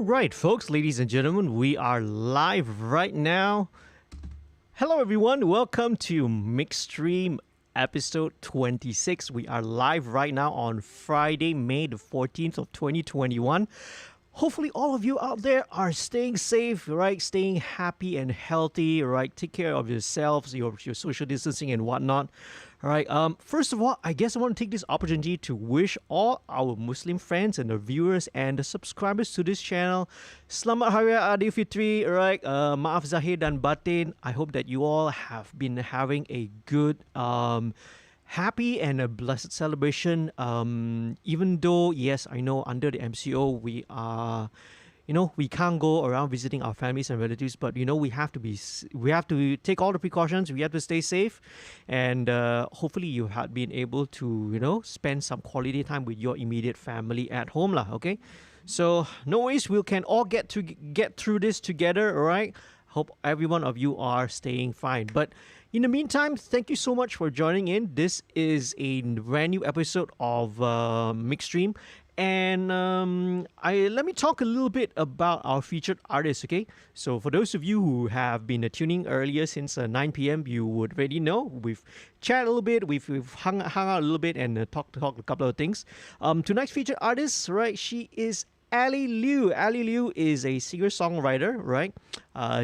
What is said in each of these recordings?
right, folks, ladies and gentlemen, we are live right now. Hello, everyone. Welcome to MixStream episode 26. We are live right now on Friday, May the 14th of 2021. Hopefully, all of you out there are staying safe, right? Staying happy and healthy, right? Take care of yourselves, your social distancing and whatnot. All right. First of all, I guess I want to take this opportunity to wish all our Muslim friends and the viewers and the subscribers to this channel Selamat Hari Raya Aidilfitri. All right. Maaf Zahir dan Batin. I hope that you all have been having a good, happy and a blessed celebration. Even though, yes, I know under the MCO we are, we can't go around visiting our families and relatives, but we have to take all the precautions. We have to stay safe, and hopefully you have been able to spend some quality time with your immediate family at home lah. Okay, so no worries, we can all get through this together. All right. Hope every one of you are staying fine. But in the meantime, thank you so much for joining in. This is a brand new episode of MixStream. And let me talk a little bit about our featured artists, okay? So for those of you who have been tuning earlier since 9 p.m., you would already know. We've chatted a little bit, we've hung out a little bit and talked a couple of things. Tonight's featured artist, right, she is Ali Liu. Ali Liu is a singer-songwriter, right?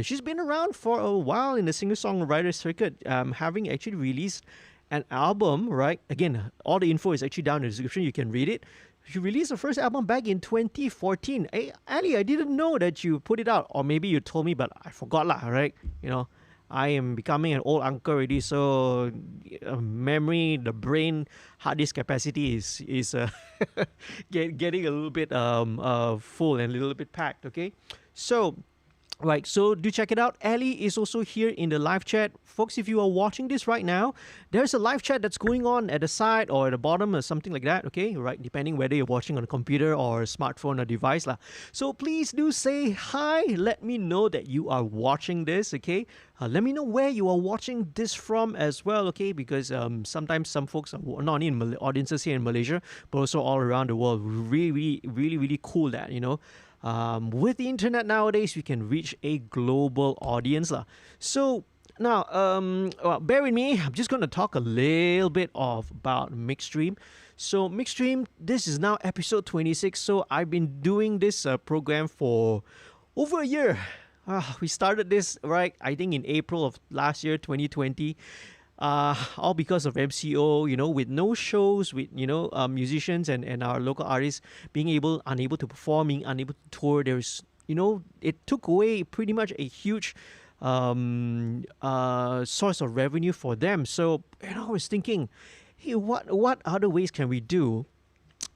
She's been around for a while in the singer-songwriter circuit, having actually released an album, right? Again, all the info is actually down in the description. You can read it. She released her first album back in 2014. Hey, Ali, I didn't know that you put it out. Or maybe you told me, but I forgot lah, right? I am becoming an old uncle already, so memory, the brain, hard disk capacity is getting a little bit full and a little bit packed. Okay, so do check it out. Ali is also here in the live chat. Folks, if you are watching this right now, there's a live chat that's going on at the side or at the bottom or something like that, okay? Right, depending whether you're watching on a computer or a smartphone or device lah. So please do say hi. Let me know that you are watching this, okay? Let me know where you are watching this from as well, okay? Because sometimes some folks are not only in audiences here in Malaysia, but also all around the world. Really cool that, with the internet nowadays, we can reach a global audience lah. So now, bear with me. I'm just going to talk a little bit about MixStream. So MixStream, this is now episode 26. So I've been doing this program for over a year. We started this, right, I think in April of last year, 2020. All because of MCO, with no shows, with musicians and our local artists being unable to perform, being unable to tour. There's it took away pretty much a huge source of revenue for them. So I was thinking, hey, what other ways can we do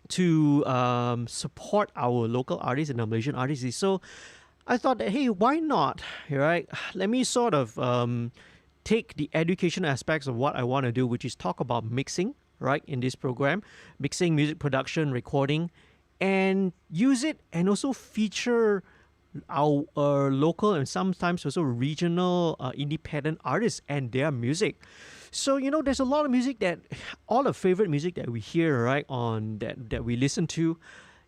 to support our local artists and our Malaysian artists? So I thought that, hey, why not? Right? Let me sort of take the education aspects of what I want to do, which is talk about mixing, right, in this program, mixing, music production, recording, and use it and also feature our local and sometimes also regional independent artists and their music. So, there's a lot of music all the favorite music that we hear, right, on that we listen to.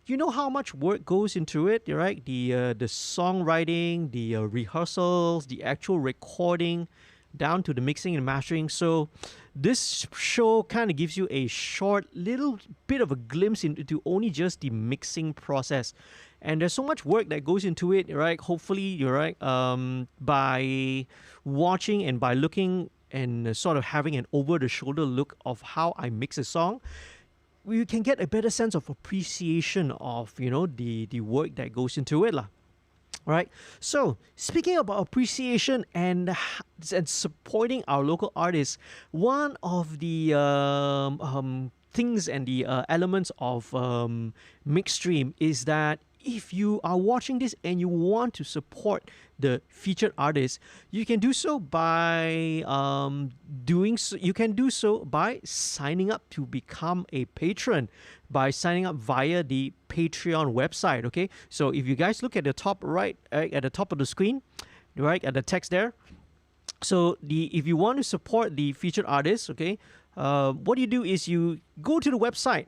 You know how much work goes into it, right? The songwriting, the rehearsals, the actual recording, down to the mixing and mastering. So this show kind of gives you a short little bit of a glimpse into only just the mixing process. And there's so much work that goes into it, right? Hopefully, you're right. By watching and by looking and sort of having an over-the-shoulder look of how I mix a song, we can get a better sense of appreciation of, the work that goes into it lah. Right. So speaking about appreciation and supporting our local artists, one of the things and the elements of MixStream is that if you are watching this and you want to support the featured artists, you can do so by signing up to become a patron, by signing up via the Patreon website. Okay, so if you guys look at the top right, at the top of the screen, right at the text there. So if you want to support the featured artists, okay, what you do is you go to the website,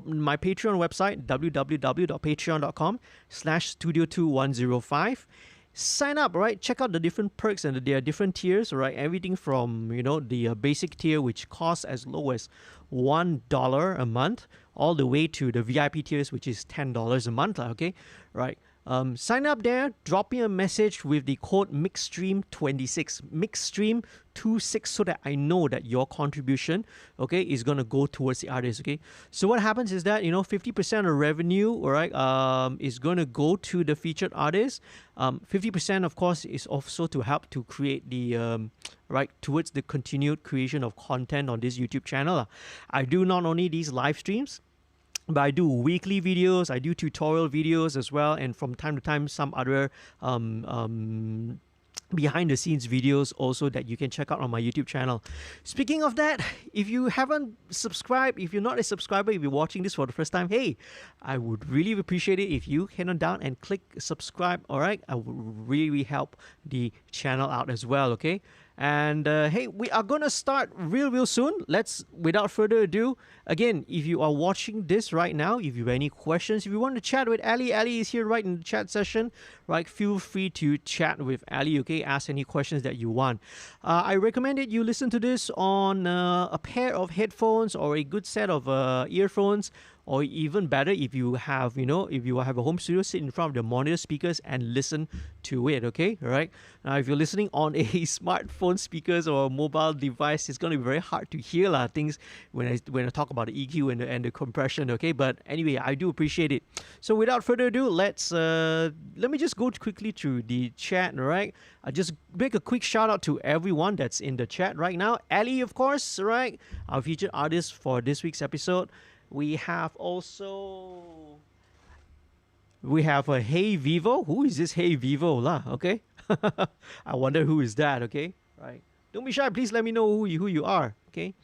my Patreon website, www.patreon.com/studio2105. Sign up, right? Check out the different perks, and there are different tiers, right? Everything from, the basic tier, which costs as low as $1 a month, all the way to the VIP tiers, which is $10 a month, okay? Right. Sign up there, drop me a message with the code MixStream26, MixStream26, so that I know that your contribution, okay, is going to go towards the artist, okay? So what happens is that, 50% of revenue, all right, is going to go to the featured artist. 50%, of course, is also to help to create the, right, towards the continued creation of content on this YouTube channel. I do not only these live streams, but I do weekly videos, I do tutorial videos as well, and from time to time some other behind the scenes videos also that you can check out on my YouTube channel. Speaking of that, if you haven't subscribed, if you're not a subscriber, if you're watching this for the first time, hey, I would really appreciate it if you head on down and click subscribe, all right? I would really help the channel out as well, okay? And hey, we are going to start real soon. Without further ado, again, if you are watching this right now, if you have any questions, if you want to chat with Ali is here right in the chat session, right? Feel free to chat with Ali, okay? Ask any questions that you want. I recommend that you listen to this on a pair of headphones or a good set of earphones, or even better, if you have, if you have a home studio, sit in front of the monitor speakers and listen to it, okay? All right. Now, if you're listening on a smartphone speakers or a mobile device, it's going to be very hard to hear things when I talk about the EQ and the compression, okay? But anyway, I do appreciate it. So without further ado, let me just go quickly through the chat, all right? I just make a quick shout out to everyone that's in the chat right now. Ali, of course, right? Our featured artist for this week's episode. We have a Hey Vivo. Who is this Hey Vivo lah? Okay. I wonder who is that, okay? Right. Don't be shy, please let me know who you are, okay?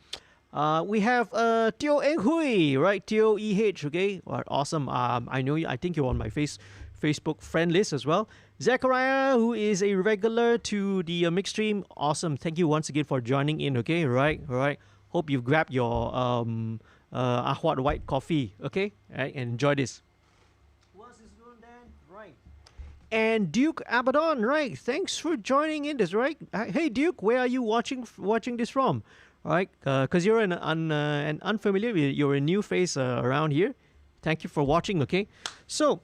We have Teo Eng Hui, right? Teo EH, okay? Well, awesome. I think you're on my Facebook friend list as well. Zachariah, who is a regular to the MixStream. Awesome. Thank you once again for joining in, okay? Right. Hope you've grabbed your Ahwat white coffee, okay? Right, and enjoy this. Who else is doing that? Right. And Duke Abaddon, right? Thanks for joining in this, right? Hey Duke, where are you watching this from? Right? Because you're an unfamiliar, you're a new face around here. Thank you for watching, okay? So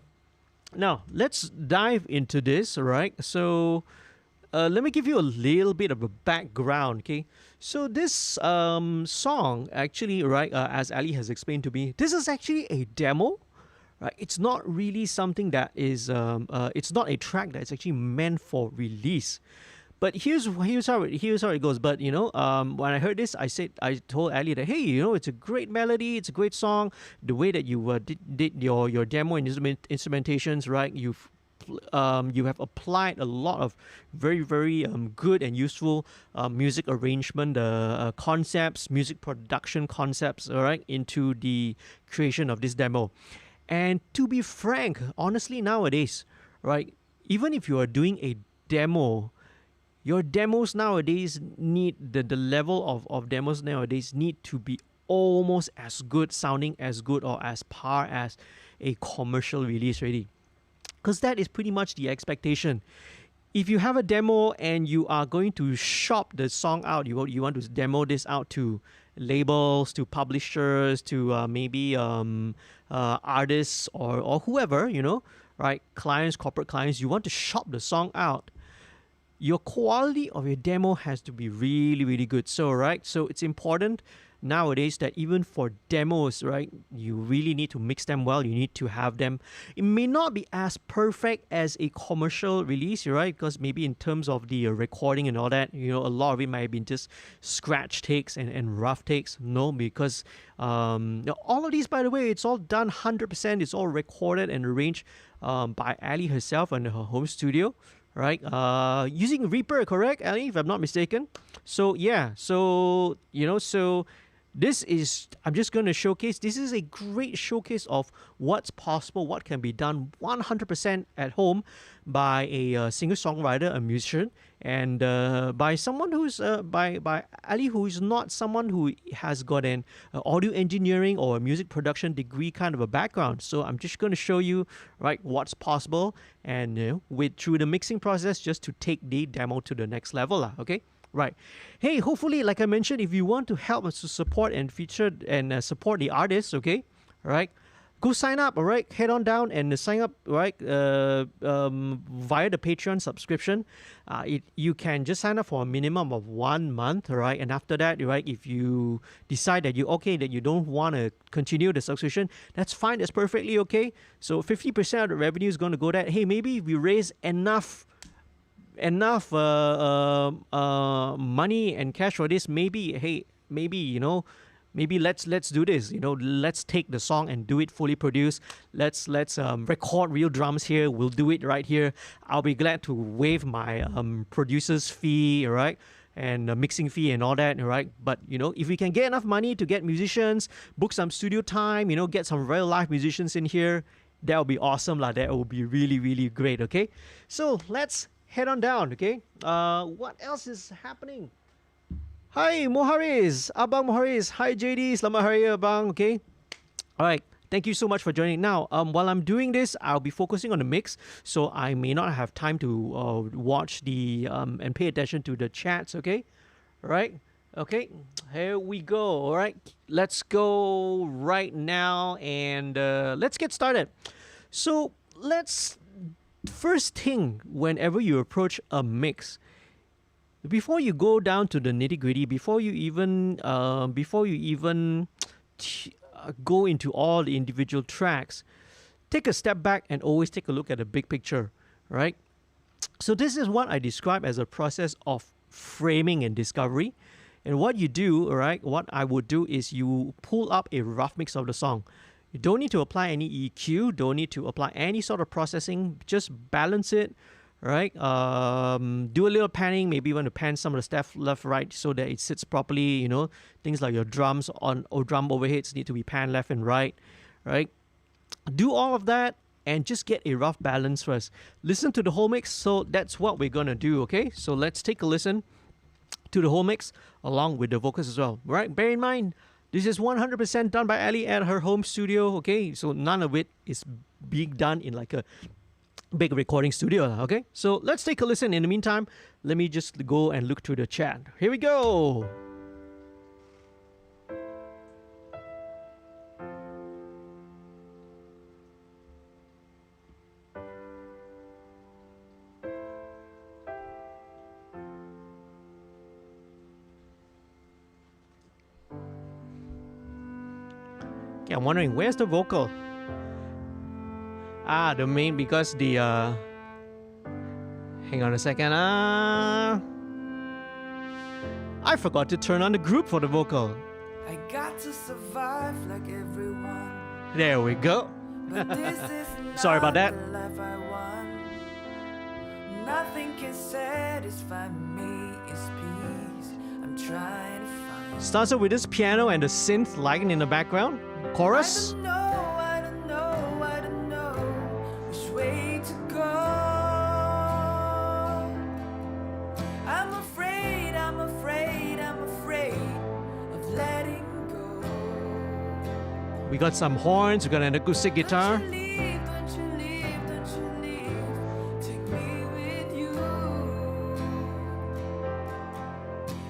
now let's dive into this, right? So let me give you a little bit of a background, okay? So this song, actually, right, as Ali has explained to me, this is actually a demo, right? It's not really something that is, it's not a track that's actually meant for release. But here's how it goes. But when I heard this, I told Ali that, hey, it's a great melody, it's a great song. The way that you did your demo and instrumentations, right? You have applied a lot of very good and useful music arrangement concepts, music production concepts, all right, into the creation of this demo. And to be frank, honestly, nowadays, right, even if you are doing a demo, your demos nowadays need the level of demos nowadays need to be almost as good, sounding as good or as par as a commercial release already. Because that is pretty much the expectation. If you have a demo and you are going to shop the song out, you want to demo this out to labels, to publishers, to maybe artists or whoever, right? Clients, corporate clients, you want to shop the song out. Your quality of your demo has to be really good. So, right? So it's important nowadays that even for demos, right, you really need to mix them well. You need to have them. It may not be as perfect as a commercial release, right? Because maybe in terms of the recording and all that, a lot of it might have been just scratch takes and rough takes. No, because all of these, by the way, it's all done 100%. It's all recorded and arranged by Ali herself in her home studio. Right, using Reaper, correct, Ali, if I'm not mistaken. So yeah, so I'm just going to showcase, this is a great showcase of what's possible, what can be done 100% at home by a singer-songwriter, a musician, and by someone who's, by Ali, who is not someone who has got an audio engineering or a music production degree kind of a background. So I'm just going to show you, right, what's possible, and through the mixing process, just to take the demo to the next level, okay? Right. Hey, hopefully, like I mentioned, if you want to help us to support and feature and support the artists, okay, all right, go sign up, all right, head on down and sign up, right, via the Patreon subscription. You can just sign up for a minimum of 1 month, all right, and after that, right, if you decide that that you don't want to continue the subscription, that's fine, that's perfectly okay. So 50% of the revenue is going to go that. Hey, maybe if we raise enough money and cash for this, maybe let's do this, let's take the song and do it fully produced. Let's record real drums here, we'll do it right here. I'll be glad to waive my producer's fee, right, and mixing fee and all that, right? But if we can get enough money to get musicians, book some studio time, get some real live musicians in here, that would be awesome lah. That would be really, really great. Okay, so let's head on down, okay? What else is happening? Hi, Moharis. Abang Moharis. Hi, JD. Selamat Hari Raya, Abang. Okay? All right. Thank you so much for joining. Now, while I'm doing this, I'll be focusing on the mix, so I may not have time to watch the and pay attention to the chats, okay? All right? Okay, here we go. All right, let's go right now and let's get started. So, first thing, whenever you approach a mix, before you go down to the nitty gritty, before you even go into all the individual tracks, take a step back and always take a look at the big picture, right? So this is what I describe as a process of framing and discovery. And what you do, all right, what I would do is you pull up a rough mix of the song. You don't need to apply any EQ, don't need to apply any sort of processing, just balance it, right? Do a little panning, maybe you want to pan some of the stuff left, right, so that it sits properly, things like your drums or drum overheads need to be panned left and right, right? Do all of that and just get a rough balance first. Listen to the whole mix, so that's what we're gonna do, okay? So let's take a listen to the whole mix along with the vocals as well, right? Bear in mind, this is 100% done by Ali at her home studio, okay? So none of it is being done in like a big recording studio, okay? So let's take a listen. In the meantime, let me just go and look through the chat. Here we go. Okay, I'm wondering, where's the vocal? The main, because the hang on a second. I forgot to turn on the group for the vocal. I got to survive like everyone. There we go. But this is Sorry about that. not the life I want. Nothing can satisfy me, it's peace I'm trying to find. Starts off with this piano and the synth lighting in the background. Chorus. I don't know which way to go. I'm afraid of letting go. We got some horns, we got an acoustic guitar. Don't you leave, take me with you.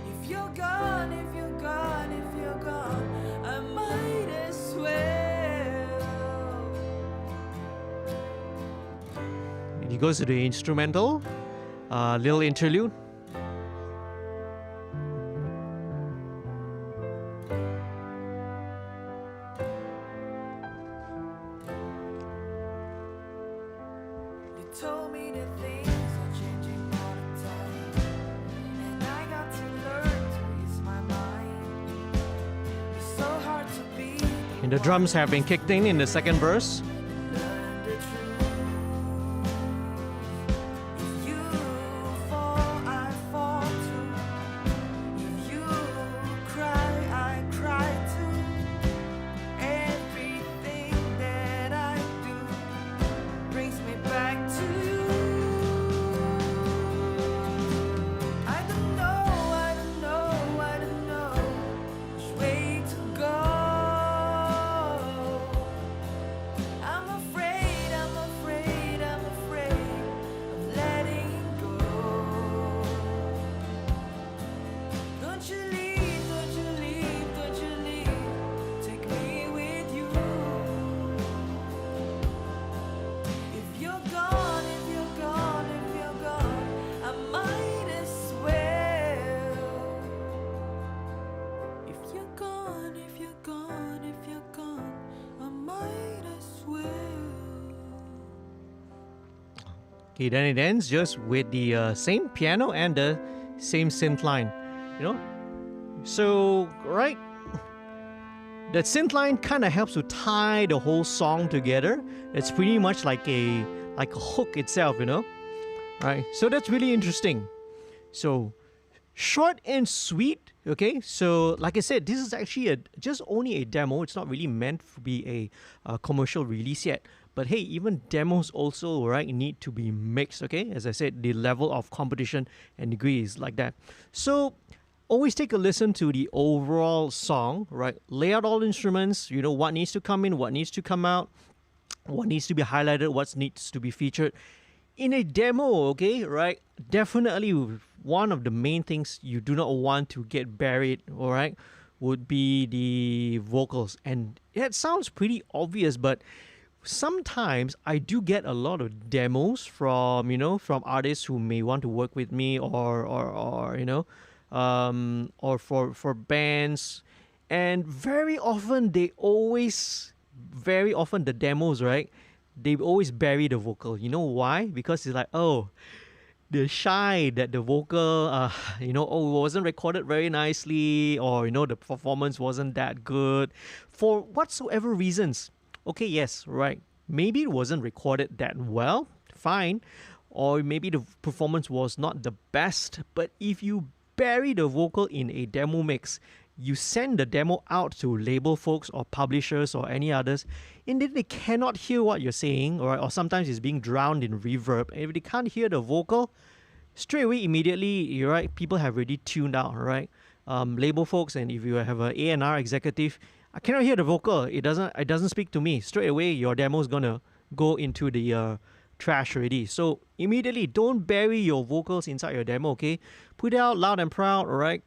If you're gone, I might as well. He goes to the instrumental, little interlude. You told me that things are changing all the time, and I got to learn to ease my mind. It's so hard to be And the drums have been kicked in the second verse. learn the truth. If you fall, I fall too. If you cry, I cry Don't you leave, don't you leave, don't you leave. Take me with you. If you're gone, if you're gone, if you're gone, I might as well. If you're gone, if you're gone, if you're gone, I might as well. Okay, then it ends just with the same piano and the same synth line, you know. So, right, that synth line kind of helps to tie the whole song together. It's pretty much like a hook itself, you know. Right. So that's really interesting. So short and sweet. Okay. So like I said, this is actually just only a demo. It's not really meant to be a commercial release yet. But hey, even demos also, right, need to be mixed. Okay. As I said, the level of competition and degree is like that. So always take a listen to the overall song, right? Lay out all instruments, you know, what needs to come in, what needs to come out, what needs to be highlighted, what needs to be featured. In a demo, okay, right? Definitely one of the main things you do not want to get buried, all right, would be the vocals. And it sounds pretty obvious, but sometimes I do get a lot of demos from, you know, from artists who may want to work with me or you know, or for bands. And very often the demos, right? They always bury the vocal. You know why? Because it's like, oh, they're shy that the vocal, you know, oh, it wasn't recorded very nicely, or, you know, the performance wasn't that good for whatsoever reasons. Okay, yes, right. Maybe it wasn't recorded that well, fine. Or maybe the performance was not the best. But if you bury the vocal in a demo mix, you send the demo out to label folks or publishers or any others, and then they cannot hear what you're saying, or sometimes it's being drowned in reverb. And if they can't hear the vocal, straight away, immediately, you're right, people have already tuned out, right? Label folks, and if you have an A&R executive, I cannot hear the vocal. It doesn't speak to me. Straight away, your demo is gonna go into the trash already. So immediately, don't bury your vocals inside your demo. Okay, put it out loud and proud. All right.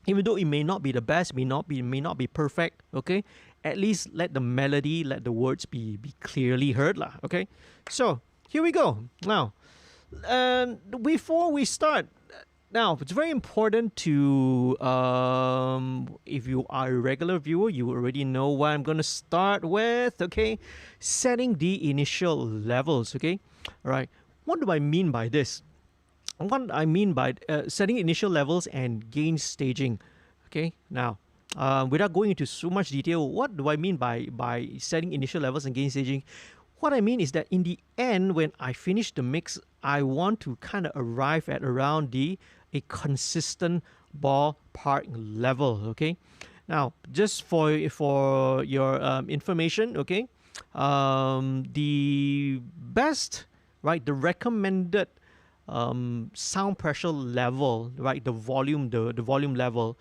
Even though it may not be the best, may not be perfect, okay? At least let the melody, let the words be clearly heard, lah, okay? So, here we go. Now, before we start, now, it's very important to, if you are a regular viewer, you already know what I'm going to start with, okay? Setting the initial levels, okay? All right. What do I mean by this? What I mean by setting initial levels and gain staging. Okay, now, without going into so much detail, what do I mean by setting initial levels and gain staging? What I mean is that in the end, when I finish the mix, I want to kind of arrive at around a consistent ballpark level. Okay, now just for your information, okay, the best, right, the recommended sound pressure level, right, the volume level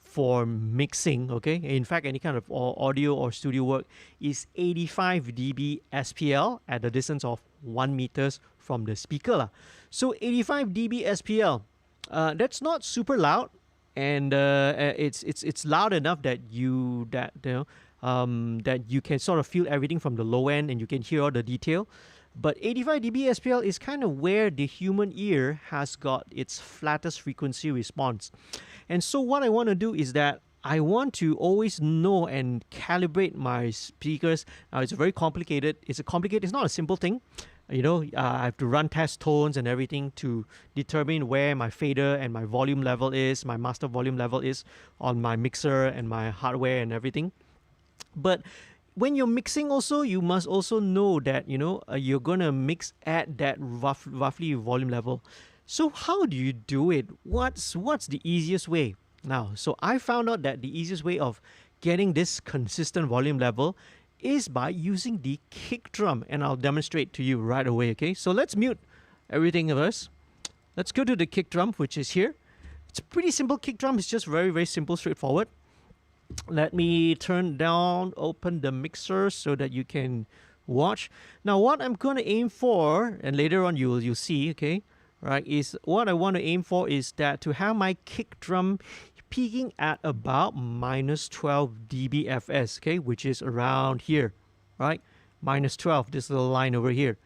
for mixing, okay, in fact any kind of audio or studio work, is 85 dB SPL at the distance of 1 meters from the speaker lah. So 85 dB SPL, that's not super loud, and it's loud enough that you can sort of feel everything from the low end and you can hear all the detail. But 85 dB SPL is kind of where the human ear has got its flattest frequency response. And so what I want to do is that I want to always know and calibrate my speakers. Now, it's very complicated. It's not a simple thing. You know, I have to run test tones and everything to determine where my fader and my volume level is, my master volume level is on my mixer and my hardware and everything. But when you're mixing also, you must also know that, you know, you're going to mix at that roughly volume level. So how do you do it? What's the easiest way? Now, so I found out that the easiest way of getting this consistent volume level is by using the kick drum, and I'll demonstrate to you right away, okay? So let's mute everything of us. Let's go to the kick drum, which is here. It's a pretty simple kick drum. It's just very, very simple, straightforward. Let me open the mixer so that you can watch. Now, what I'm going to aim for, and later on you'll see, okay, right, is what I want to aim for is that to have my kick drum peaking at about minus 12 dBFS, okay, which is around here, right? Minus 12, this little line over here.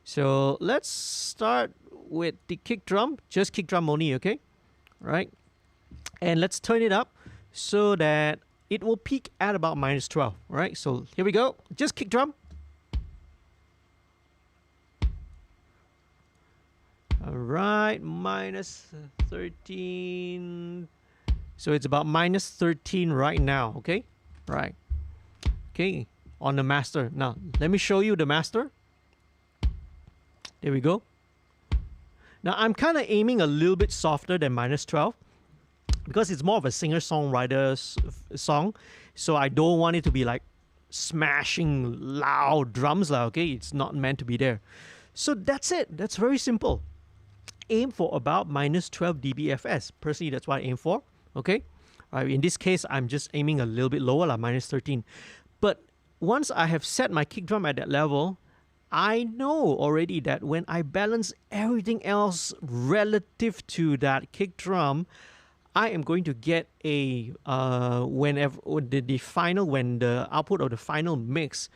So let's start with the kick drum, just kick drum only, okay? Right? And let's turn it up so that it will peak at about minus 12, right? So here we go, just kick drum. All right, minus 13. So it's about minus 13 right now, okay? Right. Okay, on the master. Now, let me show you the master. There we go. Now, I'm kind of aiming a little bit softer than minus 12 because it's more of a singer-songwriter song. So I don't want it to be like smashing loud drums, okay? It's not meant to be there. So that's it. That's very simple. Aim for about minus 12 dBFS. Personally, that's what I aim for. Okay? In this case, I'm just aiming a little bit lower, like minus 13. But once I have set my kick drum at that level, I know already that when I balance everything else relative to that kick drum, I am going to get a when the output of the final mix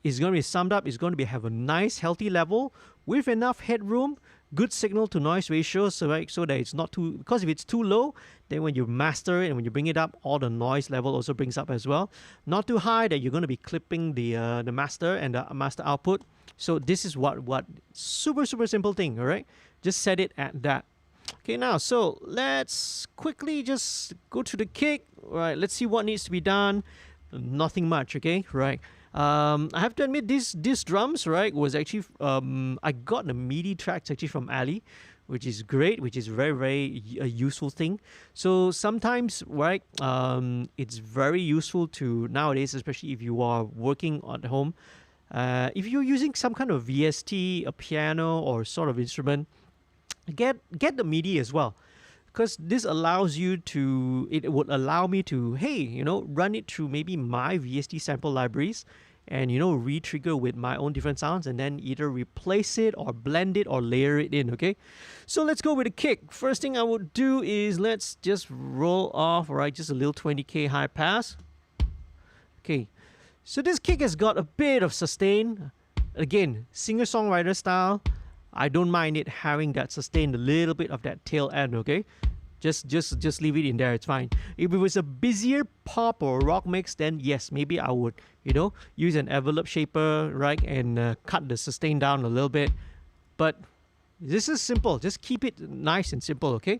is going to be summed up, is going to have a nice healthy level with enough headroom, good signal to noise ratio, so that it's not too, because if it's too low, then when you master it and when you bring it up, all the noise level also brings up as well. Not too high that you're going to be clipping the master and the master output. So this is what super simple thing, all right? Just set it at that. Okay, now so let's quickly just go to the kick. All right, let's see what needs to be done. Nothing much, okay? Right. I have to admit, these drums, right, was actually I got the MIDI tracks actually from Ali, which is great, which is very a useful thing. So sometimes, right, it's very useful to nowadays, especially if you are working at home, if you're using some kind of VST, a piano or sort of instrument, get the MIDI as well. Because this allows you to, it would allow me to, hey, run it through maybe my VST sample libraries and, re-trigger with my own different sounds and then either replace it or blend it or layer it in, okay? So let's go with the kick. First thing I would do is let's just roll off, all right, just a little 20K high pass. Okay, so this kick has got a bit of sustain. Again, singer-songwriter style. I don't mind it having that sustain, a little bit of that tail end, okay? Just leave it in there, it's fine. If it was a busier pop or rock mix, then yes, maybe I would, use an envelope shaper, right? And cut the sustain down a little bit. But this is simple. Just keep it nice and simple, okay?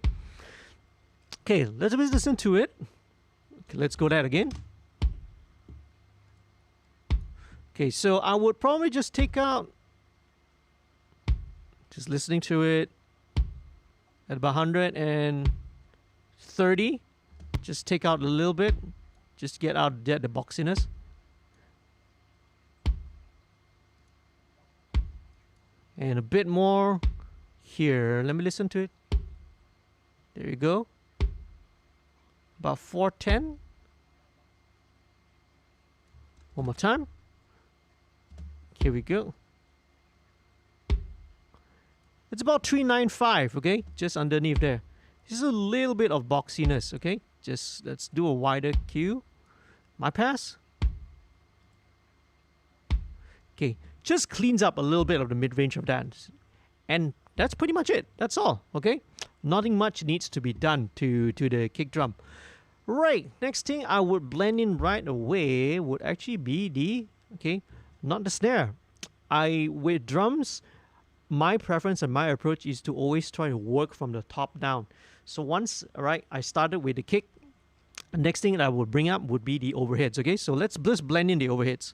Okay, let's listen to it. Okay, let's go that again. Okay, so I would probably just take out, just listening to it at about 130. Just take out a little bit. Just get out the boxiness. And a bit more here. Let me listen to it. There you go. About 410. One more time. Here we go. It's about 395, okay? Just underneath there. Just a little bit of boxiness, okay? Just let's do a wider cue. My pass. Okay, just cleans up a little bit of the mid-range of that. And that's pretty much it. That's all, okay? Nothing much needs to be done to the kick drum. Right, next thing I would blend in right away would actually be the, okay, not the snare. With drums, my preference and my approach is to always try to work from the top down. So once, right, I started with the kick, the next thing that I would bring up would be the overheads, okay? So let's just blend in the overheads.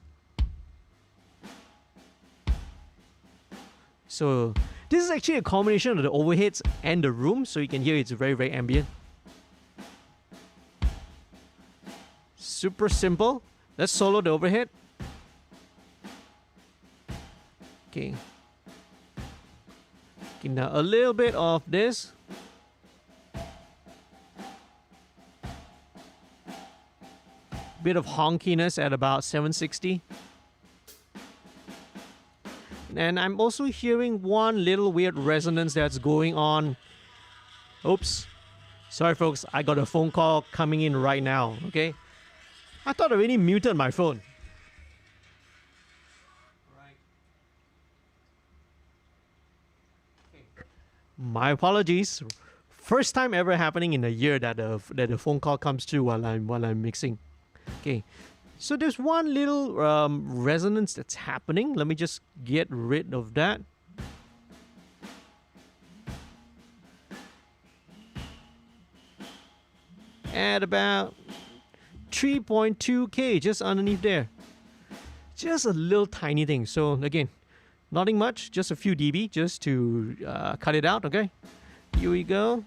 So this is actually a combination of the overheads and the room, so you can hear it's very ambient. Super simple. Let's solo the overhead. Okay. Now a little bit of this. Bit of honkiness at about 760. And I'm also hearing one little weird resonance that's going on. Oops. Sorry, folks. I got a phone call coming in right now. Okay. I thought I already muted my phone. My apologies. First time ever happening in a year that a phone call comes through while I'm mixing. Okay, so there's one little resonance that's happening. Let me just get rid of that. At about 3.2K, just underneath there. Just a little tiny thing. So again, nothing much, just a few dB just to cut it out, okay? Here we go.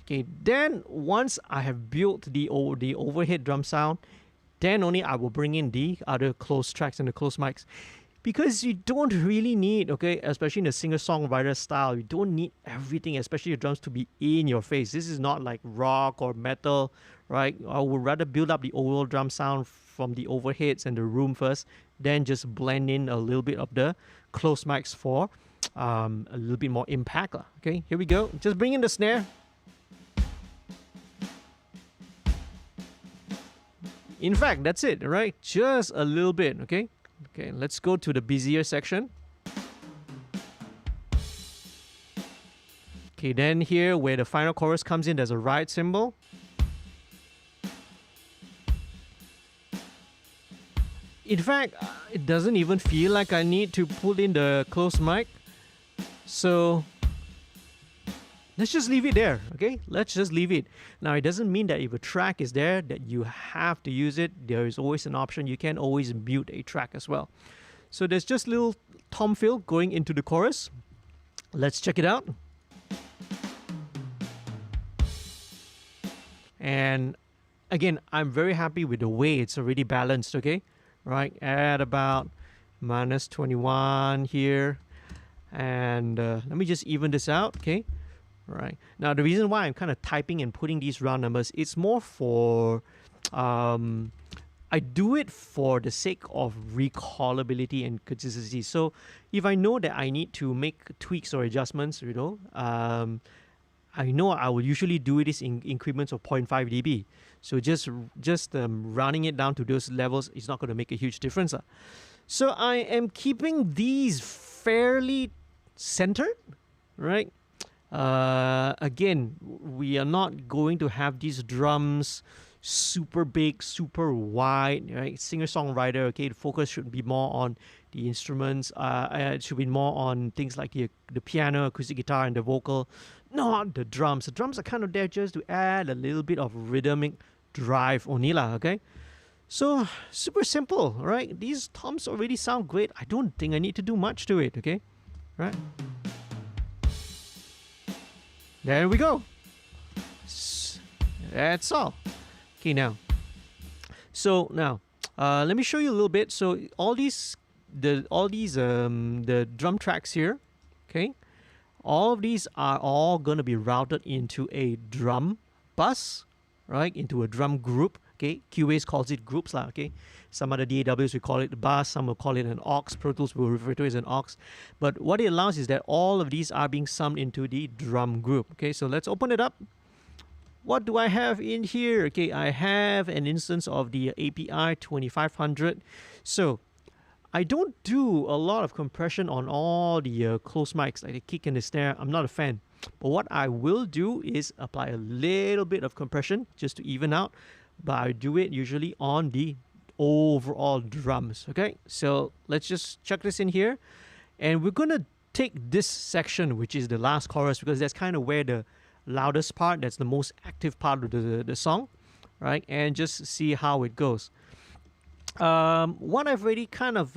Okay, then once I have built the overhead drum sound, then only I will bring in the other close tracks and the close mics. Because you don't really need, okay, especially in the singer-songwriter style, you don't need everything, especially your drums, to be in your face. This is not like rock or metal, right? I would rather build up the overall drum sound from the overheads and the room first, then just blend in a little bit of the close mics for a little bit more impact. Okay, here we go. Just bring in the snare. In fact, that's it, right? Just a little bit, okay? Okay, let's go to the busier section. Okay, then here where the final chorus comes in, there's a ride cymbal. In fact, it doesn't even feel like I need to put in the close mic. So let's just leave it there, okay? Let's just leave it. Now, it doesn't mean that if a track is there that you have to use it. There is always an option. You can always mute a track as well. So there's just little tom fill going into the chorus. Let's check it out. And again, I'm very happy with the way it's already balanced, okay? Right, at about minus 21 here. And let me just even this out, okay? Right. Now, the reason why I'm kind of typing and putting these round numbers, it's more for, I do it for the sake of recallability and consistency. So if I know that I need to make tweaks or adjustments, you know, I know I will usually do this in increments of 0.5 dB. So just rounding it down to those levels is not going to make a huge difference. So I am keeping these fairly centered, right? Again, we are not going to have these drums super big, super wide, right? Singer-songwriter, okay, the focus should be more on the instruments. It should be more on things like the piano, acoustic guitar, and the vocal, not the drums. The drums are kind of there just to add a little bit of rhythmic drive only lah, okay? So, super simple, right? These toms already sound great. I don't think I need to do much to it, okay? Right? There we go. That's all. Okay, now. So now, let me show you a little bit. So the drum tracks here, okay, all of these are all gonna be routed into a drum bus, right? Into a drum group. Okay, Cubase calls it groups lah. Okay, some other DAWs will call it a bus, some will call it an aux. Pro Tools will refer to it as an aux. But what it allows is that all of these are being summed into the drum group. Okay, so let's open it up. What do I have in here? Okay, I have an instance of the API 2500. So I don't do a lot of compression on all the close mics, like the kick and the snare. I'm not a fan. But what I will do is apply a little bit of compression just to even out. But I do it usually on the overall drums. Okay, so let's just chuck this in here. And we're going to take this section, which is the last chorus, because that's kind of where the loudest part, that's the most active part of the song, right? And just see how it goes. What I've already kind of,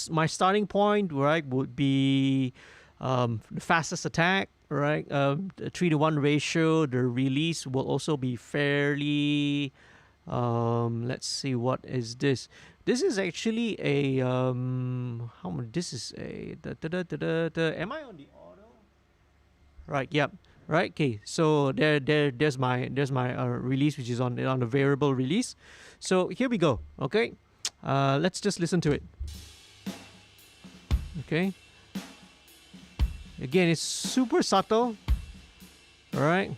my starting point, right, would be the fastest attack, right? The 3-to-1 ratio. The release will also be fairly, let's see, what is this? This is actually a, how much, this is a, am I on the auto? Right, yep. Right, okay, so there's my release, which is on the variable release. So here we go, okay? Let's just listen to it. Okay. Again, it's super subtle. All right.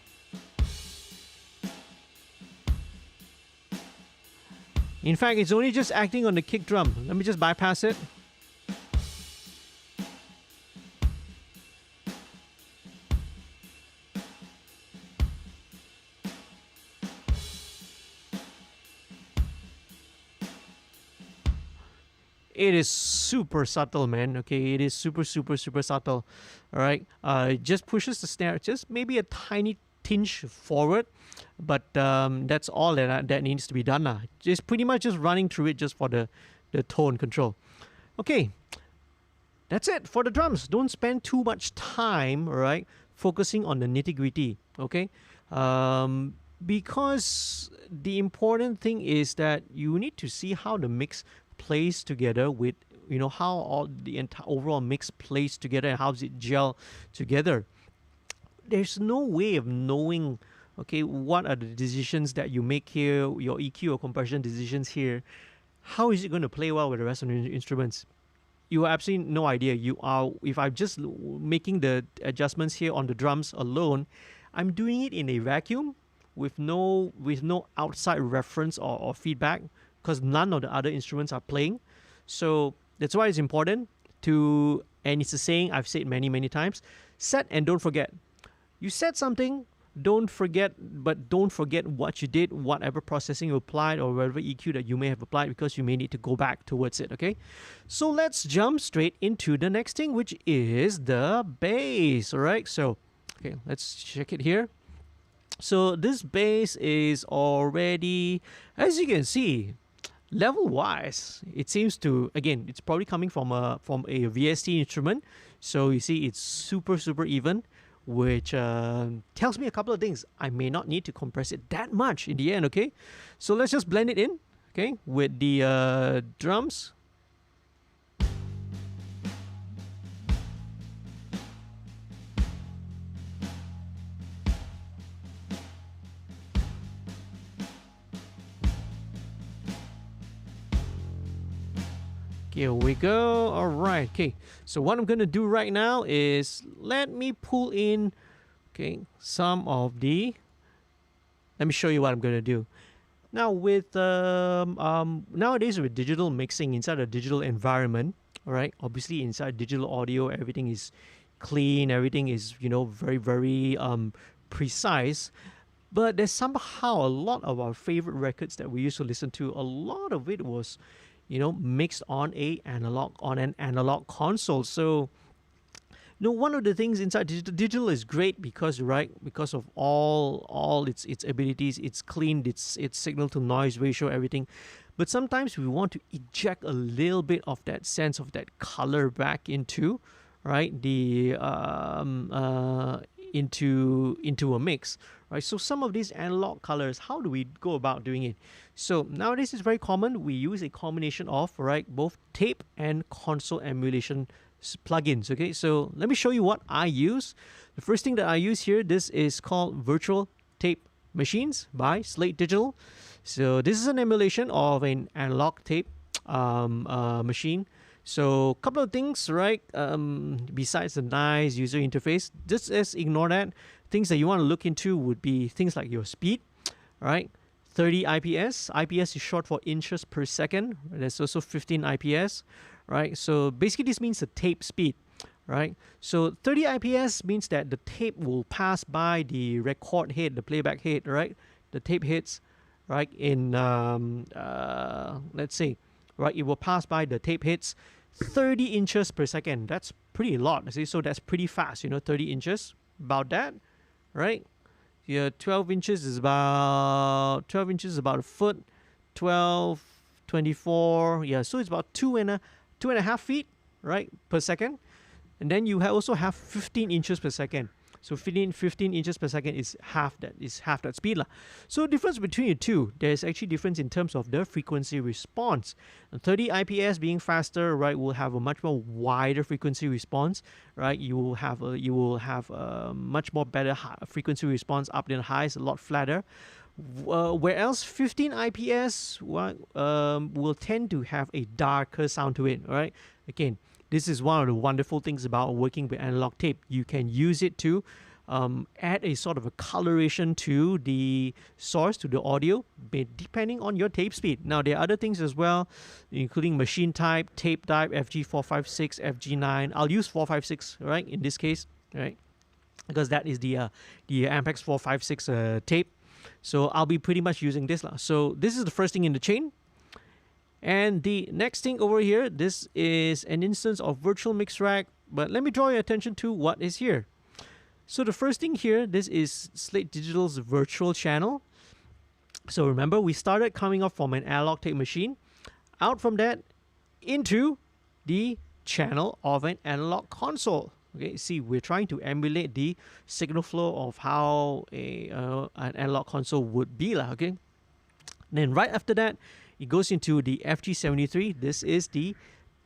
In fact, it's only just acting on the kick drum. Let me just bypass it. It is super subtle, man. Okay, it is super subtle. All right, it just pushes the snare just maybe a tiny tinge forward, but that's all that needs to be done now. Just pretty much just running through it just for the tone control. Okay, that's it for the drums. Don't spend too much time, all right, focusing on the nitty gritty. Okay, because the important thing is that you need to see how the mix plays together with, you know, how all the entire overall mix plays together and how does it gel together. There's no way of knowing, okay, what are the decisions that you make here, your EQ or compression decisions here. How is it going to play well with the rest of the instruments? You have absolutely no idea. If I'm just making the adjustments here on the drums alone, I'm doing it in a vacuum with no outside reference or feedback, because none of the other instruments are playing. So that's why it's important to, and it's a saying I've said many times, set and don't forget. You said something, don't forget what you did, whatever processing you applied or whatever EQ that you may have applied, because you may need to go back towards it, okay? So let's jump straight into the next thing, which is the bass, all right? So, okay, let's check it here. So this bass is already, as you can see, level-wise, it seems to, again, it's probably coming from a VST instrument. So you see it's super even, which tells me a couple of things. I may not need to compress it that much in the end, okay? So let's just blend it in, okay, with the drums. Here we go. All right. Okay. So what I'm going to do right now is let me pull in, okay, some of the, let me show you what I'm going to do. Now with, nowadays with digital mixing inside a digital environment, all right, obviously inside digital audio, everything is clean. Everything is, you know, very precise. But there's somehow a lot of our favorite records that we used to listen to, a lot of it was, you know, mixed on an analog console. So, you know, one of the things inside digital is great because, right, because of all its abilities, it's clean, its signal to noise ratio, everything. But sometimes we want to eject a little bit of that sense of that color back into, right, the into a mix, right? So some of these analog colors, how do we go about doing it? So nowadays it's very common. We use a combination of, right, both tape and console emulation plugins. Okay, so let me show you what I use. The first thing that I use here, this is called Virtual Tape Machines by Slate Digital. So this is an emulation of an analog tape machine. So a couple of things, right, besides the nice user interface, just as ignore that. Things that you want to look into would be things like your speed, right? 30 IPS. IPS is short for inches per second. There's also 15 IPS, right? So basically this means the tape speed, right? So 30 IPS means that the tape will pass by the record head, the playback head, right? The tape heads, right? In, let's say, right, it will pass by the tape heads 30 inches per second. That's pretty a lot. See? So that's pretty fast, you know, 30 inches, about that, right? Yeah, 12 inches is about a foot. 12, 24, yeah, so it's about two and a half feet, right, per second. And then you also have 15 inches per second. So 15 inches per second is half that speed. So difference between the two, there's actually difference in terms of the frequency response. 30 IPS being faster, right, will have a much more wider frequency response, right? You will have a much more better frequency response, up and highs, a lot flatter. Whereas 15 IPS will tend to have a darker sound to it, right? Again, this is one of the wonderful things about working with analog tape. You can use it to add a sort of a coloration to the source, to the audio, depending on your tape speed. Now, there are other things as well, including machine type, tape type, FG456, FG9. I'll use 456, right, in this case, right, because that is the Ampex 456 tape. So I'll be pretty much using this. So this is the first thing in the chain. And the next thing over here, this is an instance of virtual mix rack, but let me draw your attention to what is here. So the first thing here, this is Slate Digital's virtual channel. So remember, we started coming up from an analog tape machine, out from that into the channel of an analog console. Okay, see, we're trying to emulate the signal flow of how an analog console would be. Okay, then right after that, it goes into the FG73. This is the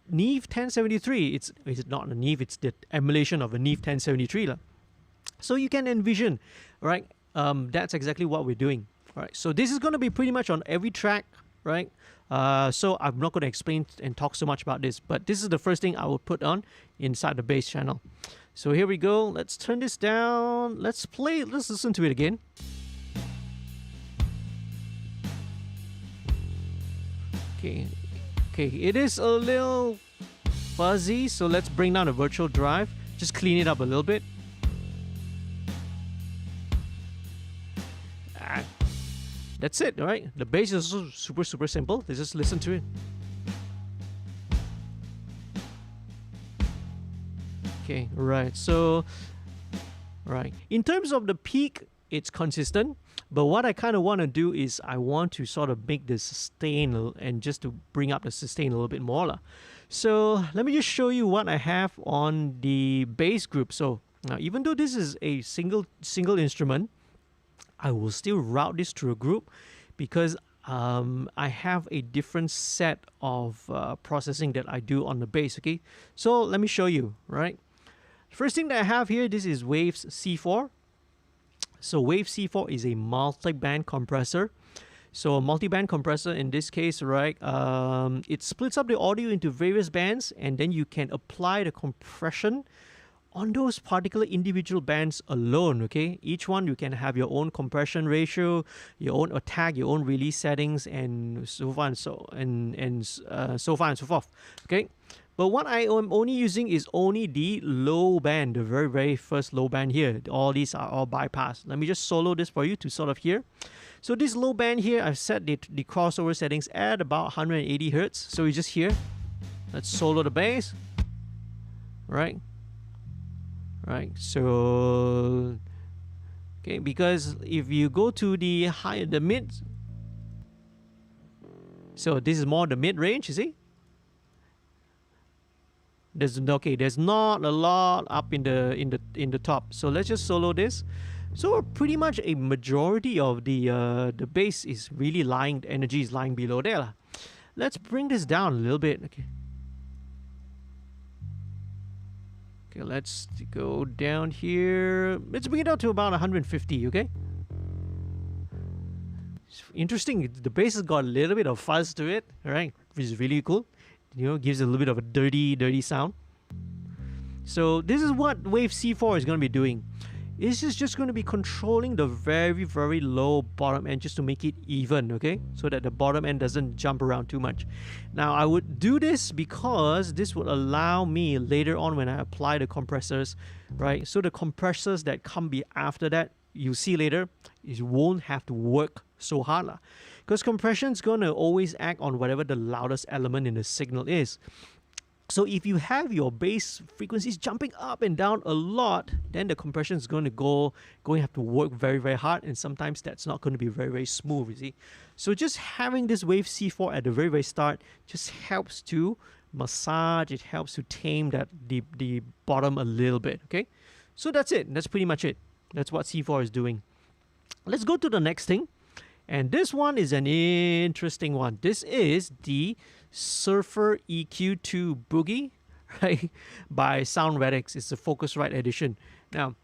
Neve 1073. It's not a Neve, it's the emulation of a Neve 1073. So you can envision, right? That's exactly what we're doing. All right, so this is going to be pretty much on every track, right? So I'm not going to explain and talk so much about this, but this is the first thing I will put on inside the bass channel. So here we go. Let's turn this down. Let's listen to it again. Okay, it is a little fuzzy, so let's bring down the virtual drive. Just clean it up a little bit. That's it, all right? The bass is super simple. Let's just listen to it. Okay, right. So, right. In terms of the peak, it's consistent. But what I kind of want to do is I want to sort of make the sustain and just to bring up the sustain a little bit more. So let me just show you what I have on the bass group. So now, even though this is a single instrument, I will still route this through a group because I have a different set of processing that I do on the bass. Okay, so let me show you. Right, first thing that I have here, this is Waves C4. So Wave C4 is a multi-band compressor. So a multi-band compressor in this case, right, it splits up the audio into various bands, and then you can apply the compression on those particular individual bands alone. Okay, each one you can have your own compression ratio, your own attack, your own release settings, and so far and so forth. Okay. But what I am only using is only the low band, the very first low band here. All these are all bypassed. Let me just solo this for you to sort of hear. So this low band here, I've set the crossover settings at about 180 Hertz. So you just hear. Let's solo the bass. Right. So, okay, because if you go to the mid, so this is more the mid range, you see? There's not a lot up in the top. So let's just solo this. So pretty much a majority of the bass is really lying, the energy is lying below there. Let's bring this down a little bit. Okay, let's go down here. Let's bring it down to about 150, okay? It's interesting, the bass has got a little bit of fuzz to it, right? Which is really cool. You know, gives a little bit of a dirty sound. So this is what Wave C4 is going to be doing. This is just going to be controlling the very low bottom end just to make it even, okay? So that the bottom end doesn't jump around too much. Now, I would do this because this would allow me later on when I apply the compressors, right? So the compressors that come after that, you see later, you won't have to work so hard. Because compression is going to always act on whatever the loudest element in the signal is. So if you have your bass frequencies jumping up and down a lot, then the compression is going to have to work very hard, and sometimes that's not going to be very smooth, you see. So just having this Wave C4 at the very start just helps to massage, it helps to tame the bottom a little bit, okay? So that's it. That's pretty much it. That's what C4 is doing. Let's go to the next thing. And this one is an interesting one. This is the Surfer EQ2 Boogie, right, by Soundradics. It's the Focusrite edition. Now,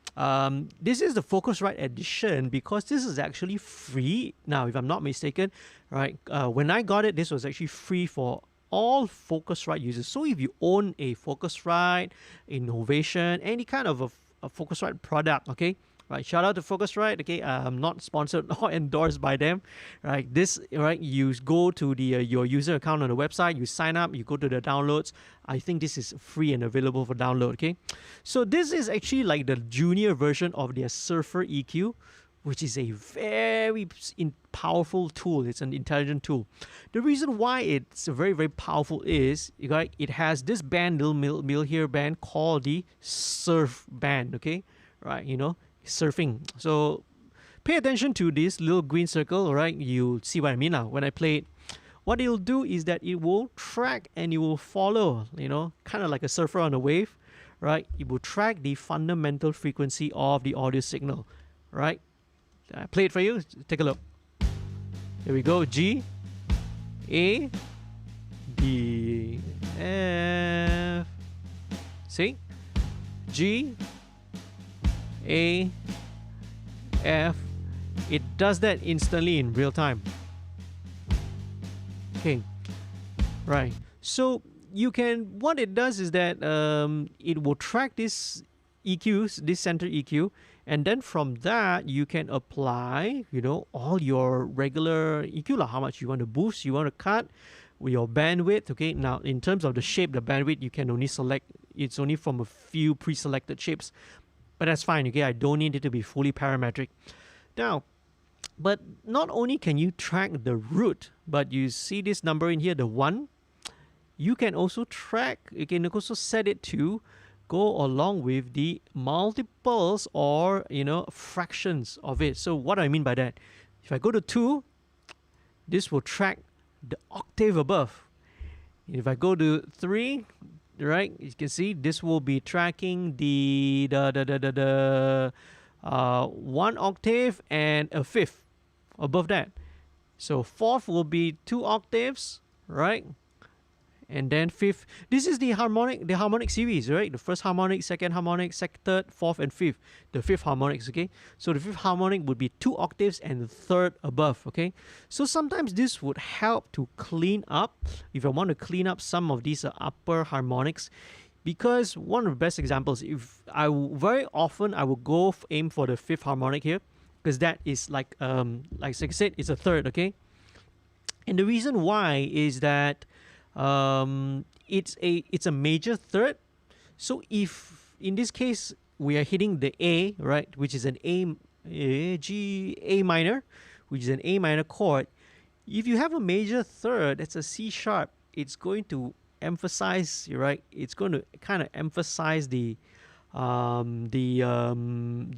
this is the Focusrite edition because this is actually free. Now, if I'm not mistaken, right, when I got it, this was actually free for all Focusrite users. So if you own a Focusrite, Innovation, any kind of a Focusrite product. Okay, right. Shout out to Focusrite. Okay, I'm not sponsored or endorsed by them. Right, this right. You go to the your user account on the website. You sign up. You go to the downloads. I think this is free and available for download. Okay, so this is actually like the junior version of their Surfer EQ, which is a very powerful tool. It's an intelligent tool. The reason why it's very, very powerful is, right, it has this band, little middle here band called the surf band, okay? Right, you know, surfing. So pay attention to this little green circle, right? You'll see what I mean now when I play it. What it'll do is that it will track and it will follow, you know, kind of like a surfer on a wave, right? It will track the fundamental frequency of the audio signal, right? I play it for you. Take a look. Here we go. G, A, D, F. See? G, A, F. It does that instantly in real time. Okay. Right. So you can, what it does is that it will track this EQs, this center EQ, and then from that you can apply, you know, all your regular EQ, like how much you want to boost, you want to cut, with your bandwidth. Okay, now in terms of the shape, the bandwidth you can only select, it's only from a few pre-selected shapes, but that's fine. Okay, I don't need it to be fully parametric. Now, but not only can you track the root, but you see this number in here, the 1, you can also track, you can also set it to go along with the multiples or, you know, fractions of it. So what do I mean by that? If I go to 2, this will track the octave above. If I go to 3, right, you can see this will be tracking the 1 octave and a fifth above that. So 4th will be 2 octaves, right? And then 5th, this is the harmonic series, right? The first harmonic, second harmonic, third, 4th, and 5th. The 5th harmonics, okay? So the 5th harmonic would be 2 octaves and the 3rd above, okay? So sometimes this would help to clean up, if I want to clean up some of these upper harmonics, because one of the best examples, if I very often I will go aim for the 5th harmonic here, because that is like I said, it's a 3rd, okay? And the reason why is that it's a major 3rd. So if in this case we are hitting the A, right, which is an A minor, which is an A minor chord, if you have a major 3rd, that's a C sharp, it's going to emphasize, right? It's going to kind of emphasize the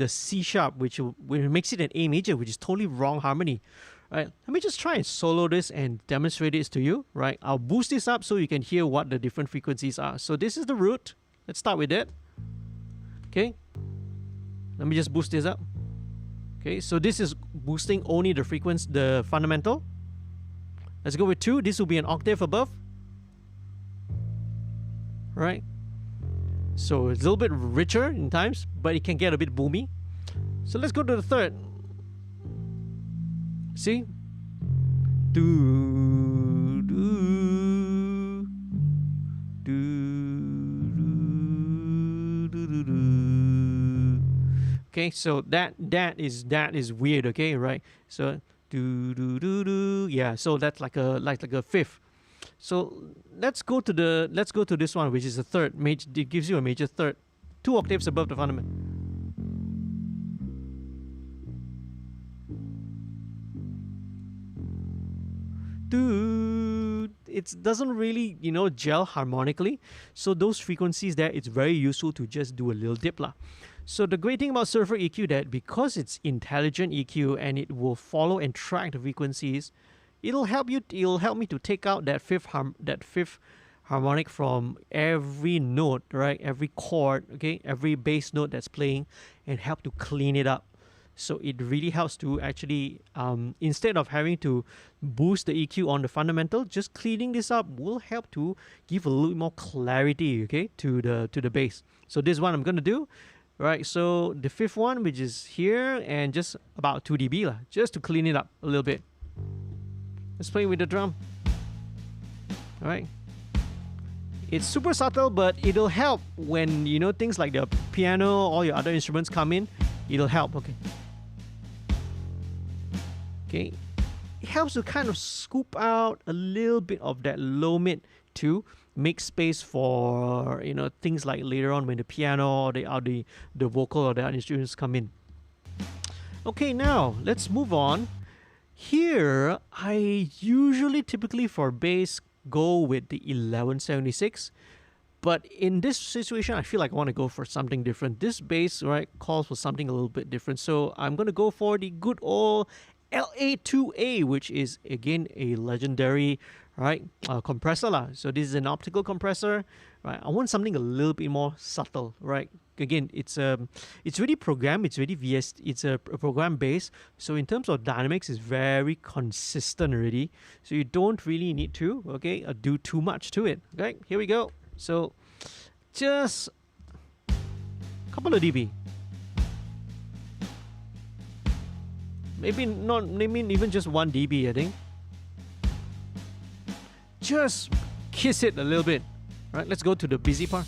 C sharp, which makes it an A major, which is totally wrong harmony. Right, let me just try and solo this and demonstrate this to you, right? I'll boost this up so you can hear what the different frequencies are. So this is the root. Let's start with it. Okay. Let me just boost this up. Okay, so this is boosting only the frequency, the fundamental. Let's go with 2. This will be an octave above. Right? So it's a little bit richer in times, but it can get a bit boomy. So let's go to the 3rd. See? Do, do, do, do, do, do. Okay, so that is weird, okay, right? So do do do do, yeah, so that's like a 5th. So let's go to this one, which is a 3rd. It gives you a major 3rd, 2 octaves above the fundamental. Dude, it doesn't really, you know, gel harmonically. So those frequencies there, it's very useful to just do a little dip lah. So the great thing about Surfer EQ, that because it's intelligent EQ and it will follow and track the frequencies, it'll help me to take out that fifth harmonic from every note, right? Every chord, okay? Every bass note that's playing, and help to clean it up. So it really helps to actually, instead of having to boost the EQ on the fundamental, just cleaning this up will help to give a little more clarity, okay, to the bass. So this is what I'm gonna do, right? So the 5th one, which is here, and just about 2 dB lah, just to clean it up a little bit. Let's play with the drum. All right. It's super subtle, but it'll help when, you know, things like the piano, all your other instruments come in, it'll help. Okay, it helps to kind of scoop out a little bit of that low mid to make space for, you know, things like later on when the piano or the vocal or the other instruments come in. Okay, now let's move on. Here, I usually typically for bass go with the 1176. But in this situation, I feel like I want to go for something different. This bass, right, calls for something a little bit different. So I'm going to go for the good old LA2A, which is, again, a legendary, right, compressor lah. So this is an optical compressor, right? I want something a little bit more subtle, right? Again, it's really programmed. It's really it's a program bass. So in terms of dynamics, it's very consistent already. So you don't really need to, okay, do too much to it. Okay, here we go. So just a couple of dB. Maybe even just 1 dB, I think. Just kiss it a little bit. Right, let's go to the busy part.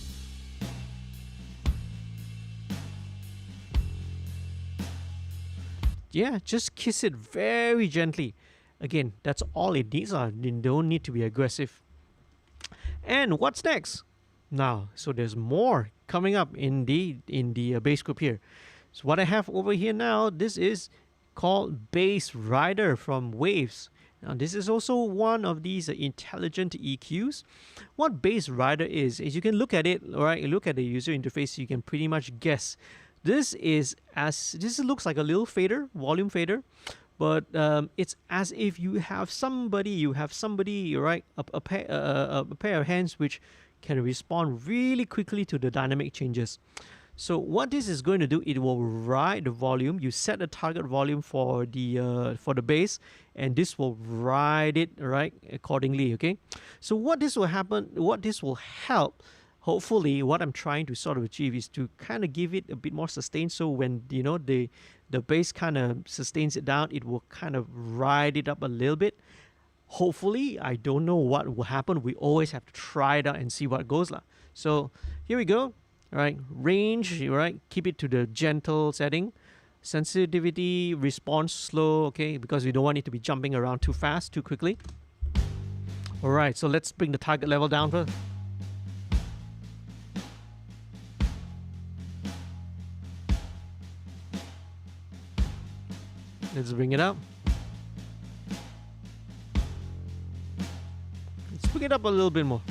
Yeah, just kiss it very gently. Again, that's all it needs. You don't need to be aggressive. And what's next? Now, so there's more coming up in the bass group here. So what I have over here now, this is called Bass Rider from Waves. Now, this is also one of these intelligent EQs. What Bass Rider is you can look at it, right? You look at the user interface, you can pretty much guess. This looks like a little fader, volume fader, but it's as if you have somebody, right? A pair of hands which can respond really quickly to the dynamic changes. So what this is going to do, it will ride the volume. You set the target volume for the bass, and this will ride it right accordingly. Okay. So what this will help. Hopefully, what I'm trying to sort of achieve is to kind of give it a bit more sustain. So when the bass kind of sustains it down, it will kind of ride it up a little bit. Hopefully, I don't know what will happen. We always have to try it out and see what goes lah. So here we go. All right, range, right? Keep it to the gentle setting. Sensitivity, response slow, okay? Because we don't want it to be jumping around too fast, too quickly. All right, so let's bring the target level down first. Let's bring it up. Let's bring it up a little bit more.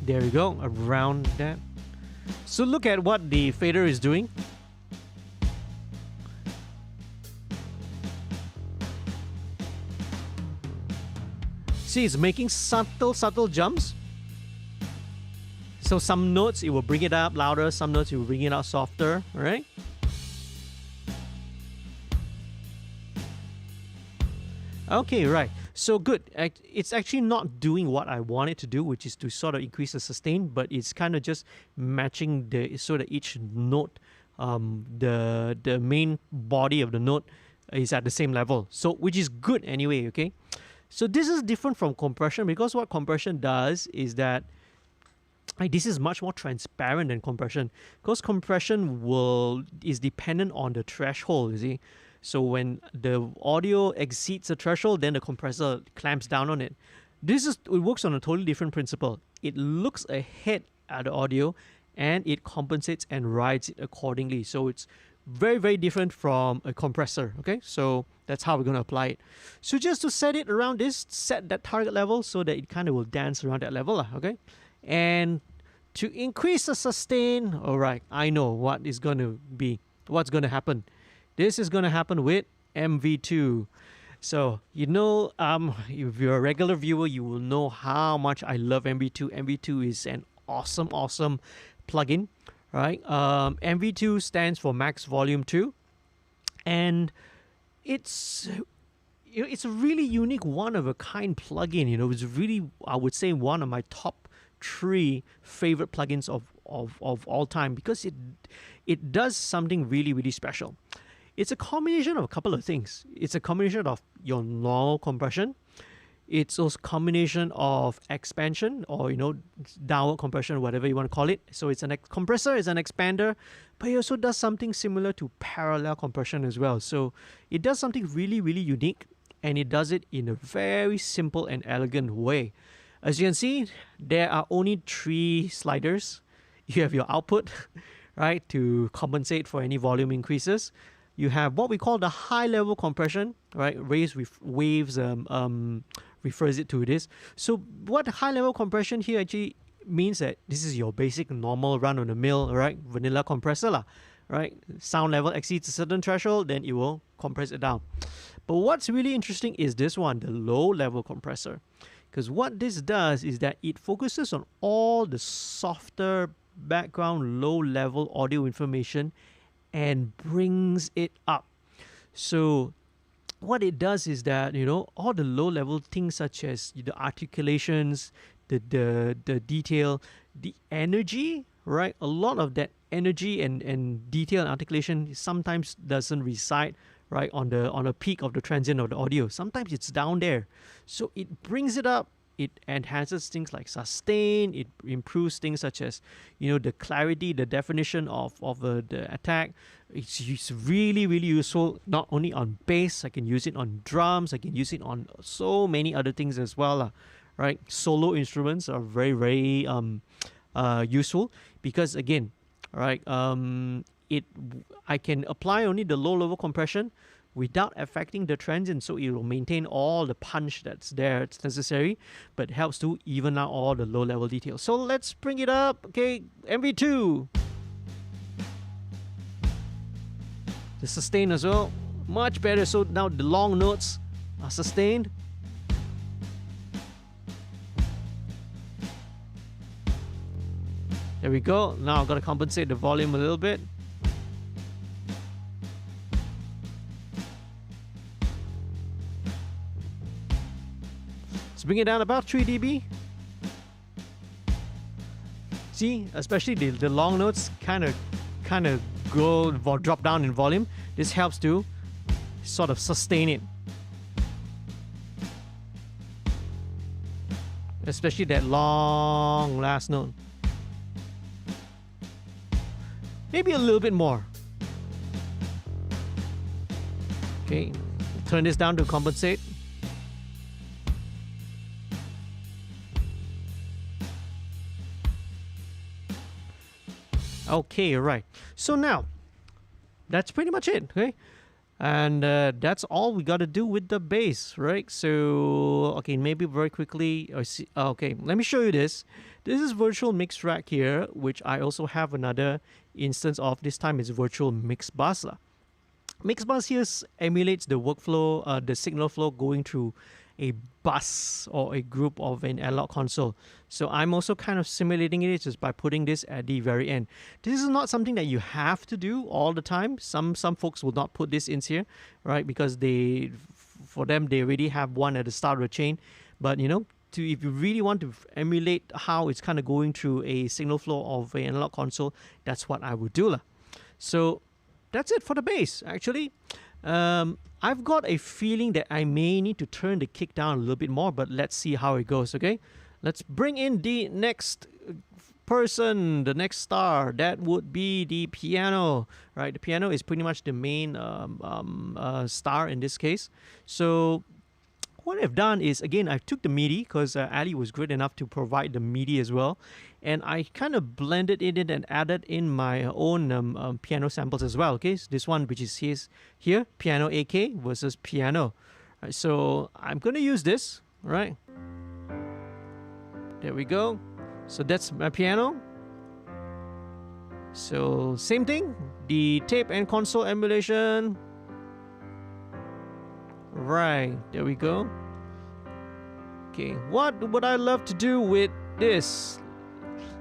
There we go, around that. So look at what the fader is doing. See, it's making subtle jumps. So some notes, it will bring it up louder. Some notes, it will bring it out softer, right? Okay, right. So good. It's actually not doing what I want it to do, which is to sort of increase the sustain, but it's kind of just matching so that each note, the main body of the note is at the same level. So, which is good anyway, okay? So this is different from compression, because what compression does is that this is much more transparent than compression, because compression is dependent on the threshold, you see. So when the audio exceeds the threshold, then the compressor clamps down on it. It works on a totally different principle. It looks ahead at the audio and it compensates and rides it accordingly. So it's very, very different from a compressor, okay? So that's how we're going to apply it. So just to set it around this, set that target level so that it kind of will dance around that level, okay? And to increase the sustain, all right, I know what's going to happen. This is going to happen with MV2. So, if you're a regular viewer, you will know how much I love MV2. MV2 is an awesome plugin, right? MV2 stands for Max Volume 2. And it's a really unique, one-of-a-kind plugin. It's really, I would say, one of my top 3 favorite plugins of all time, because it does something really, really special. It's a combination of a couple of things. It's a combination of your normal compression. It's also combination of expansion or downward compression, whatever you want to call it. So it's compressor, it's an expander, but it also does something similar to parallel compression as well. So it does something really, really unique, and it does it in a very simple and elegant way. As you can see, there are only 3 sliders. You have your output, right, to compensate for any volume increases. You have what we call the high-level compression, right? Waves refers it to this. So what high-level compression here actually means that this is your basic normal run-of-the-mill, right, vanilla compressor, right? Sound level exceeds a certain threshold, then it will compress it down. But what's really interesting is this one, the low-level compressor. Because what this does is that it focuses on all the softer background low-level audio information and brings it up. So what it does is that all the low-level things such as the articulations, the detail, the energy, right? A lot of that energy and detail and articulation sometimes doesn't reside right on a peak of the transient of the audio. Sometimes it's down there, so it brings it up. It enhances things like sustain. It improves things such as the clarity, the definition of the attack. It's really, really useful, not only on bass. I can use it on drums. I can use it on so many other things as well, right? Solo instruments are very, very useful because, again, right, I can apply only the low level compression without affecting the transient, so it will maintain all the punch that's there. It's necessary, but helps to even out all the low level details. So let's bring it up. Okay, MV2. The sustain as well, much better. So now the long notes are sustained. There we go. Now I've got to compensate the volume a little bit. Let's bring it down about 3 dB. See, especially the long notes kind of drop down in volume. This helps to sort of sustain it. Especially that long last note. Maybe a little bit more. Okay, turn this down to compensate. Okay, right. So now, that's pretty much it, okay? And that's all we got to do with the bass, right? So, okay, maybe very quickly. Okay, let me show you this. This is virtual mix rack here, which I also have another instance of. This time it's virtual mix bus. Mix bus here emulates the workflow, the signal flow going through a bus or a group of an analog console. So I'm also kind of simulating it just by putting this at the very end. This is not something that you have to do all the time. Some folks will not put this in here, right? Because for them, they already have one at the start of the chain. But if you really want to emulate how it's kind of going through a signal flow of an analog console, that's what I would do. So that's it for the bass, actually. I've got a feeling that I may need to turn the kick down a little bit more, but let's see how it goes, okay? Let's bring in the next person, the next star. That would be the piano, right? The piano is pretty much the main star in this case. So what I've done is, again, I took the MIDI because Ali was good enough to provide the MIDI as well. And I kind of blended it in and added in my own piano samples as well. Okay, so this one, which is here, piano AK versus piano. Right, so I'm going to use this, right? There we go. So that's my piano. So same thing, the tape and console emulation. Right, there we go. Okay, what would I love to do with this?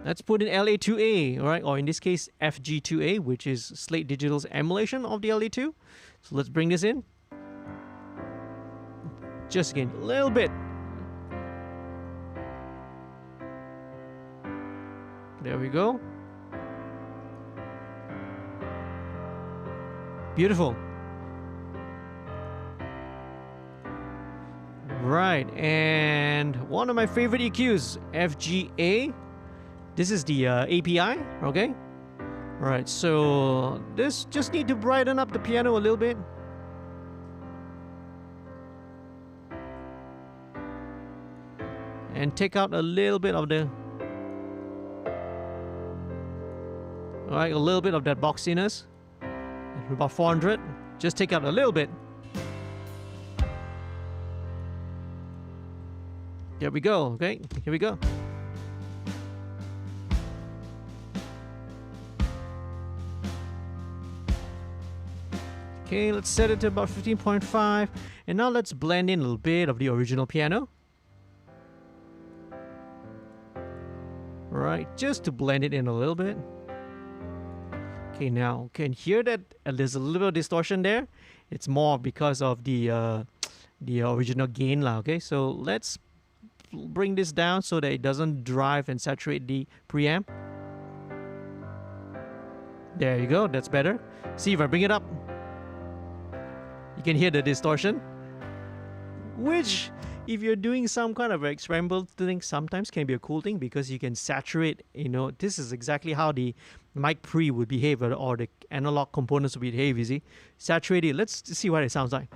Let's put in LA2A, right? Or in this case, FG2A, which is Slate Digital's emulation of the LA2. So let's bring this in. Just again, a little bit. There we go. Beautiful. Right, and one of my favorite EQs, FGA. This is the API, okay? Right, so this just need to brighten up the piano a little bit. And take out a little bit of the... Alright, a little bit of that boxiness. About 400. Just take out a little bit. Here we go, okay? Here we go. Okay, let's set it to about 15.5. And now let's blend in a little bit of the original piano. Right, just to blend it in a little bit. Okay, now can hear that there's a little distortion there. It's more because of the original gain lah. Okay, so let's bring this down so that it doesn't drive and saturate the preamp. There you go, that's better. See, if I bring it up, you can hear the distortion, which if you're doing some kind of experimental thing, sometimes can be a cool thing because you can saturate, you know, this is exactly how the mic pre would behave or the analog components would behave, you see. Saturate it. Let's see what it sounds like.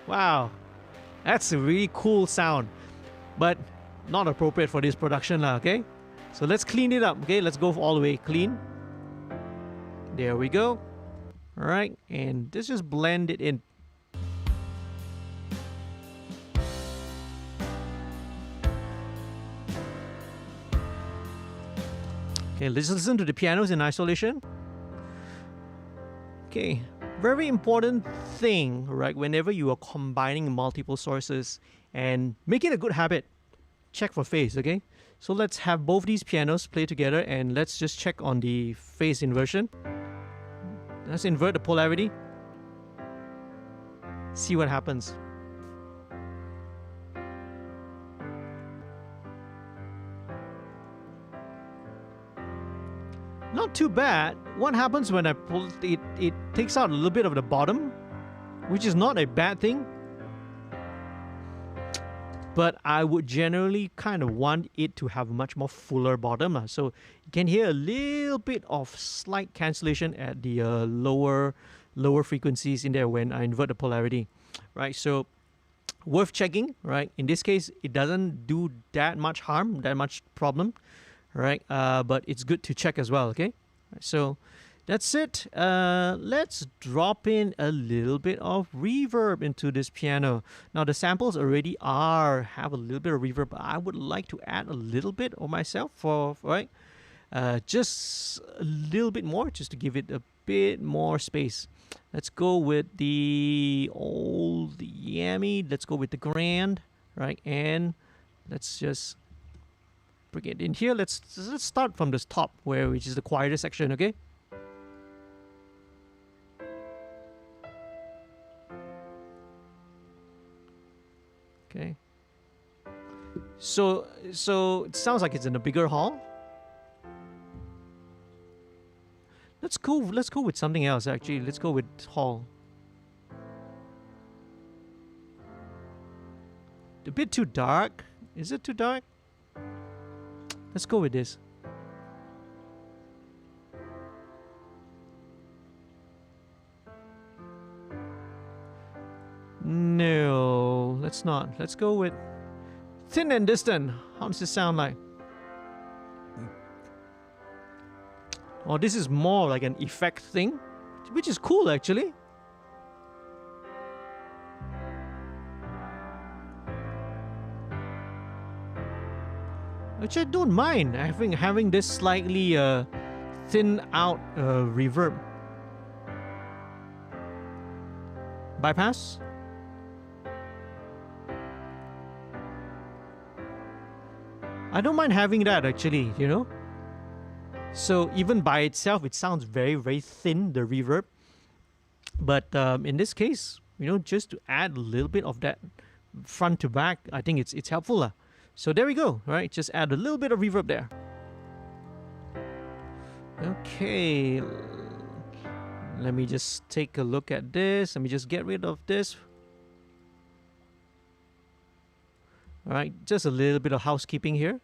Wow. That's a really cool sound, but not appropriate for this production lah, okay? So let's clean it up, okay? Let's go all the way clean. There we go. All right, and let's just blend it in. Okay, let's listen to the pianos in isolation. Okay, very important thing, right? Whenever you are combining multiple sources and make it a good habit, check for phase, okay? So let's have both these pianos play together and let's just check on the phase inversion. Let's invert the polarity. See what happens. Not too bad. What happens when I pull it? It takes out a little bit of the bottom, which is not a bad thing. But I would generally kind of want it to have a much more fuller bottom. So you can hear a little bit of slight cancellation at the lower frequencies in there when I invert the polarity, right? So worth checking, right? In this case, it doesn't do that much harm, that much problem, right? But it's good to check as well, okay? So that's it. Let's drop in a little bit of reverb into this piano. Now the samples already have a little bit of reverb, but I would like to add a little bit of myself just a little bit more, just to give it a bit more space. Let's go with the old Yammy. Let's go with the Grand, right? And let's just bring it in here. Let's start from this top, which is the quieter section, okay? Okay. So it sounds like it's in a bigger hall. Let's go with something else actually. Let's go with hall. A bit too dark. Is it too dark? Let's go with this. No, let's not. Let's go with thin and distant. How does this sound like? Oh, this is more like an effect thing, which is cool actually. Which I don't mind having this slightly thin out reverb. Bypass. I don't mind having that actually, you know. So even by itself, it sounds very, very thin, the reverb. But in this case, you know, just to add a little bit of that front to back, I think it's helpful. So there we go, right? Just add a little bit of reverb there. Okay. Let me just take a look at this. Let me just get rid of this. All right, just a little bit of housekeeping here.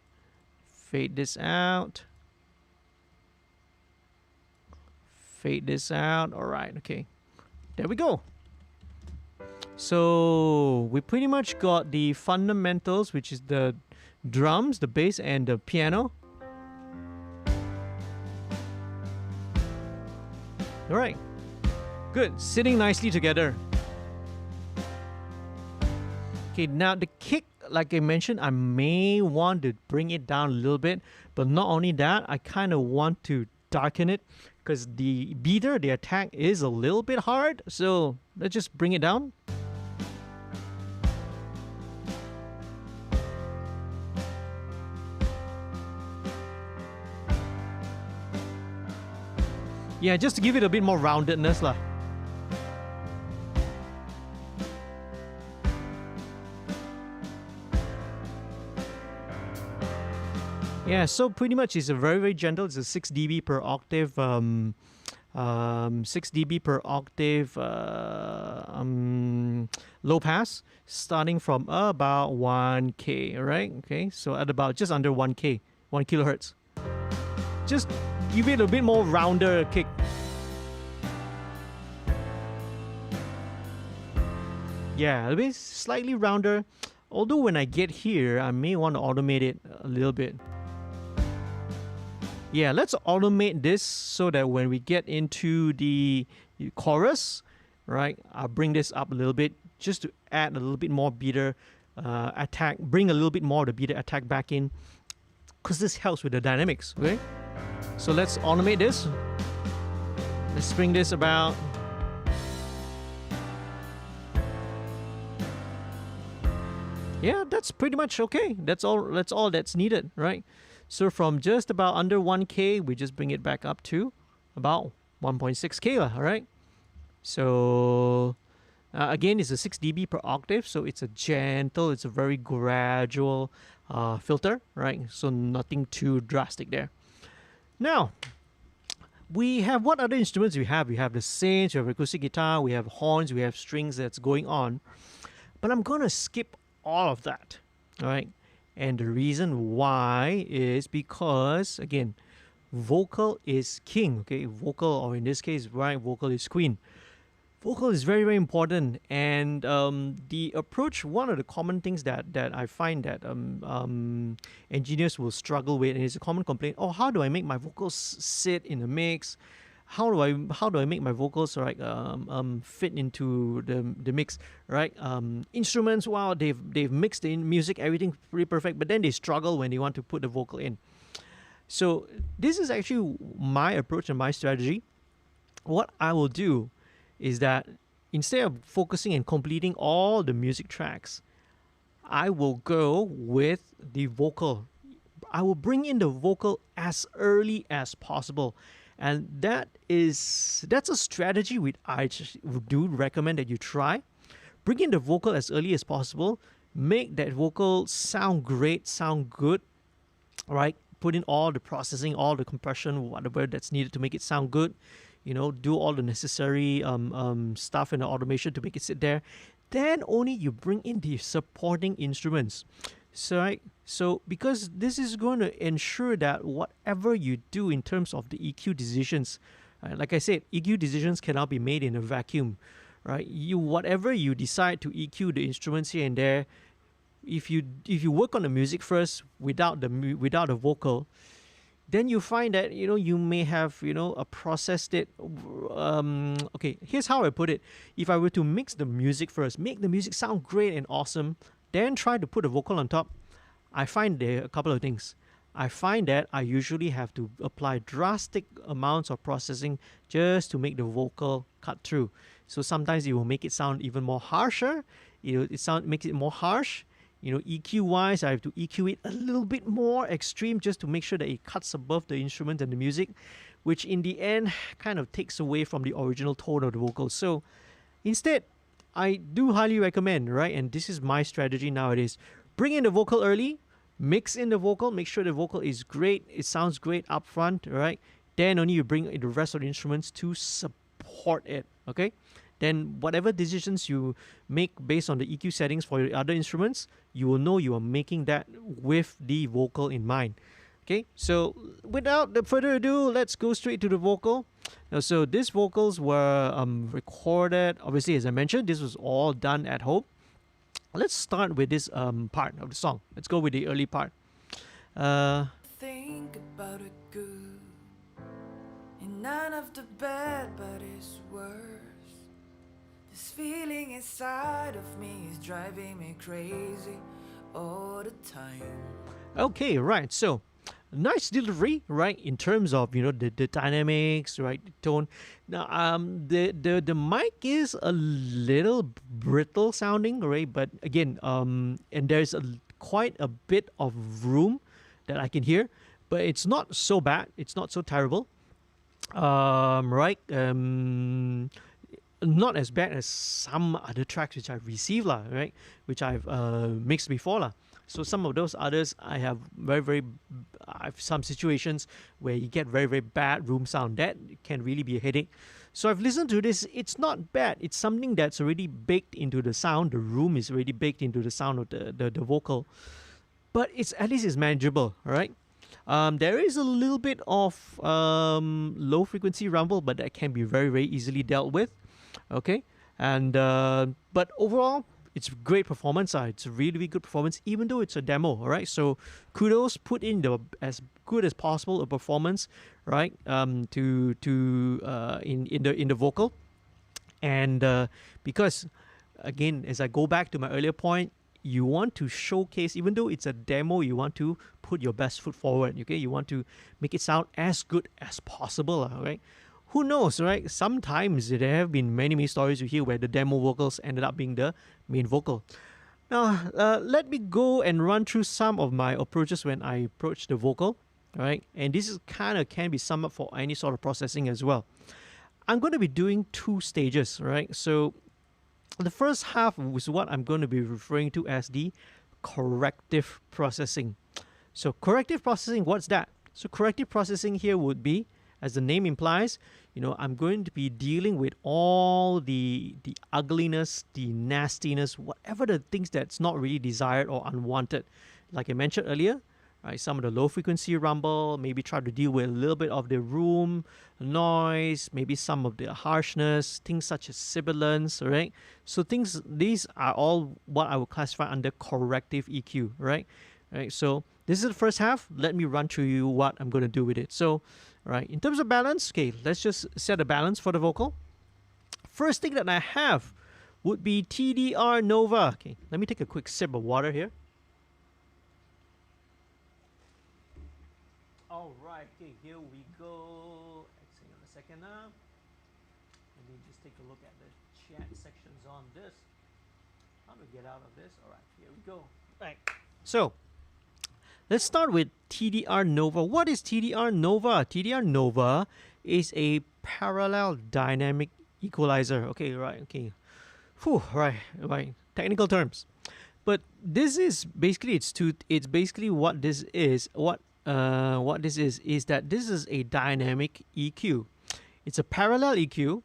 Fade this out. Fade this out. All right, okay. There we go. So we pretty much got the fundamentals, which is the drums, the bass, and the piano. All right, good, sitting nicely together. Okay, now the kick, like I mentioned, I may want to bring it down a little bit, but not only that, I kind of want to darken it because the beater, the attack, is a little bit hard. So let's just bring it down. Yeah, just to give it a bit more roundedness lah. Yeah, so pretty much it's a very gentle. It's a 6 dB per octave, 6 dB per octave low pass, starting from about 1K, right? Okay, so at about just under 1K, 1 kilohertz. Just give it a bit more rounder kick. Yeah, a bit slightly rounder. Although when I get here, I may want to automate it a little bit. Yeah, let's automate this so that when we get into the chorus, right, I'll bring this up a little bit just to add a little bit more beater attack, bring a little bit more of the beater attack back in, because this helps with the dynamics, okay? So let's automate this. Let's bring this about. Yeah, that's pretty much okay. That's all that's needed, right? So from just about under 1K, we just bring it back up to about 1.6K, all right? So again, it's a 6 dB per octave, so it's a gentle, it's a very gradual filter, right? So nothing too drastic there. Now, we have, what other instruments we have? We have the synths, we have acoustic guitar, we have horns, we have strings that's going on. But I'm going to skip all of that, all right? And the reason why is because, again, vocal is king, okay? Vocal, or in this case, right, vocal is queen. Vocal is very important, and the approach, one of the common things that I find that engineers will struggle with, and it's a common complaint, oh, how do I make my vocals sit in the mix? How do I make my vocals fit into the mix, right? Instruments, wow, they've mixed in music, everything pretty perfect, but then they struggle when they want to put the vocal in. So this is actually my approach and my strategy. What I will do is that instead of focusing and completing all the music tracks, I will go with the vocal. I will bring in the vocal as early as possible. And that's a strategy which I do recommend that you try. Bring in the vocal as early as possible. Make that vocal sound great, sound good, right? Put in all the processing, all the compression, whatever that's needed to make it sound good. You know, do all the necessary stuff and the automation to make it sit there. Then only you bring in the supporting instruments. So because this is going to ensure that whatever you do in terms of the EQ decisions, like I said, EQ decisions cannot be made in a vacuum, right? Whatever you decide to EQ the instruments here and there, if you work on the music first without the vocal, then you find that you may have processed it. Okay, here's how I put it: if I were to mix the music first, make the music sound great and awesome, then try to put a vocal on top, I find there are a couple of things. I find that I usually have to apply drastic amounts of processing just to make the vocal cut through. So sometimes it will make it sound even more harsher. Makes it more harsh. EQ wise, I have to EQ it a little bit more extreme just to make sure that it cuts above the instrument and the music, which in the end kind of takes away from the original tone of the vocal. So instead, I do highly recommend, right? And this is my strategy nowadays. Bring in the vocal early, mix in the vocal, make sure the vocal is great, it sounds great up front, right? Then only you bring the rest of the instruments to support it, okay? then whatever decisions you make based on the EQ settings for your other instruments, you will know you are making that with the vocal in mind. Okay, so without further ado, let's go straight to the vocal. Now, so these vocals were recorded, obviously, as I mentioned, this was all done at home. Let's start with this part of the song. Let's go with the early part. Think about it good. And none of the bad, but it's worse. This feeling inside of me is driving me crazy all the time. Okay, right. So nice delivery, right? In terms of the dynamics, right? The tone. Now, the mic is a little brittle sounding, right? But again, and there's quite a bit of room that I can hear, but it's not so bad. It's not so terrible, right? Not as bad as some other tracks which I've received, lah, right? Which I've mixed before, lah. So some of those others, I have I've some situations where you get very, very bad room sound. That can really be a headache. So I've listened to this. It's not bad. It's something that's already baked into the sound. The room is already baked into the sound of the vocal. But at least it's manageable, all right? There is a little bit of low frequency rumble, but that can be very, very easily dealt with, okay? And but overall, it's great performance. It's a really, really good performance, even though it's a demo. All right, so kudos, put in the as good as possible a performance, right? In the vocal, and because again, as I go back to my earlier point, you want to showcase, even though it's a demo, you want to put your best foot forward. Okay, you want to make it sound as good as possible. All right. Who knows, right? Sometimes there have been many, many stories you hear where the demo vocals ended up being the main vocal. Now, let me go and run through some of my approaches when I approach the vocal, right? And this is can be summed up for any sort of processing as well. I'm going to be doing 2 stages, right? So the first half is what I'm going to be referring to as the corrective processing. So corrective processing, what's that? So corrective processing here would be, as the name implies, I'm going to be dealing with all the ugliness, the nastiness, whatever the things that's not really desired or unwanted. Like I mentioned earlier, right? Some of the low frequency rumble, maybe try to deal with a little bit of the room noise, maybe some of the harshness, things such as sibilance, right? So these are all what I would classify under corrective EQ, right? Right. So this is the first half. Let me run through you what I'm going to do with it. So, right, in terms of balance, okay, let's just set a balance for the vocal. First thing that I have would be TDR Nova. Okay, let me take a quick sip of water here. All right, okay, here we go. Hang on a second now. Let me just take a look at the chat sections on this. How do we get out of this? All right, here we go. Right. So, let's start with TDR Nova. What is TDR Nova? TDR Nova is a parallel dynamic equalizer. Okay, right, okay. Whew, right. Technical terms. But this is basically it's basically what this is. What this is that this is a dynamic EQ. It's a parallel EQ.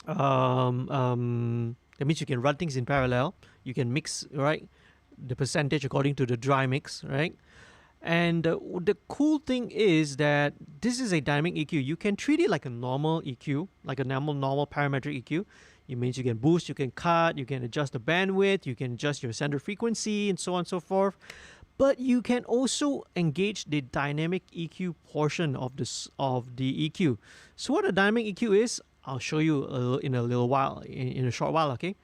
That means you can run things in parallel. You can mix, right, the percentage according to the dry mix, right? And the cool thing is that this is a dynamic EQ. You can treat it like a normal EQ, like a normal parametric EQ. It means you can boost, you can cut, you can adjust the bandwidth, you can adjust your center frequency, and so on and so forth. But you can also engage the dynamic EQ portion of the EQ. So what a dynamic EQ is, I'll show you in a little while, in a short while, okay?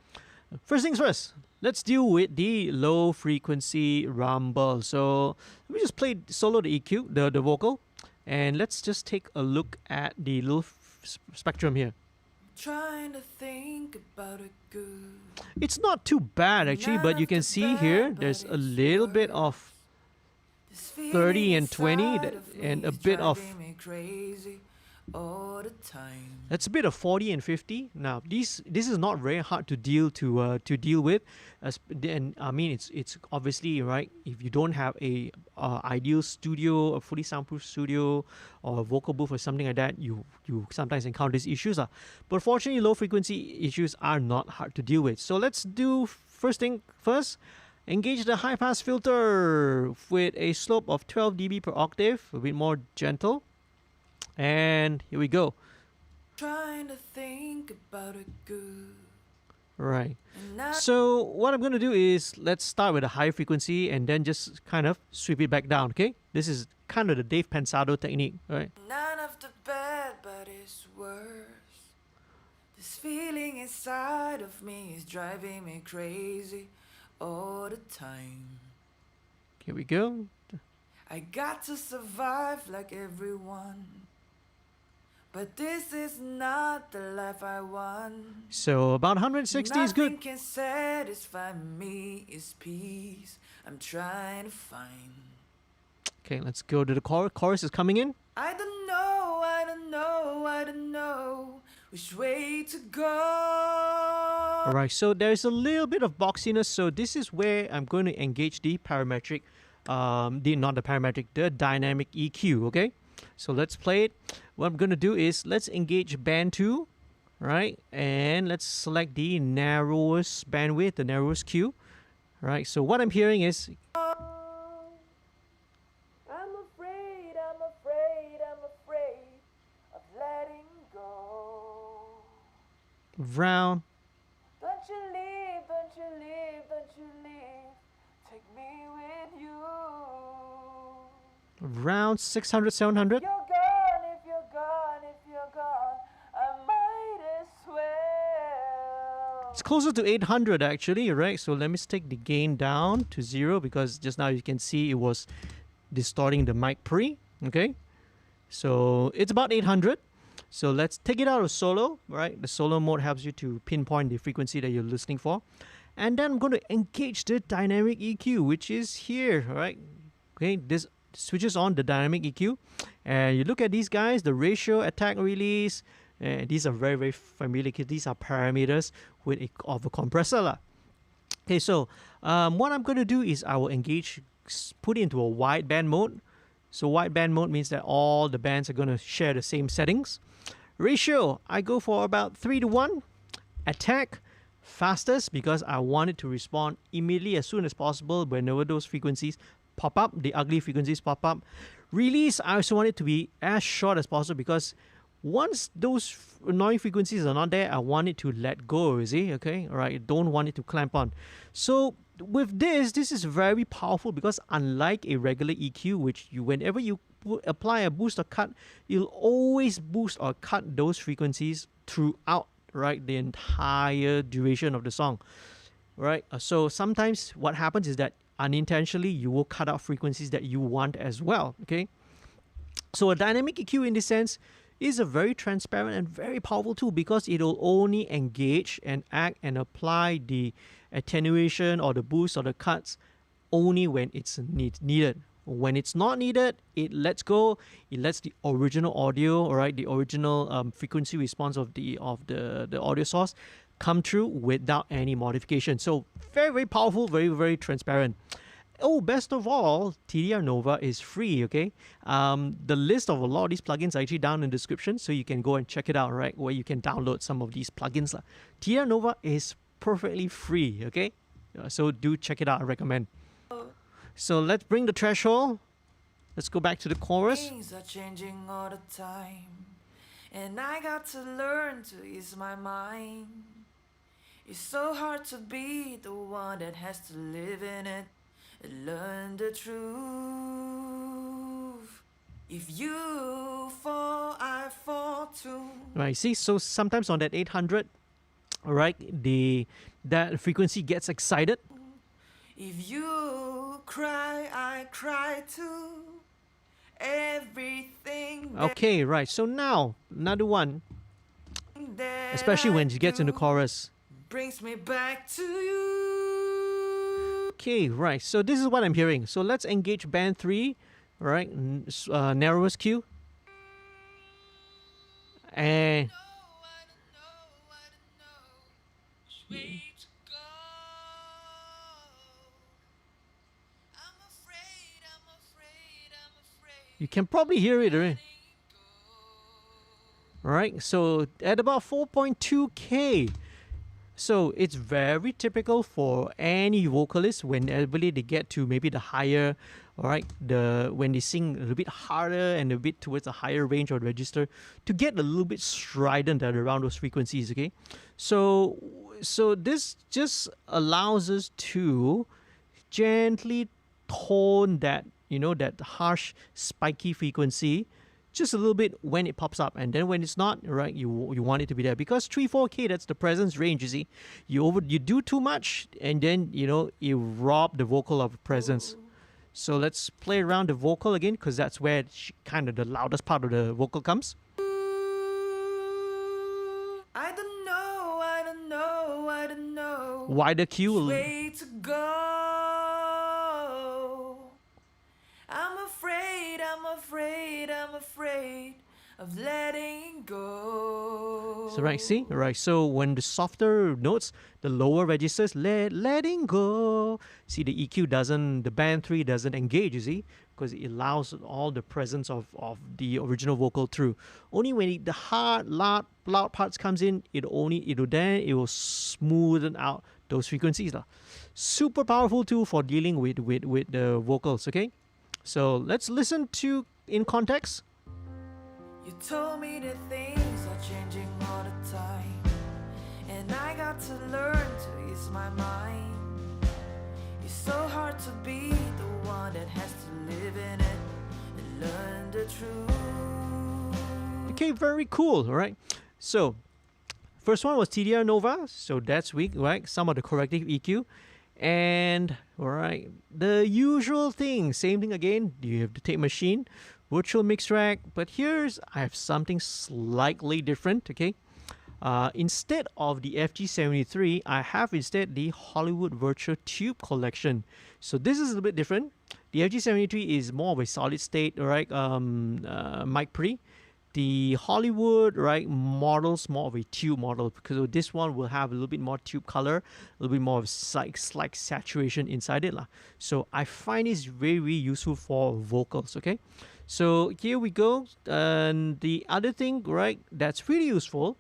First things first, let's deal with the low frequency rumble. So let me just solo the EQ, the vocal, and let's just take a look at the little spectrum here. Trying to think about it good. It's not too bad actually, but you can see here there's a little bit of 30 and 20 and a bit of all the time. That's a bit of 40 and 50. Now, this is not very hard to deal with. And I mean, it's obviously right. If you don't have a ideal studio, a fully soundproof studio, or a vocal booth or something like that, you sometimes encounter these issues. But fortunately, low frequency issues are not hard to deal with. So let's do first thing first. Engage the high pass filter with a slope of 12 dB per octave, a bit more gentle. And here we go. Trying to think about it good. Right. And I So what I'm going to do is let's start with a high frequency and then just kind of sweep it back down, okay? This is kind of the Dave Pensado technique, right? none of the bad, but it's worse. This feeling inside of me is driving me crazy all the time. Here we go. I got to survive like everyone. But this is not the life I want. So about 160 is good. Nothing can satisfy me is peace I'm trying to find. Okay, let's go to the chorus. Chorus is coming in. I don't know, I don't know, I don't know which way to go. All right, so there's a little bit of boxiness. So this is where I'm going to engage the parametric, the dynamic EQ, okay? So let's play it. What I'm going to do is let's engage band 2, right? And let's select the narrowest bandwidth, the narrowest Q, right? So what I'm hearing is I'm afraid, I'm afraid, I'm afraid of letting go. round, Don't you leave, don't you leave, don't you leave. Take me with you. around 600, 700. You're gone, if you're gone, if you're gone, I might as well. It's closer to 800 actually, right? So let me just take the gain down to 0 because just now you can see it was distorting the mic pre, okay? So it's about 800. So let's take it out of solo, right? The solo mode helps you to pinpoint the frequency that you're listening for. And then I'm going to engage the dynamic EQ, which is here, right? Okay, this switches on the dynamic EQ. And you look at these guys, the ratio, attack, release. These are very, very familiar. These are parameters of a compressor. Okay, so what I'm going to do is I will put it into a wideband mode. So wideband mode means that all the bands are going to share the same settings. Ratio, I go for about 3:1. Attack, fastest because I want it to respond immediately as soon as possible whenever those frequencies pop up, the ugly frequencies pop up. Release, I also want it to be as short as possible because once those annoying frequencies are not there, I want it to let go, you see, okay? All right, I don't want it to clamp on. So with this is very powerful because unlike a regular EQ, which whenever you apply a boost or cut, you'll always boost or cut those frequencies throughout, right, the entire duration of the song, right? So sometimes what happens is that unintentionally you will cut out frequencies that you want as well, okay? So a dynamic EQ in this sense is a very transparent and very powerful tool because it will only engage and act and apply the attenuation or the boost or the cuts only when it's needed. When it's not needed, it lets go. It lets the original audio, all right, the original frequency response of the audio source come through without any modification. So very, very powerful, very, very transparent. Oh, best of all, TDR Nova is free, okay? The list of a lot of these plugins are actually down in the description, so you can go and check it out, right? Where you can download some of these plugins. TDR Nova is perfectly free, okay? So do check it out, I recommend. So let's bring the threshold. Let's go back to the chorus. Things are changing all the time, and I got to learn to ease my mind. It's so hard to be the one that has to live in it and learn the truth. If you fall, I fall too. Right, see, so sometimes on that 800, all right, that frequency gets excited. If you cry, I cry too. Everything Okay, right. So now another one, that especially when I it gets in the do chorus. brings me back to you. Okay, right. So this is what I'm hearing. So let's engage band 3, right? Narrowest Q. And you can probably hear it, right? Alright, so at about 4.2K. So it's very typical for any vocalist whenever they get to maybe the higher, alright, when they sing a little bit harder and a bit towards a higher range of register, to get a little bit strident at around those frequencies, okay? So this just allows us to gently tone that, that harsh, spiky frequency just a little bit when it pops up, and then when it's not, right, you want it to be there, because 3-4K, that's the presence range. You see, you do too much, and then you rob the vocal of presence. So let's play around the vocal again, because that's where kind of the loudest part of the vocal comes. I don't know, I don't know, I don't know. Wider cue. Which way to go? I'm afraid of letting go. So right, see, right. So when the softer notes, the lower registers, letting go. See, the EQ the band 3 doesn't engage. You see, because it allows all the presence of the original vocal through. Only when the hard, loud parts comes in, it will smoothen out those frequencies lah. Super powerful tool for dealing with the vocals. Okay, so let's listen to in context. You told me that things are changing all the time, and I got to learn to ease my mind. It's so hard to be the one that has to live in it and learn the truth. Okay, very cool. All right, so first one was TDR Nova, so that's weak, right? Some of the corrective EQ. And all right, the usual thing, same thing again. You have the tape machine, virtual mix rack, but I have something slightly different. Okay, instead of the FG73, I have instead the Hollywood Virtual Tube Collection. So this is a little bit different. The FG73 is more of a solid state, right? Mic pre. The Hollywood, right, model's more of a tube model, because this one will have a little bit more tube color, a little bit more of slight saturation inside it lah. So I find it's very, very useful for vocals. Okay, so here we go. And the other thing, right, that's really useful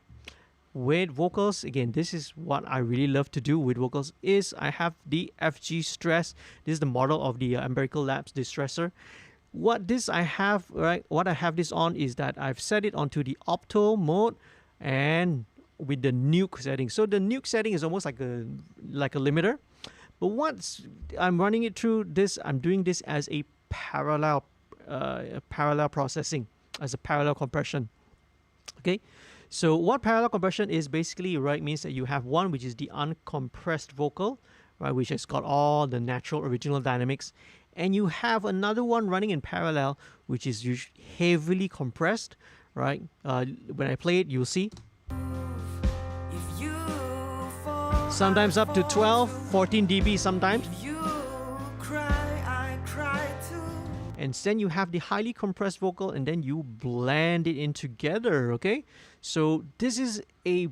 with vocals, again, this is what I really love to do with vocals, is I have the FG Stress. This is the model of the Empirical Labs Distressor. What I have this on is that I've set it onto the opto mode and with the nuke setting. So the nuke setting is almost like a limiter. But once I'm running it through this, I'm doing this as a parallel processing, as a parallel compression. Okay, so what parallel compression is basically, right, means that you have one which is the uncompressed vocal, right, which has got all the natural original dynamics. And you have another one running in parallel, which is heavily compressed, right? When I play it, you'll see. Sometimes up to 12, 14 dB sometimes. And then you have the highly compressed vocal, and then you blend it in together, okay? So this is a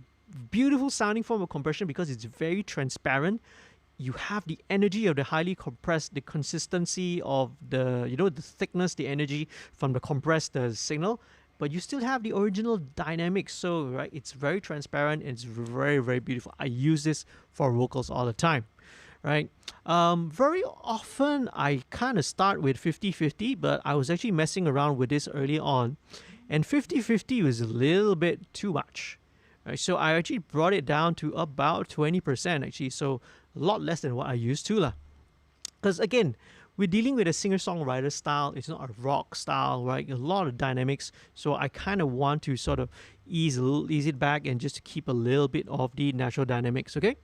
beautiful sounding form of compression because it's very transparent. You have the energy of the highly compressed, the consistency of the, the thickness, the energy from the compressed signal, but you still have the original dynamics. So, right, it's very transparent and it's very, very beautiful. I use this for vocals all the time, right? Very often I kind of start with 50-50, but I was actually messing around with this early on, and 50-50 was a little bit too much. Right, so I actually brought it down to about 20% actually, so a lot less than what I used to lah. Because again, we're dealing with a singer-songwriter style. It's not a rock style, right? A lot of dynamics. So I kind of want to sort of ease it back and just to keep a little bit of the natural dynamics. Okay.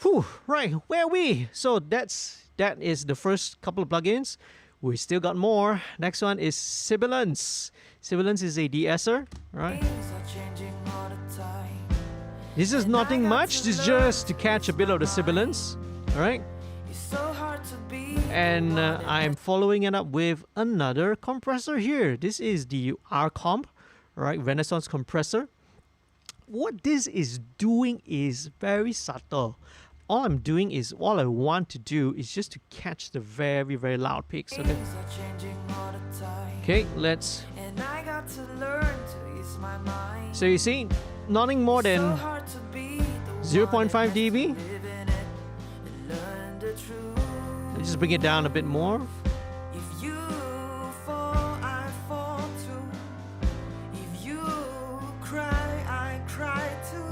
Whew, right, where are we? So that is the first couple of plugins. We still got more. Next one is Sibilance. Sibilance is a de-esser, right? This is nothing much. This is just to catch a bit of the sibilance, all right? And I'm following it up with another compressor here. This is the R comp, All right, Renaissance compressor. What this is doing is very subtle. All I want to do is just to catch the very, very loud peaks. Okay. Things are changing all the time. Okay, let's. And I got to learn to ease my mind. So you see, nothing more So than hard to be the 0.5 one that has to dB. live in it and learn the truth. Let's just bring it down a bit more. If you fall, I fall too. If you cry, I cry too.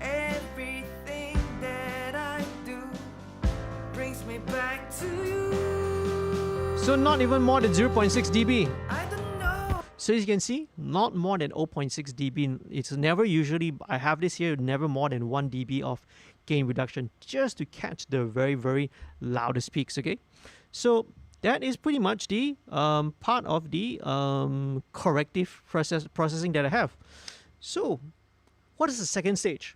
Everything that I do brings me back to you. So not even more than 0.6 dB. I don't know. So as you can see, not more than 0.6 dB. It's never usually, I have this here, never more than 1 dB of gain reduction, just to catch the very, very loudest peaks, okay? So that is pretty much the part of the corrective processing that I have. So what is the second stage?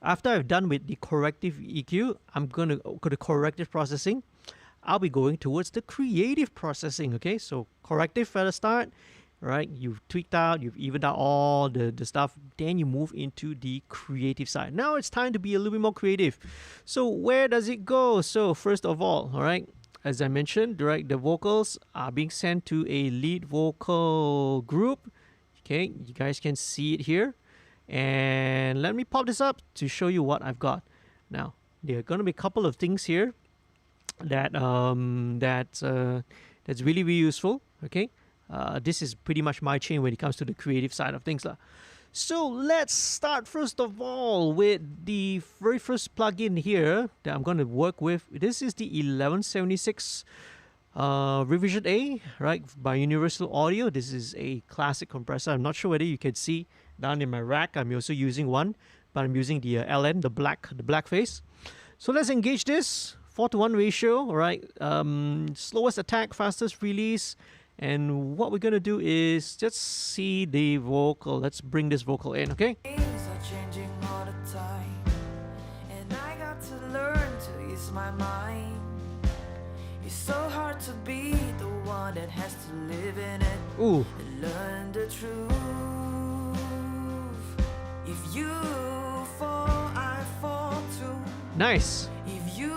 After I've done with the corrective EQ, I'm going to go to corrective processing. I'll be going towards the creative processing, okay? So corrective at the start, right? You've tweaked out, you've evened out all the stuff. Then you move into the creative side. Now it's time to be a little bit more creative. So where does it go? So first of all right, as I mentioned, right, the vocals are being sent to a lead vocal group. Okay, you guys can see it here. And let me pop this up to show you what I've got. Now, there are going to be a couple of things here that that's really, really useful. Okay, this is pretty much my chain when it comes to the creative side of things. So let's start first of all with the very first plugin here that I'm going to work with. This is the 1176 Revision A, right, by Universal Audio. This is a classic compressor. I'm not sure whether you can see down in my rack. I'm also using one, but I'm using the LN, the black face. So let's engage this 4:1 ratio, all right? Slowest attack, fastest release. And what we're gonna do is just see the vocal. Let's bring this vocal in, okay? Things are changing all the time, and I got to learn to ease my mind. It's so hard to be the one that has to live in it Ooh, and learn the truth. If you fall, I fall too. nice. If you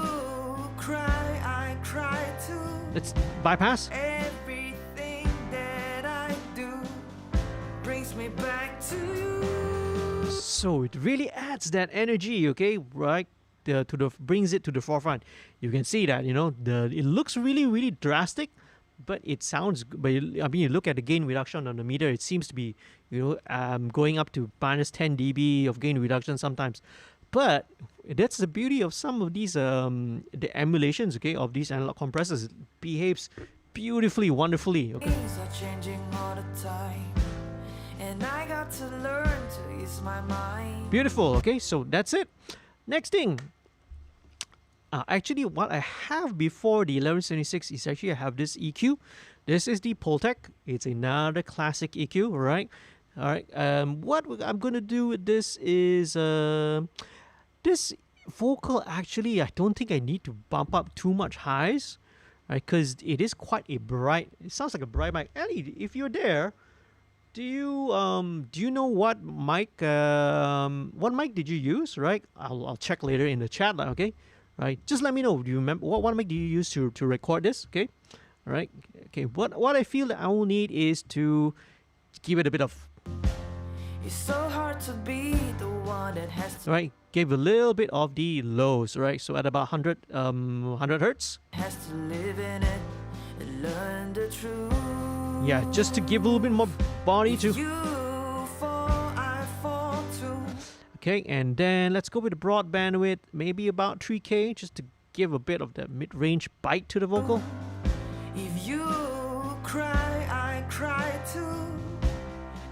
cry, I cry too. Let's bypass. Everything that I do brings me back to you. So it really adds that energy, okay, right? Brings it to the forefront. You can see that, you know, it looks really, really drastic, but it sounds. But I mean, you look at the gain reduction on the meter, it seems to be, you know, going up to minus 10 dB of gain reduction sometimes. But that's the beauty of some of these the emulations, okay, of these analog compressors. It behaves beautifully, wonderfully. Okay. Things are changing all the time, and I got to learn to ease my mind. Beautiful. Okay, so that's it. Next thing. Actually, what I have before the 1176 is actually I have this EQ. This is the Poltec. It's another classic EQ, right? All right. What I'm going to do with this is this vocal. Actually, I don't think I need to bump up too much highs, right? Because it is quite a bright. It sounds like a bright mic. Ellie, if you're there, do you know what mic did you use? Right? I'll check later in the chat. Okay. Right. Just let me know. Do you remember what mic do you use to record this? Okay. All right. Okay. What I feel that I will need is to give it a bit of. It's so hard to be the one that has to, Right. Give a little bit of the lows. Right. So at about 100 hertz. live in it and learn the truth. Yeah. Just to give a little bit more body to. You fall, I fall too. Okay, and then let's go with the broad bandwidth, maybe about 3K, just to give a bit of the mid-range bite to the vocal. If you cry, I cry too.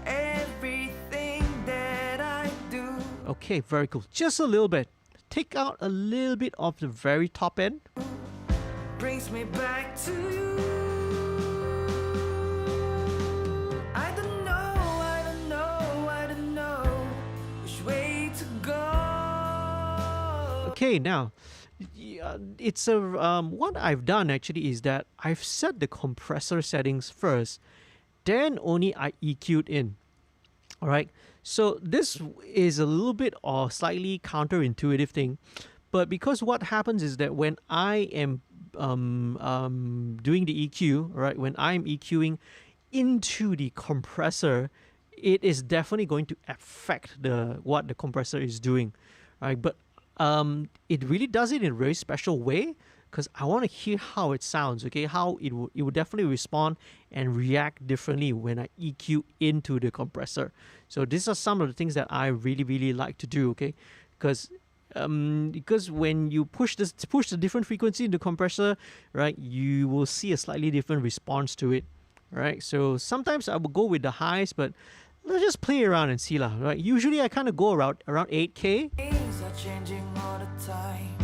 Everything that I do Okay, very cool. Just a little bit. Take out a little bit of the very top end. brings me back to you. I don't know which way to go. Okay, now it's what I've done actually is that I've set the compressor settings first. then only I EQ'd in. All right. So this is a little bit or slightly counterintuitive thing, but because what happens is that when I am doing the EQ, right, when I'm EQing into the compressor, it is definitely going to affect what the compressor is doing, right? But it really does it in a very special way, because I want to hear how it sounds, okay? How it would definitely respond and react differently when I EQ into the compressor. So these are some of the things that I really, really like to do, okay? Because when you push the different frequency in the compressor, right, you will see a slightly different response to it, right? So sometimes I will go with the highs, but let's just play around and see lah, right? Usually I kind of go around 8K. Things are changing all the time,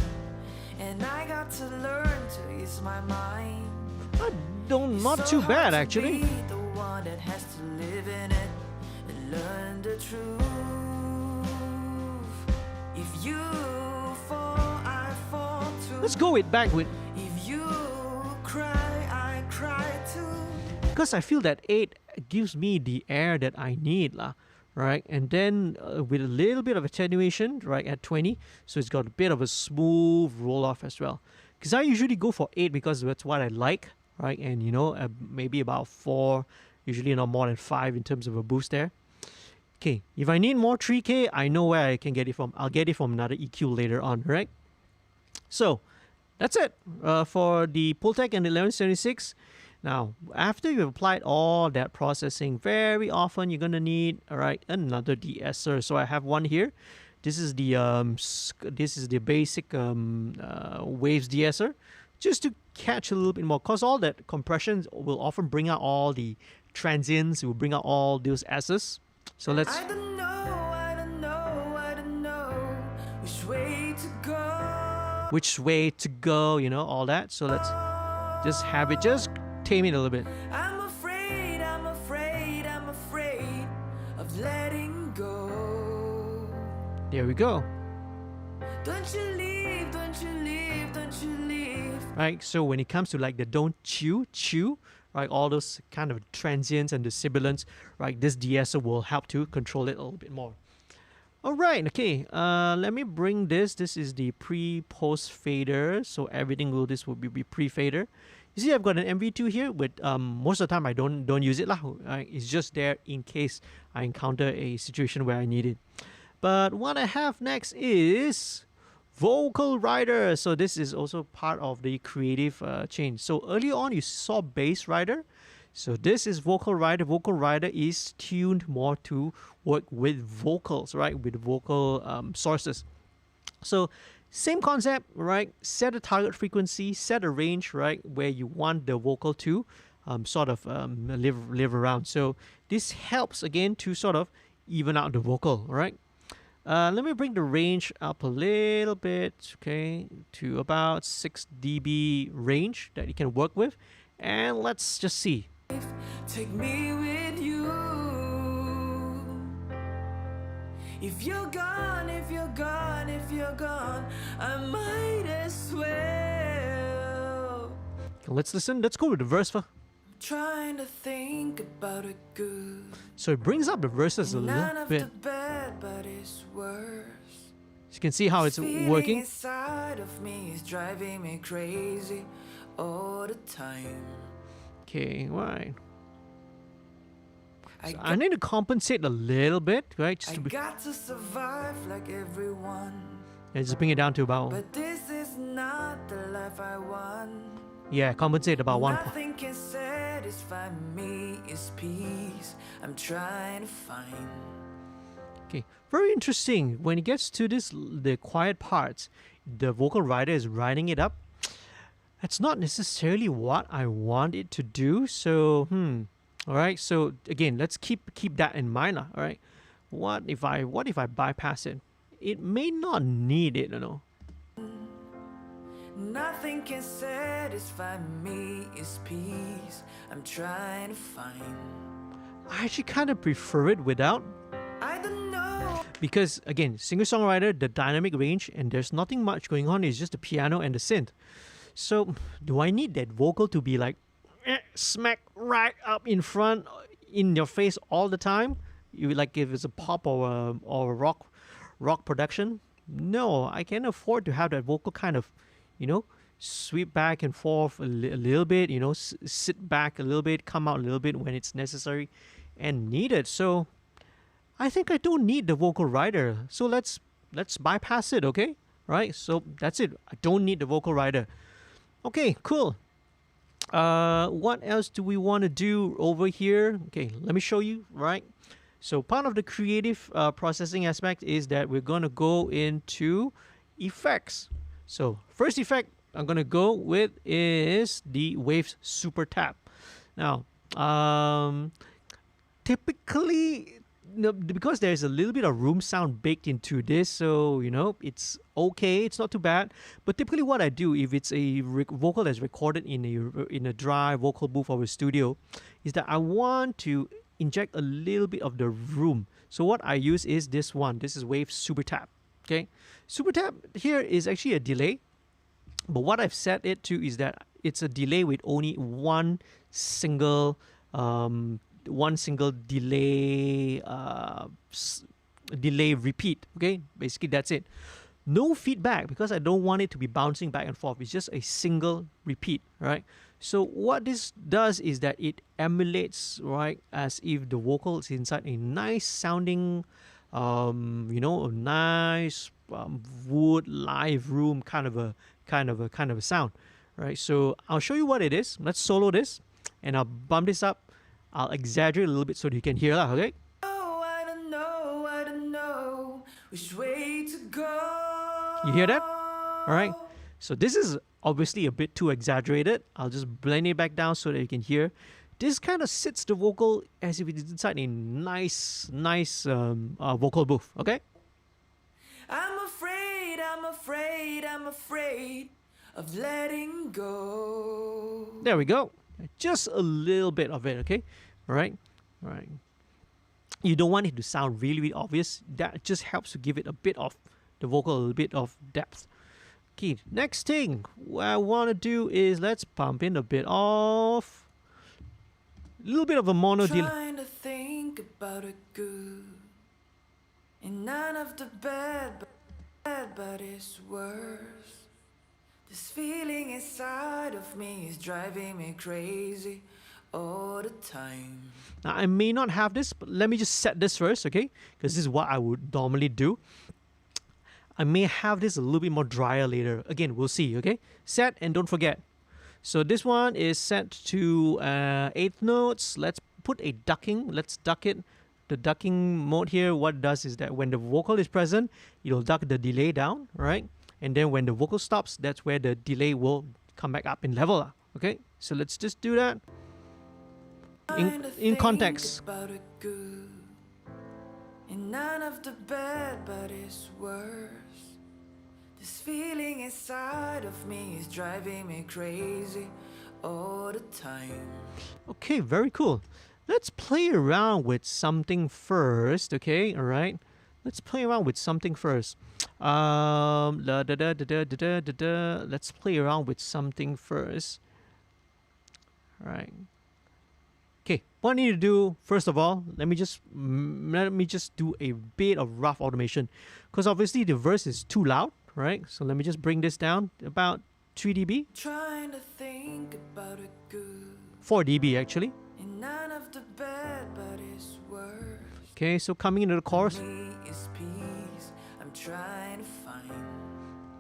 and I got to learn to ease my mind. Not too bad actually. Be the one that has to live in it and learn the truth. If you fall, I fall too. Let's go back with. If you cry, I cry too. Because I feel that 8 gives me the air that I need lah, right? And then with a little bit of attenuation, right, at 20, so it's got a bit of a smooth roll off as well. Because I usually go for 8 because that's what I like, right? And maybe about 4, usually not more than 5 in terms of a boost there. Okay, if I need more 3K, I know where I can get it from. I'll get it from another EQ later on, right? So that's it for the Pultec and the 1176. Now, after you've applied all that processing, very often you're gonna need, all right, another de-esser. So I have one here. This is the basic waves de-esser, just to catch a little bit more. Cause all that compression will often bring out all the transients. It will bring out all those S's. So let's. I don't know which way to go. Which way to go? All that. So let's just have it just tame it a little bit. I'm afraid of letting go. There we go. Don't you leave. Right, so when it comes to like the don't chew, right, all those kind of transients and the sibilants, right, this de-esser will help to control it a little bit more. All right, okay, let me bring this. This is the pre-post fader, so everything this will be pre-fader. You see, I've got an MV2 here, but most of the time I don't use it lah. It's just there in case I encounter a situation where I need it. But what I have next is Vocal Rider. So this is also part of the creative change. So earlier on you saw Bass Rider. So this is Vocal Rider. Vocal Rider is tuned more to work with vocals, right? With vocal sources. So same concept, right? Set a target frequency, set a range, right, where you want the vocal to live around. So this helps again to sort of even out the vocal, right? Let me bring the range up a little bit, okay, to about 6 dB range that you can work with. And let's just see. Take me with you. If you're gone, I might as well. Let's listen. Let's go with the verse first. Trying to think about it good. So it brings up the verses a little bit. Bad, but it's worse. So you can see how it's working. Inside of me is driving me crazy all the time. Okay, right. So I need to compensate a little bit, right? Just got to survive like everyone. Yeah, just bring it down to about. But this is not the life I want. Yeah, compensate about 1 point. Nothing can satisfy me is peace I'm trying to find. Okay, very interesting. When it gets to the quiet parts, the vocal rider is riding it up. That's not necessarily what I want it to do. So, all right. So again, let's keep that in mind, all right. What if I bypass it? It may not need it, Nothing can satisfy me is peace I'm trying to find. I actually kind of prefer it without. I don't know. Because again, singer-songwriter, the dynamic range, and there's nothing much going on. It's just the piano and the synth. So do I need that vocal to be like smack right up in front? in your face all the time. You like if it's a pop or a rock production. No, I can afford to have that vocal kind of, you know, sweep back and forth a little bit, you know, sit back a little bit, come out a little bit when it's necessary and needed. So I think I don't need the vocal rider. So let's bypass it, okay? Right? So that's it. I don't need the vocal rider. Okay, cool. What else do we want to do over here? Okay, let me show you, right? So part of the creative processing aspect is that we're going to go into effects. So first effect I'm going to go with is the Waves Super Tap. Now, typically, because there's a little bit of room sound baked into this, so, you know, it's okay. It's not too bad. But typically what I do, if it's a vocal that's recorded in a dry vocal booth or a studio, is that I want to inject a little bit of the room. So what I use is this one. This is Wave Super Tap. Okay, Super Tap here is actually a delay, but what I've set it to is that it's a delay with only one single delay delay repeat. Okay, basically that's it. No feedback because I don't want it to be bouncing back and forth. It's just a single repeat, right? So what this does is that it emulates, right, as if the vocal is inside a nice sounding, you know, a nice wood live room kind of a sound, right? So I'll show you what it is. Let's solo this, and I'll bump this up. I'll exaggerate a little bit so that you can hear that. Okay. Oh, I don't know which way to go. You hear that? All right. So this is obviously a bit too exaggerated. I'll just blend it back down so that you can hear. This kind of sits the vocal as if it's inside a nice vocal booth. Okay. I'm afraid of letting go. There we go. Just a little bit of it. Okay. All right. All right. You don't want it to sound really, really obvious. That just helps to give it a bit of the vocal, a little bit of depth. Okay, next thing what I want to do is let's pump in a little bit of a mono delay. Trying to think about it good, and none of the bad, but it's worse. This feeling inside of me is driving me crazy all the time. Now I may not have this, but let me just set this first, okay? Because this is what I would normally do. I may have this a little bit more drier later. Again, we'll see, okay? Set, and don't forget. So this one is set to 8th notes. Let's put a ducking. Let's duck it. The ducking mode here, what it does is that when the vocal is present, it'll duck the delay down, right? And then when the vocal stops, that's where the delay will come back up in level, okay? So let's just do that. In context. And none of the bad, but it's worse. This feeling inside of me is driving me crazy all the time. Okay, very cool. Let's play around with something first, okay? All right. Let's play around with something first. Let's play around with something first. All right. Okay, what I need to do first of all, let me just do a bit of rough automation, because obviously the verse is too loud, right? So let me just bring this down about 3 dB. Trying to think about it good. 4 dB actually. And none of the bad, but it's worse. Okay, so coming into the chorus. Me is peace I'm trying to find.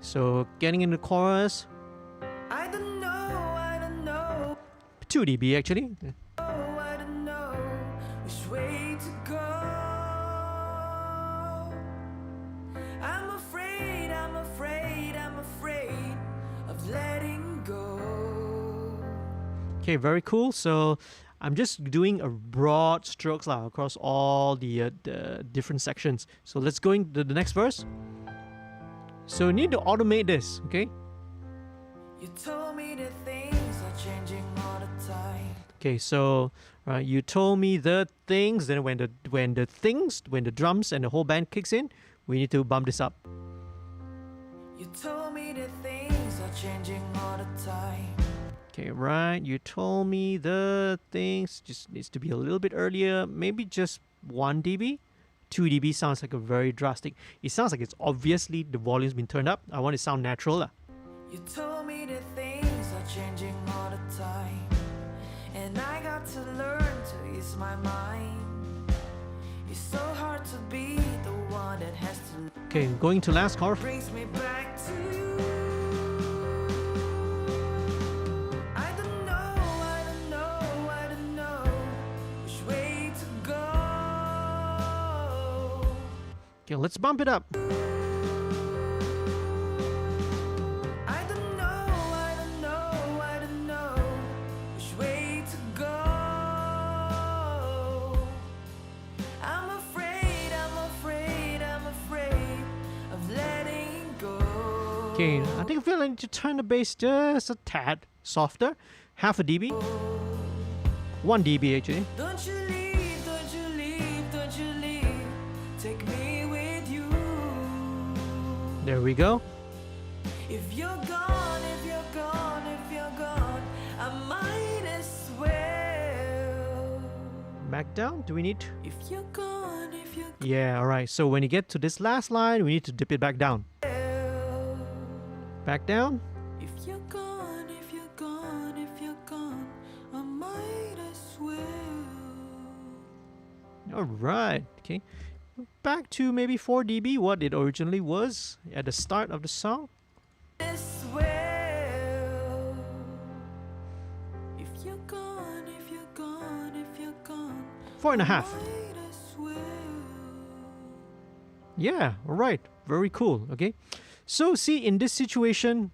So getting into the chorus. I don't know. 2 dB actually. I don't know which way to go. I'm afraid of letting go. Okay, very cool. So I'm just doing a broad strokes across all the different sections. So let's go into the next verse. So we need to automate this, okay? You told me that things are changing all the time. Okay, so you told me the things. Then when the drums and the whole band kicks in, we need to bump this up. You told me that things are changing all the time. Okay, right. You told me the things just needs to be a little bit earlier. Maybe just 1 dB. 2 dB sounds like a very drastic. It sounds like it's obviously the volume's been turned up. I want it to sound natural. You told me that things are changing all the time, and I got to learn to ease my mind. It's so hard to be the one that has to. Okay, going to last chorus. Brings me back to you. I don't know which way to go. Okay, let's bump it up. I don't know which way to go. I'm afraid of letting go. Okay, I think I feel I need to turn the bass just a tad softer. Half a dB. 1 dB actually. Don't you leave, don't you leave, don't you leave. Take me with you. There we go. If you're gone, I might as well. Back down. Do we need to? If you're gone, Yeah, alright. So when you get to this last line, we need to dip it back down. Back down. if you're gone, I might as well. Alright. Okay. Back to maybe 4 dB, what it originally was at the start of the song. As well. If you're gone, 4.5. might as well. Yeah, alright. Very cool. Okay. So see, in this situation,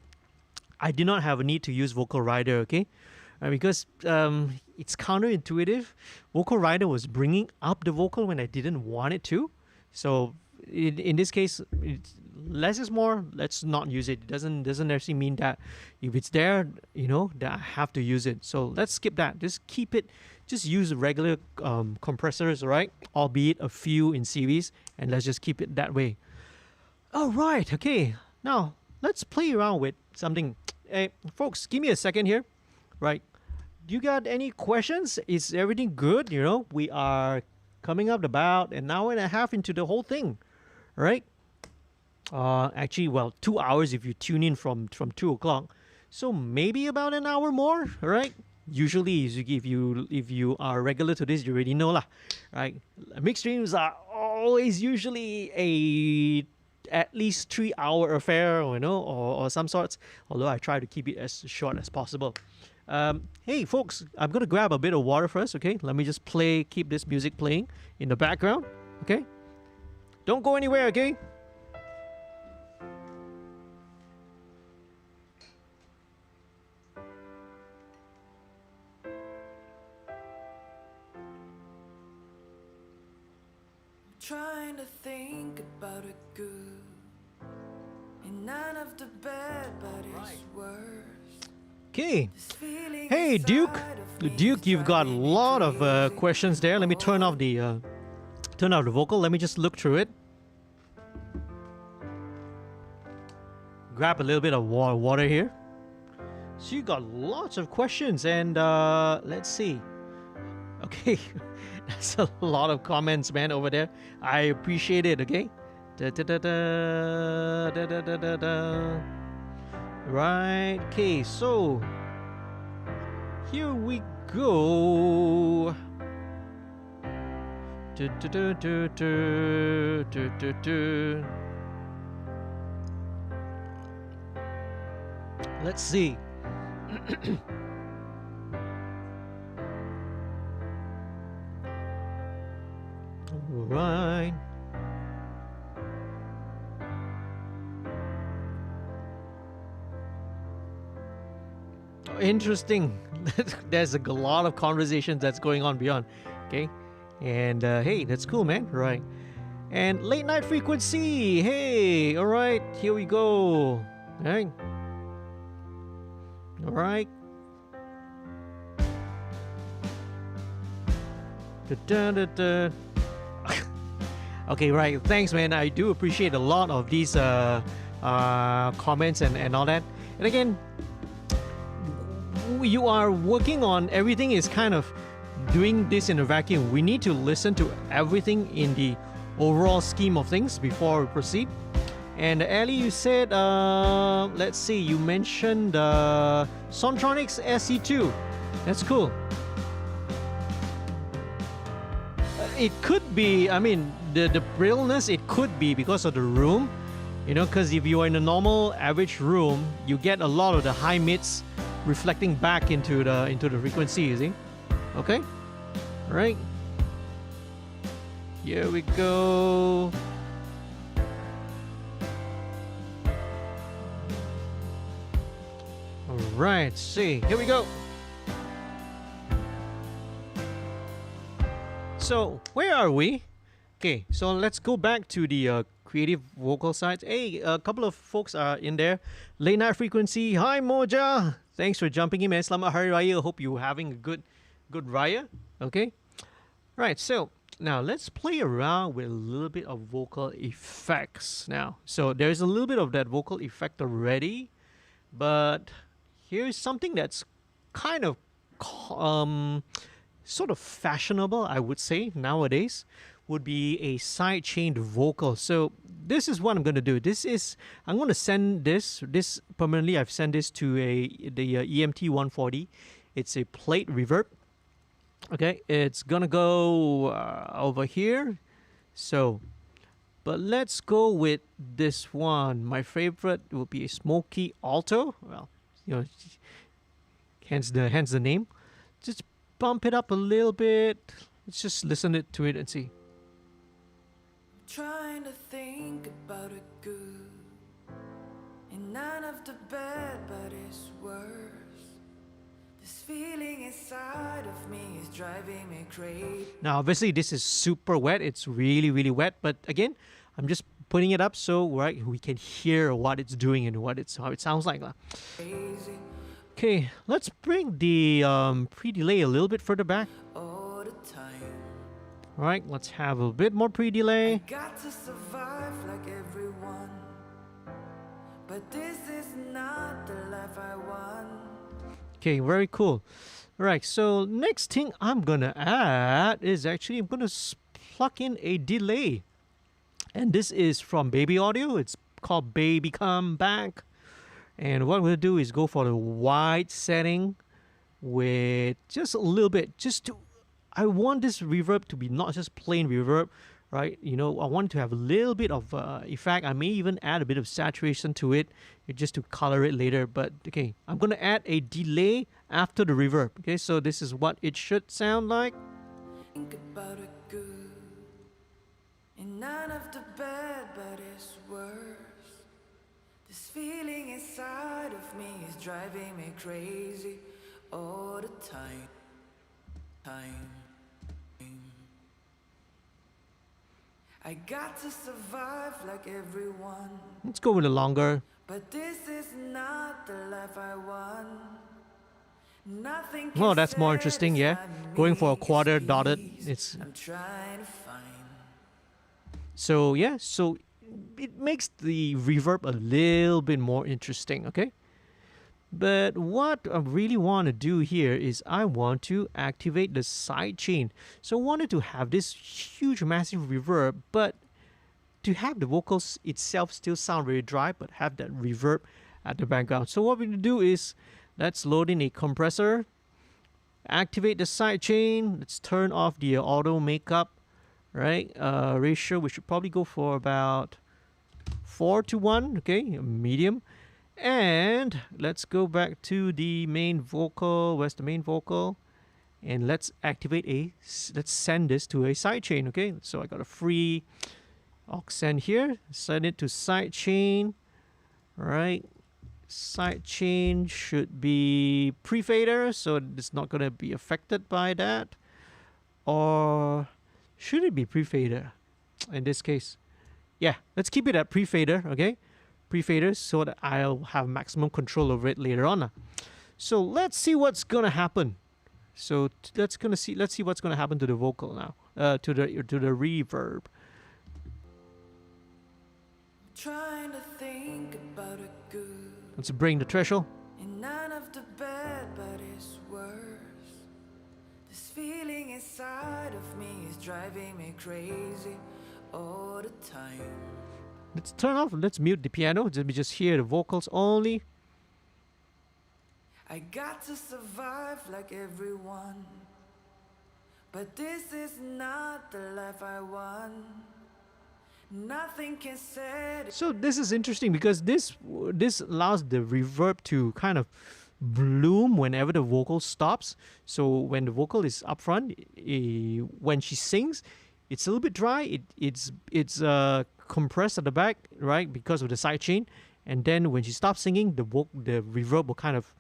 I did not have a need to use Vocal Rider, okay? Because it's counterintuitive. Vocal Rider was bringing up the vocal when I didn't want it to. So in this case, it's less is more. Let's not use it. It doesn't necessarily mean that if it's there, that I have to use it. So let's skip that. Just keep it. Just use regular compressors, right? Albeit a few in series, and let's just keep it that way. All right. Okay. Now let's play around with something. Hey, folks, give me a second here. Right. Do you got any questions? Is everything good? We are coming up about an hour and a half into the whole thing, right? Actually, well, 2 hours if you tune in from 2 o'clock. So maybe about an hour more, right? Usually, if you are regular to this, you already know lah, right? Mixed streams are always usually at least 3-hour affair, or some sorts. Although I try to keep it as short as possible. Hey folks, I'm gonna grab a bit of water first, okay? Let me just keep this music playing in the background, okay? Don't go anywhere, okay? Trying to think about it good, and none of the bad, but it's worse. Okay. This feeling Hey Duke, inside of me Duke, you've got a driving me lot of crazy. questions there. Let me turn off the vocal. Let me just look through it. Grab a little bit of water here. So you got lots of questions, and let's see. Okay, that's a lot of comments, man, over there. I appreciate it. Okay. Right. Okay. So here we go. Let's see. Right. Interesting. There's a lot of conversations that's going on beyond. Okay. And hey, that's cool, man. Right. And late night frequency. Hey, all right. Here we go. All right. All right. Da-da-da-da. Okay, right. Thanks, man. I do appreciate a lot of these comments and all that. And again, when you are working on everything is kind of doing this in a vacuum. We need to listen to everything in the overall scheme of things before we proceed. And Ali, you said, let's see, you mentioned Sontronics SE2. That's cool. It could be, I mean, the brittleness, it could be because of the room, you know, because if you are in a normal average room, you get a lot of the high mids reflecting back into the frequency, you see? Okay, all right. Here we go. All right, see, here we go. So where are we? Okay, so let's go back to the creative vocal side. Hey, a couple of folks are in there. Late Night Frequency. Hi Moja. Thanks for jumping in, man. Selamat Hari Raya. Hope you're having a good Raya. Okay. Right. So now let's play around with a little bit of vocal effects now. So there's a little bit of that vocal effect already, but here's something that's kind of sort of fashionable, I would say, nowadays, would be a sidechained vocal. So this is what I'm going to do. I'm going to send this permanently. I've sent this to the EMT 140. It's a plate reverb. Okay, it's going to go over here. So, but let's go with this one. My favorite will be a smoky alto. Well, you know, hence the name. Just bump it up a little bit. Let's just listen to it and see. Trying to think about it good, and none of the bad, but it's worse. This feeling inside of me is driving me crazy. Now, obviously, this is super wet. It's really, really wet. But again, I'm just putting it up so we can hear what it's doing and how it sounds like. Okay, let's bring the pre-delay a little bit further back. All the time. All right, let's have a bit more pre-delay. I got to survive like everyone, but this is not the life I want. Okay, very cool. All right, so next thing I'm gonna add is actually I'm gonna plug in a delay, and this is from Baby Audio. It's called Baby Come Back. And what I'm going to do is go for the wide setting with just a little bit. I want this reverb to be not just plain reverb, right? You know, I want to have a little bit of effect. I may even add a bit of saturation to it just to color it later. But okay, I'm going to add a delay after the reverb. Okay, so this is what it should sound like. Think about it good, and none of the bad, but it's worse. This feeling inside of me is driving me crazy all the time. I got to survive like everyone. Let's go with a longer. But this is not the life I want. Nothing. Oh, that's more interesting, yeah. Going for a quarter dotted. I'm trying to find. So yeah, so it makes the reverb a little bit more interesting, okay? But what I really want to do here is I want to activate the sidechain. So I wanted to have this huge, massive reverb, but to have the vocals itself still sound very dry, but have that reverb at the background. So what we're going to do is let's load in a compressor, activate the sidechain, let's turn off the auto makeup, right? Ratio, we should probably go for about 4:1, okay, medium. And let's go back to the main vocal. Where's the main vocal? And let's send this to a sidechain, okay? So I got a free aux send here. Send it to sidechain, right? Sidechain should be pre-fader, so it's not going to be affected by that. Or should it be pre-fader in this case? Yeah, let's keep it at pre-fader, okay? Pre-fader, so that I'll have maximum control over it later on. So let's see what's gonna happen. So let's see what's gonna happen to the vocal now, to the reverb. Trying to think about it good. Let's bring the threshold. in none of the bad, but it's worse. This feeling inside of me is driving me crazy all the time. Let's turn off, let's mute the piano. Let me just hear the vocals only. I got to survive like everyone, but this is not the life I want. Nothing can set it. So this is interesting because this allows the reverb to kind of bloom whenever the vocal stops. So when the vocal is up front, when she sings, it's a little bit dry. It's compressed at the back, right, because of the sidechain. And then when she stops singing, the reverb will kind of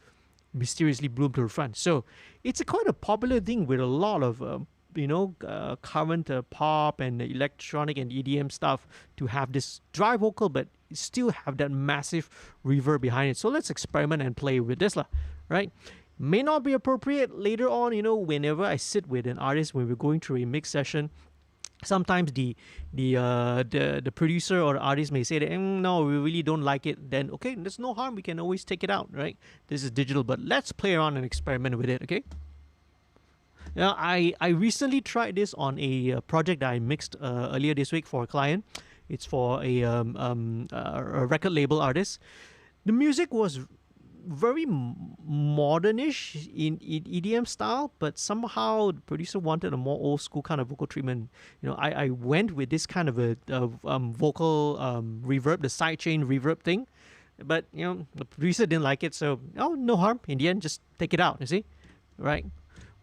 mysteriously bloom to the front. So it's quite a popular thing with a lot of current pop and electronic and EDM stuff to have this dry vocal, but still have that massive reverb behind it. So let's experiment and play with this, right? May not be appropriate later on, whenever I sit with an artist when we're going through a mix session. Sometimes the producer or the artist may say that no, we really don't like it. Then okay, there's no harm. We can always take it out, right? This is digital, but let's play around and experiment with it, okay? Now, I recently tried this on a project that I mixed earlier this week for a client. It's for a record label artist. The music was very modernish in EDM style, but somehow the producer wanted a more old school kind of vocal treatment. I went with this kind of a vocal reverb, the sidechain reverb thing, but the producer didn't like it, so no harm. In the end, just take it out. You see, right?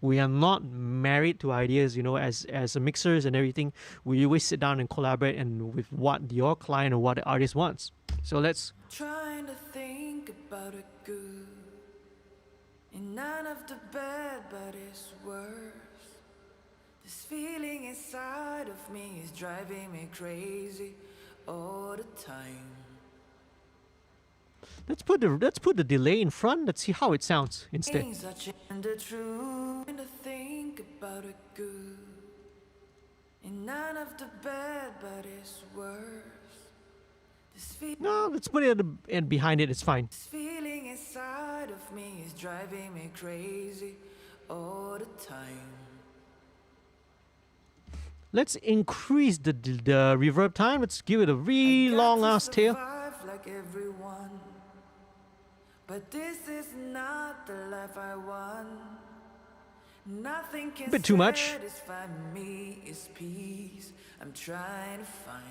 We are not married to ideas, as mixers and everything. We always sit down and collaborate and with what your client or what the artist wants. So let's. Trying to think about a good, and none of the bad, but it's worse. This feeling inside of me is driving me crazy all the time. Let's put the delay in front. Let's see how it sounds instead. Things are changing the truth, and to think about a good, and none of the bad, but it's worse. No, let's put it and behind it. It's fine. This feeling inside of me is driving me crazy all the time. Let's increase the reverb time. Let's give it a really long ass tail. Like everyone, but this is not the life I want. Nothing can A bit too much. satisfy me, is peace I'm trying to find.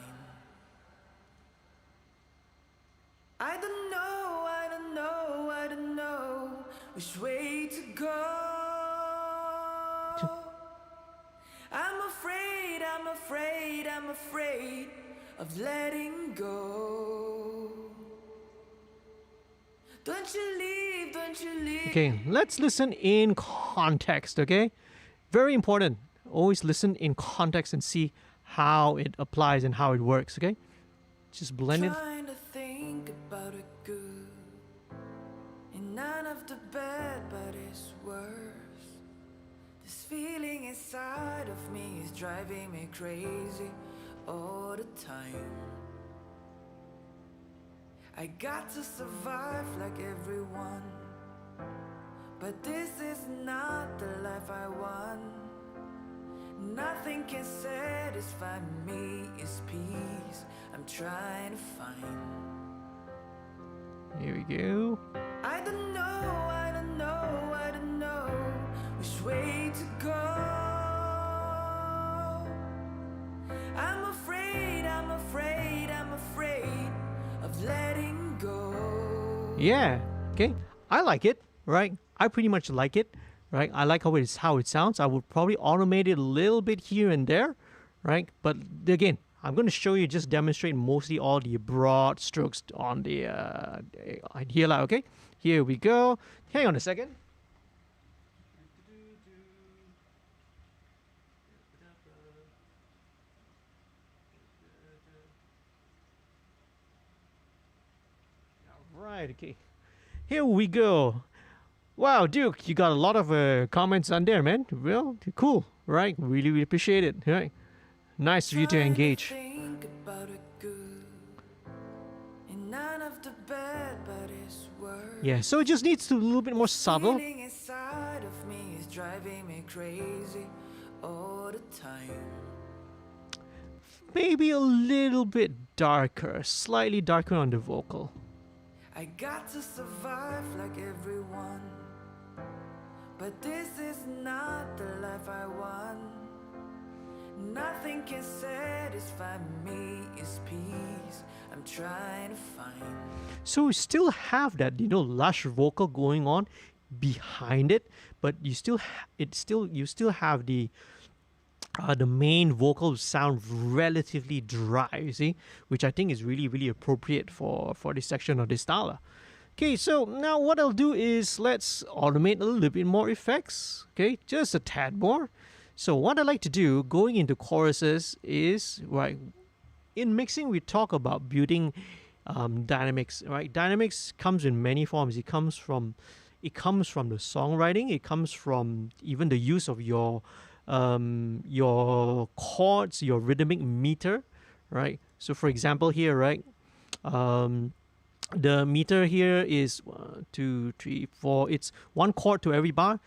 I don't know which way to go. I'm afraid of letting go. Don't you leave. Okay, let's listen in context, okay? Very important. Always listen in context and see how it applies and how it works, okay? Just blend it. Trying to think about a good, and none of the bad, but it's worse. This feeling inside of me is driving me crazy all the time. I got to survive like everyone, but this is not the life I want. Nothing can satisfy me, is peace I'm trying to find. Here we go. I don't know which way to go. I'm afraid of letting go. Yeah, okay. I like it, right? I pretty much like it, right? I like how it sounds. I would probably automate it a little bit here and there, right? But again, I'm going to show you, just demonstrate mostly all the broad strokes on the here, okay? Here we go. Hang on a second. Right, okay. Here we go. Wow, Duke, you got a lot of comments on there, man. Well, cool, right? Really, really appreciate it, right? Nice of you to engage. Think about a good, and none of the bed, but it's worse. Yeah, so it just needs to be a little bit more subtle. Feeling inside of me is driving me crazy all the time. Maybe a little bit darker, slightly darker on the vocal. I got to survive like everyone, but this is not the life I want. Nothing can satisfy me, it's peace I'm trying to find. So we still have that, lush vocal going on behind it, but you still have the main vocal sound relatively dry, you see, which I think is really, really appropriate for this section of this style. Okay, so now what I'll do is let's automate a little bit more effects, okay, just a tad more. So what I like to do going into choruses is, right, in mixing we talk about building dynamics, right? Dynamics comes in many forms. It comes from the songwriting. It comes from even the use of your chords, your rhythmic meter, right? So for example here, right, the meter here is 1, 2, 3, 4. It's one chord to every bar.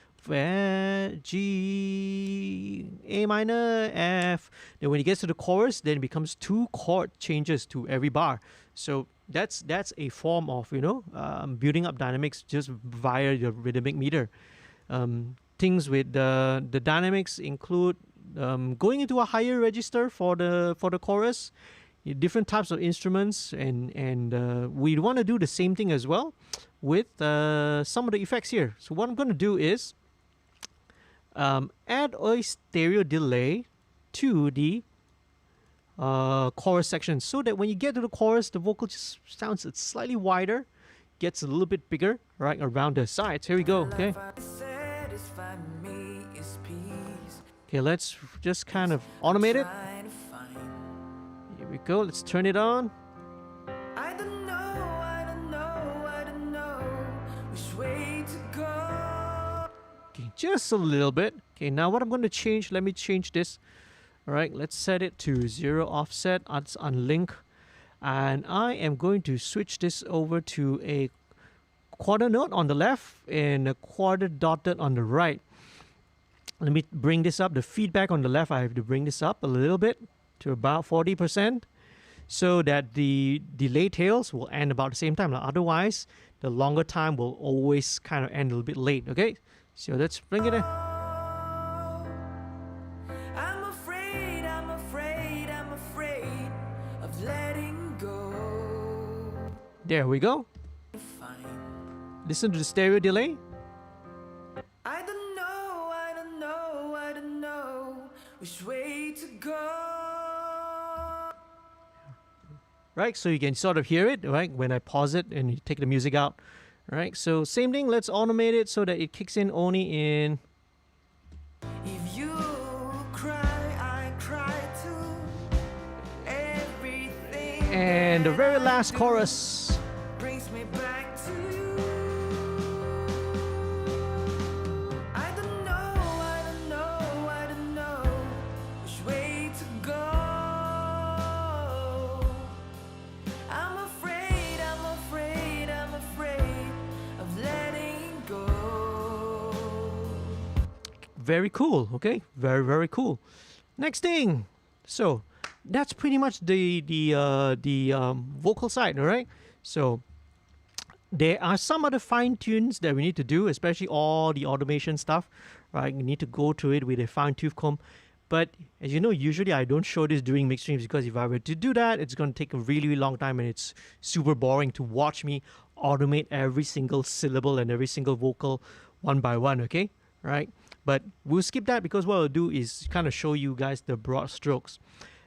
G, A minor, F. Then when it gets to the chorus, then it becomes 2 chord changes to every bar. So that's a form of building up dynamics just via the rhythmic meter. Things with the dynamics include going into a higher register for the chorus, different types of instruments, and we want to do the same thing as well with some of the effects here. So what I'm going to do is add a stereo delay to the chorus section, so that when you get to the chorus, the vocal just sounds slightly wider, gets a little bit bigger, right, around the sides. Here we go, okay? Okay, let's just kind of automate it. Here we go, let's turn it on. I don't know which way to go. Okay, just a little bit. Okay, now what I'm going to change, let me change this. All right, let's set it to 0 offset. Let's unlink. And I am going to switch this over to a quarter note on the left and a quarter dotted on the right. Let me bring this up. The feedback on the left, I have to bring this up a little bit to about 40%, so that the delay tails will end about the same time. Otherwise, the longer time will always kind of end a little bit late, okay? So let's bring it in. I'm afraid of letting go. There we go. Listen to the stereo delay. I don't know which way to go. Right, so you can sort of hear it, right, when I pause it and you take the music out. Right, so same thing, let's automate it so that it kicks in only in. If you cry, I cry too. Everything. And the very last chorus. Brings me back to you. I don't know which way to go. I'm afraid of letting go. Very cool, okay? Very, very cool. Next thing. So that's pretty much the vocal side, all right? So there are some other fine tunes that we need to do, especially all the automation stuff, right? You need to go through it with a fine tooth comb. But as you know, usually I don't show this during mix streams, because if I were to do that, it's going to take a really, really long time, and it's super boring to watch me automate every single syllable and every single vocal one by one, okay? Right? But we'll skip that, because what I'll do is kind of show you guys the broad strokes.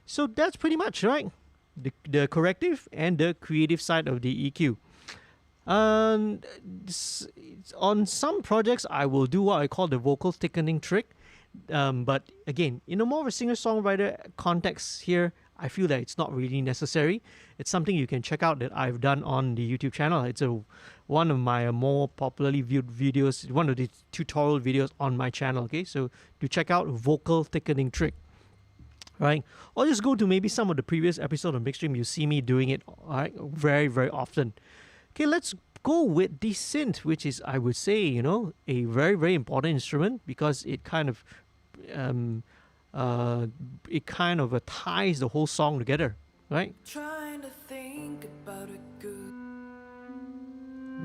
So that's pretty much, right? The corrective and the creative side of the EQ. On some projects, I will do what I call the vocal thickening trick. But again, in a more of a singer-songwriter context here, I feel that it's not really necessary. It's something you can check out that I've done on the YouTube channel. It's one of my more popularly viewed videos, one of the tutorial videos on my channel. Okay, so do check out vocal thickening trick. right? Or just go to maybe some of the previous episode of MixStream. You see me doing it, all right, very, very often. Okay, let's go with the synth, which is, I would say, you know, a very, very important instrument because it kind of, ties the whole song together, right? Trying to think about a good.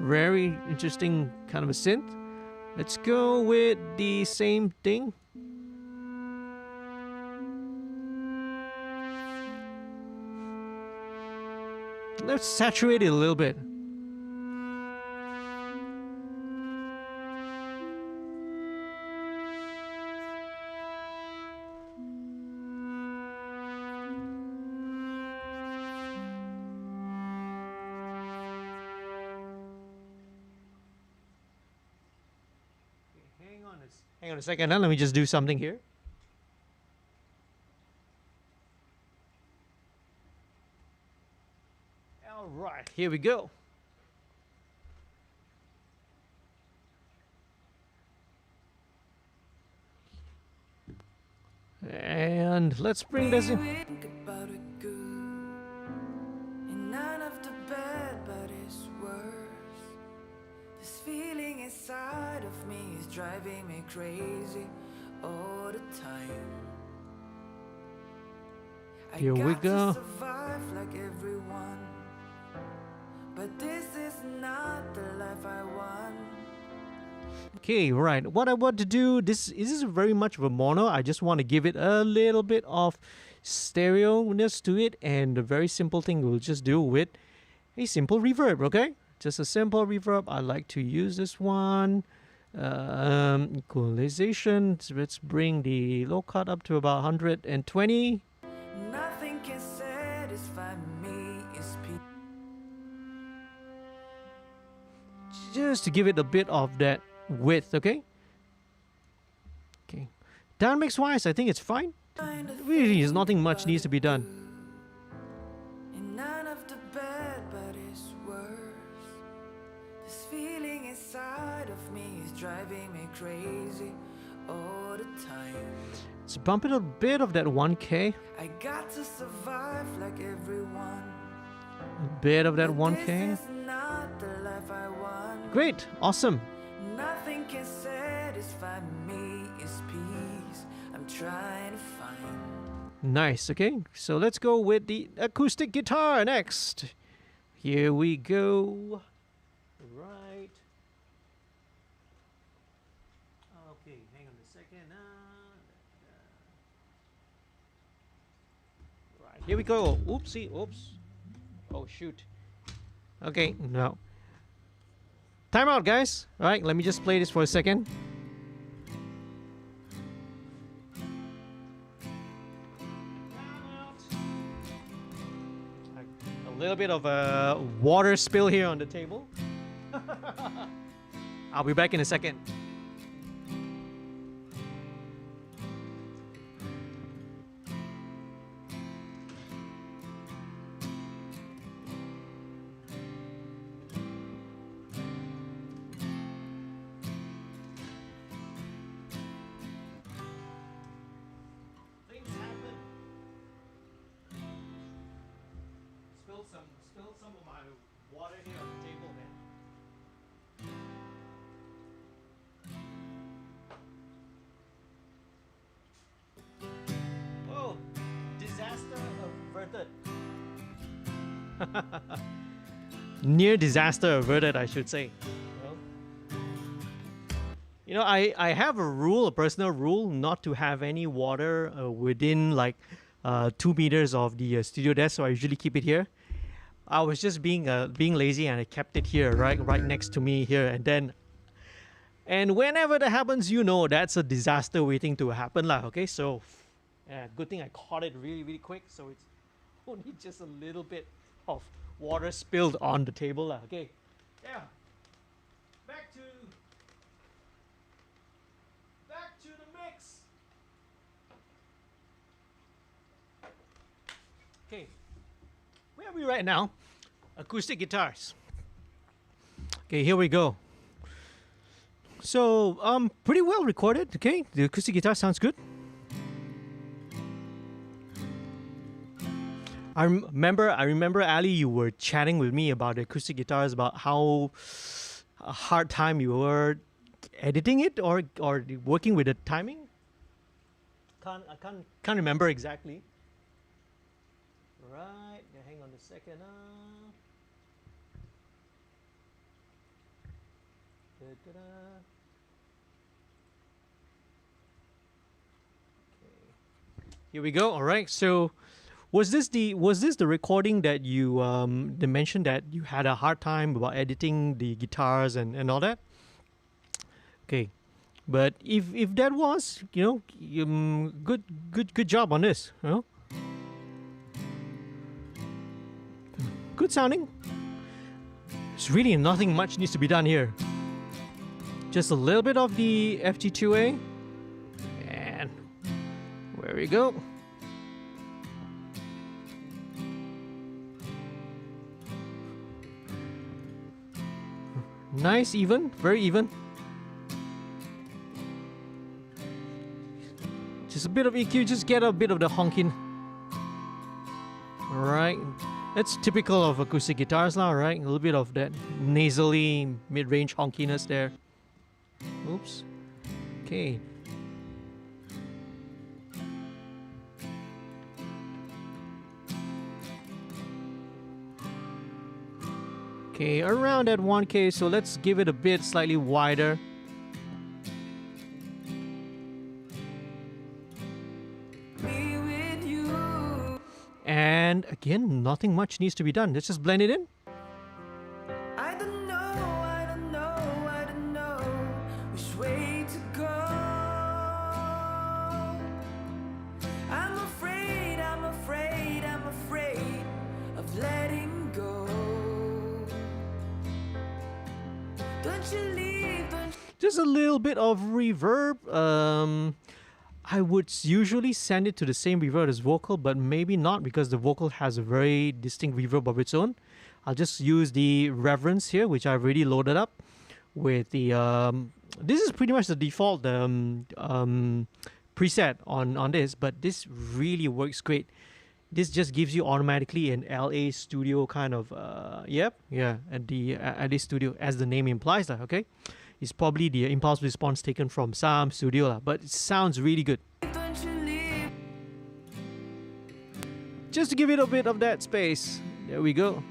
Very interesting kind of a synth. Let's go with the same thing. Let's saturate it a little bit. Hang on a second, let me just do something here. All right, here we go. And let's bring this in. Think about a good. And none of the bad, but it's worse. This feeling inside of me is driving me crazy all the time. Here we go. To survive like everyone, but this is not the life I want. Okay, right. What I want to do, this is very much of a mono. I just want to give it a little bit of stereo-ness to it, and a very simple thing we'll just do with a simple reverb, okay? Just a simple reverb. I like to use this one. Equalization. So let's bring the low cut up to about 120. Nothing can satisfy me. It's peace. Just to give it a bit of that width, okay? Okay. Down mix wise, I think it's fine. Really, there's nothing much needs to be done. And none of the bad, but it's worse. This feeling inside of me is driving me crazy all the time. Let's bump it a bit of that 1K. I got to survive like everyone. A bit of that 1K. This is not the life I want. Great, awesome. Nothing can satisfy me. It's peace I'm trying to find. Nice, okay? So let's go with the acoustic guitar next. Here we go. Right. Okay, hang on a second. Right, here we go. Oopsie, oops. Oh, shoot. Okay, no. Time out, guys. All right, let me just play this for a second. A little bit of a water spill here on the table. I'll be back in a second. Spill some of my water here on the table, man. Whoa! Disaster averted. Near disaster averted, I should say. You know, I have a personal rule, not to have any water within like 2 meters of the studio desk, so I usually keep it here. I was just being lazy and I kept it here, right next to me here, and whenever that happens, you know that's a disaster waiting to happen, lah. Okay, so good thing I caught it really, really quick, so it's only just a little bit of water spilled on the table, lah. Okay, yeah. Back to the mix. Okay, where are we right now? Acoustic guitars. Okay, here we go. So, pretty well recorded. Okay, the acoustic guitar sounds good. I remember, Ali, you were chatting with me about the acoustic guitars, about how a hard time you were editing it or working with the timing. I can't remember exactly. Right, hang on a second. Da-da-da. Okay. Here we go. All right. So, was this the recording that you they mentioned that you had a hard time about editing the guitars and all that? Okay. But if that was, good job on this, good sounding. It's really nothing much needs to be done here. Just a little bit of the FG2A, and where we go. Nice, even, very even. Just a bit of EQ, just get a bit of the honking. Alright, that's typical of acoustic guitars now, right? A little bit of that nasally mid-range honkiness there. Oops. Okay. Okay, around that 1K, so let's give it a bit slightly wider. And again, nothing much needs to be done. Let's just blend it in. I don't know which way to go. I'm afraid of letting go. Don't you leave, Just a little bit of reverb. I would usually send it to the same reverb as vocal, but maybe not because the vocal has a very distinct reverb of its own. I'll just use the reverence here, which I've already loaded up with the. This is pretty much the default preset on this, but this really works great. This just gives you automatically an LA studio kind of. At the studio, as the name implies, okay. It's probably the impulse response taken from some studio, but it sounds really good. Just to give it a bit of that space. There we go.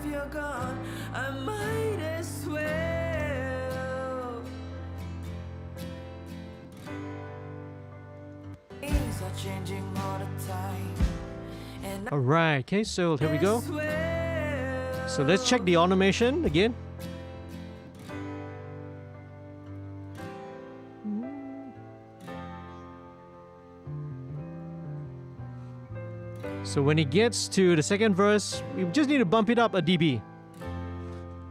if you're gone, I might as well. Things are changing all the time. And Alright, okay, so here we go. So let's check the automation again. So when it gets to the second verse, we just need to bump it up a dB.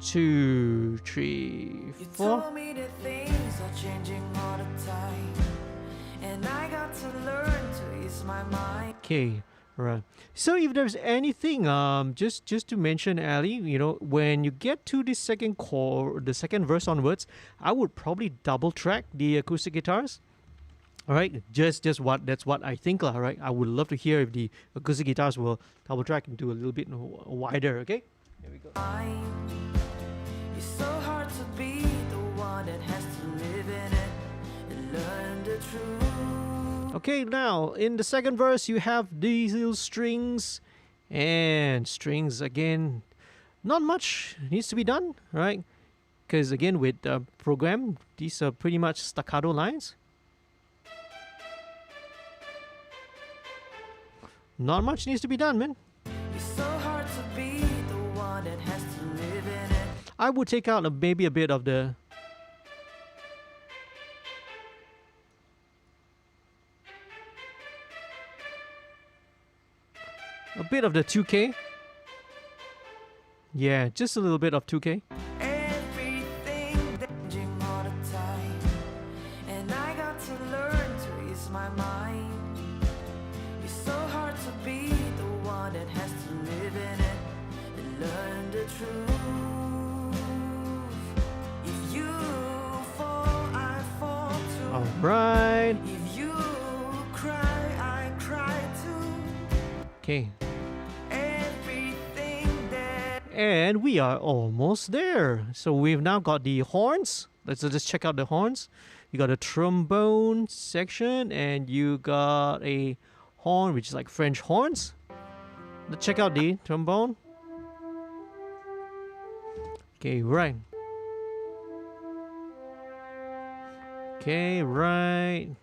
2, 3, 4. You told me that things are changing all the time, and I got to learn to ease my mind. Okay, right. So if there's anything, just to mention, Ali, when you get to the second verse onwards, I would probably double track the acoustic guitars. All right, that's what I think, right? I would love to hear if the acoustic guitars will double track into a little bit wider. Okay, here we go. It's so hard to be the one that has to live in it and learn the truth. Okay, now in the second verse you have these little strings, and strings again. Not much needs to be done, right? Because again, with program, these are pretty much staccato lines. Not much needs to be done, man. It's so hard to be the one that has to live in it. I would take out maybe a bit of the. A bit of the 2K. Yeah, just a little bit of 2K. Everything changing all the time, and I got to learn to ease my mind. It's so hard to be the one that has to live in it and learn the truth. If you fall, I fall too. All right. If you cry, I Okay. everything that And we are almost there. So we've now got the horns. Let's just check out the horns. You got a trombone section, and you got a horn, which is like French horns. Let's check out the trombone. Okay, right. Okay, right.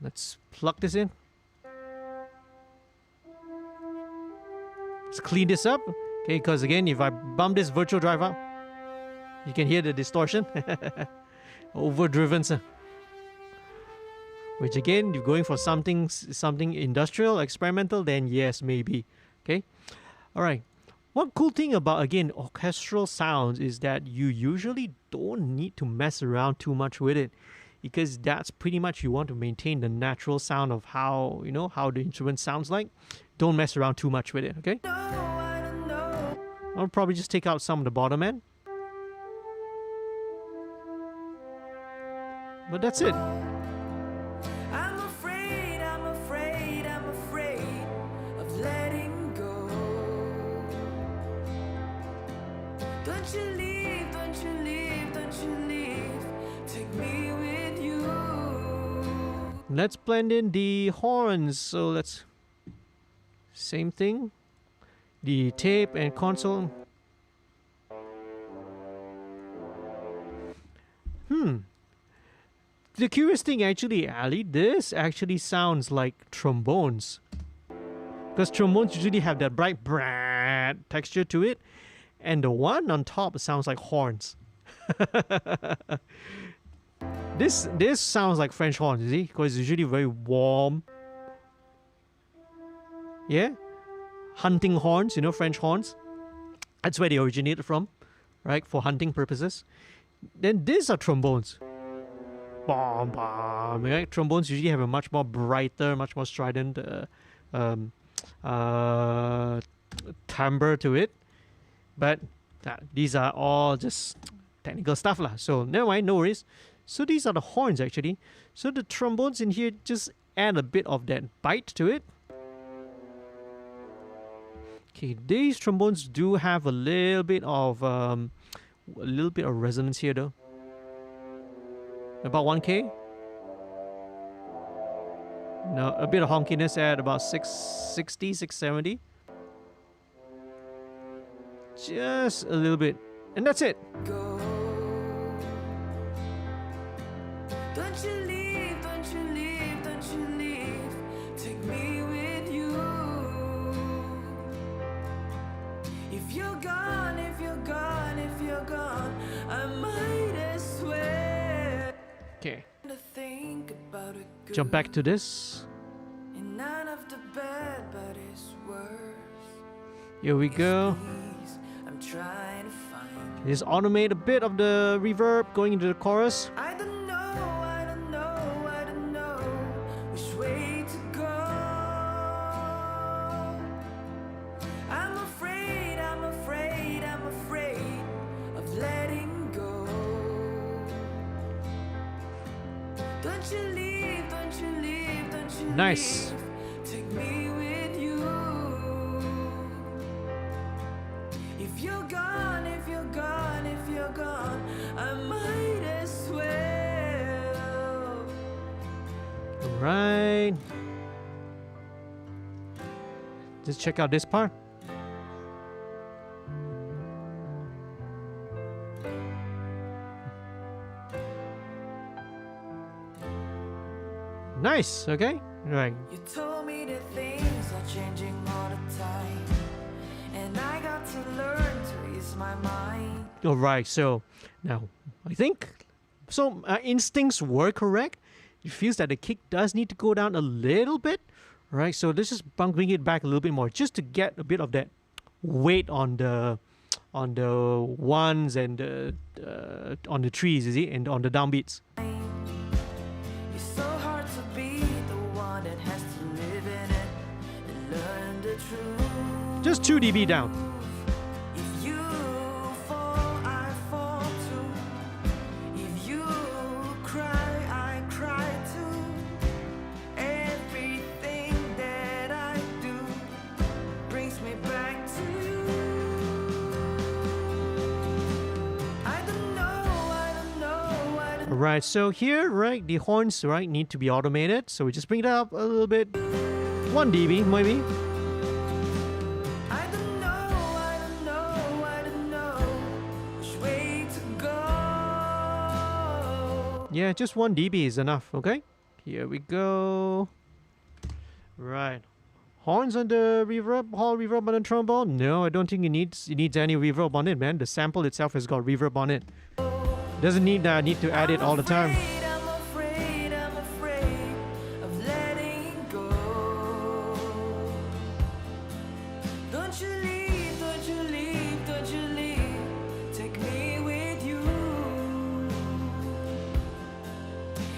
Let's plug this in. Let's clean this up. Okay, because again, if I bump this virtual drive up, you can hear the distortion. Overdriven. Which again, if you're going for something industrial, experimental, then yes, maybe. Okay? Alright. One cool thing about, again, orchestral sounds is that you usually don't need to mess around too much with it, because that's pretty much, you want to maintain the natural sound of how, you know, how the instrument sounds like. Don't mess around too much with it, okay? no, I don't know. I'll probably just take out some of the bottom end. But that's it. I'm afraid, I'm afraid, I'm afraid of letting go. Don't you leave, don't you leave, don't you leave. Take me with you. Let's blend in the horns. So let's... Same thing. The tape and console. The curious thing actually, Ali, this actually sounds like trombones. Because trombones usually have that bright brrrr texture to it. And the one on top sounds like horns. This sounds like French horns, you see? Because it's usually very warm. Yeah? Hunting horns, you know, French horns. That's where they originated from, right? For hunting purposes. Then these are trombones. Bom, bom, right? Trombones usually have a much more brighter, much more strident timbre to it. But these are all just technical stuff lah. So never mind, no worries. So these are the horns actually. So the trombones in here just add a bit of that bite to it. Okay, these trombones do have a little bit of resonance here though. About 1K. No, a bit of honkiness at about 660, 670. Just a little bit. And that's it. Go. Don't you leave, don't you leave, don't you leave. Take me with you. If you're gone, if you're gone, if you're gone, I might as well. Okay. To think about it good. Jump back to this. And none of the bad, but it's worse. Here we go. Please, I'm trying to find. Just automate a bit of the reverb going into the chorus. I don't know, I don't know, I don't know which way to go. I'm afraid, I'm afraid, I'm afraid of letting go. Don't you leave, don't you leave, don't you Nice. leave. Take me with you. If you're gone, if you're gone, if you're gone, I might as well. Right. Just check out this part. Nice, okay? Right. You told me that things are changing all the time, and I got to learn to ease my mind. Alright, so now I think so instincts were correct. It feels that the kick does need to go down a little bit. Right, so let's just bring it back a little bit more just to get a bit of that weight on the ones and on the trees, you see, and on the downbeats. It's so hard to be the one that has to live in it and learn the truth. Just 2 dB down. If you fall, I fall too. If you cry, I cry too. Everything that I do Right, so here, right, the horns, right, need to be automated. So we just bring it up a little bit. 1 dB, maybe. I don't know, I don't know, I don't know which way to go. Yeah, just 1 dB is enough, okay? Here we go. Right. Horns on the reverb, hall reverb on the trombone? No, I don't think it needs any reverb on it, man. The sample itself has got reverb on it. Doesn't need need to add it all the time. I'm afraid of letting go. Don't you leave, don't you leave, don't you leave. Take me with you.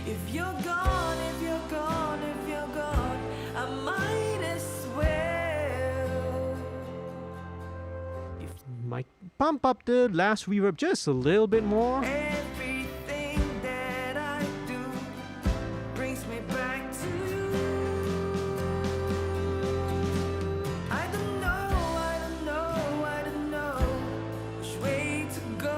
If you're gone, if you're gone, if you're gone, I might as well. Might pump up the last reverb just a little bit more. Everything that I do brings me back to you. I don't know, I don't know, I don't know which way to go.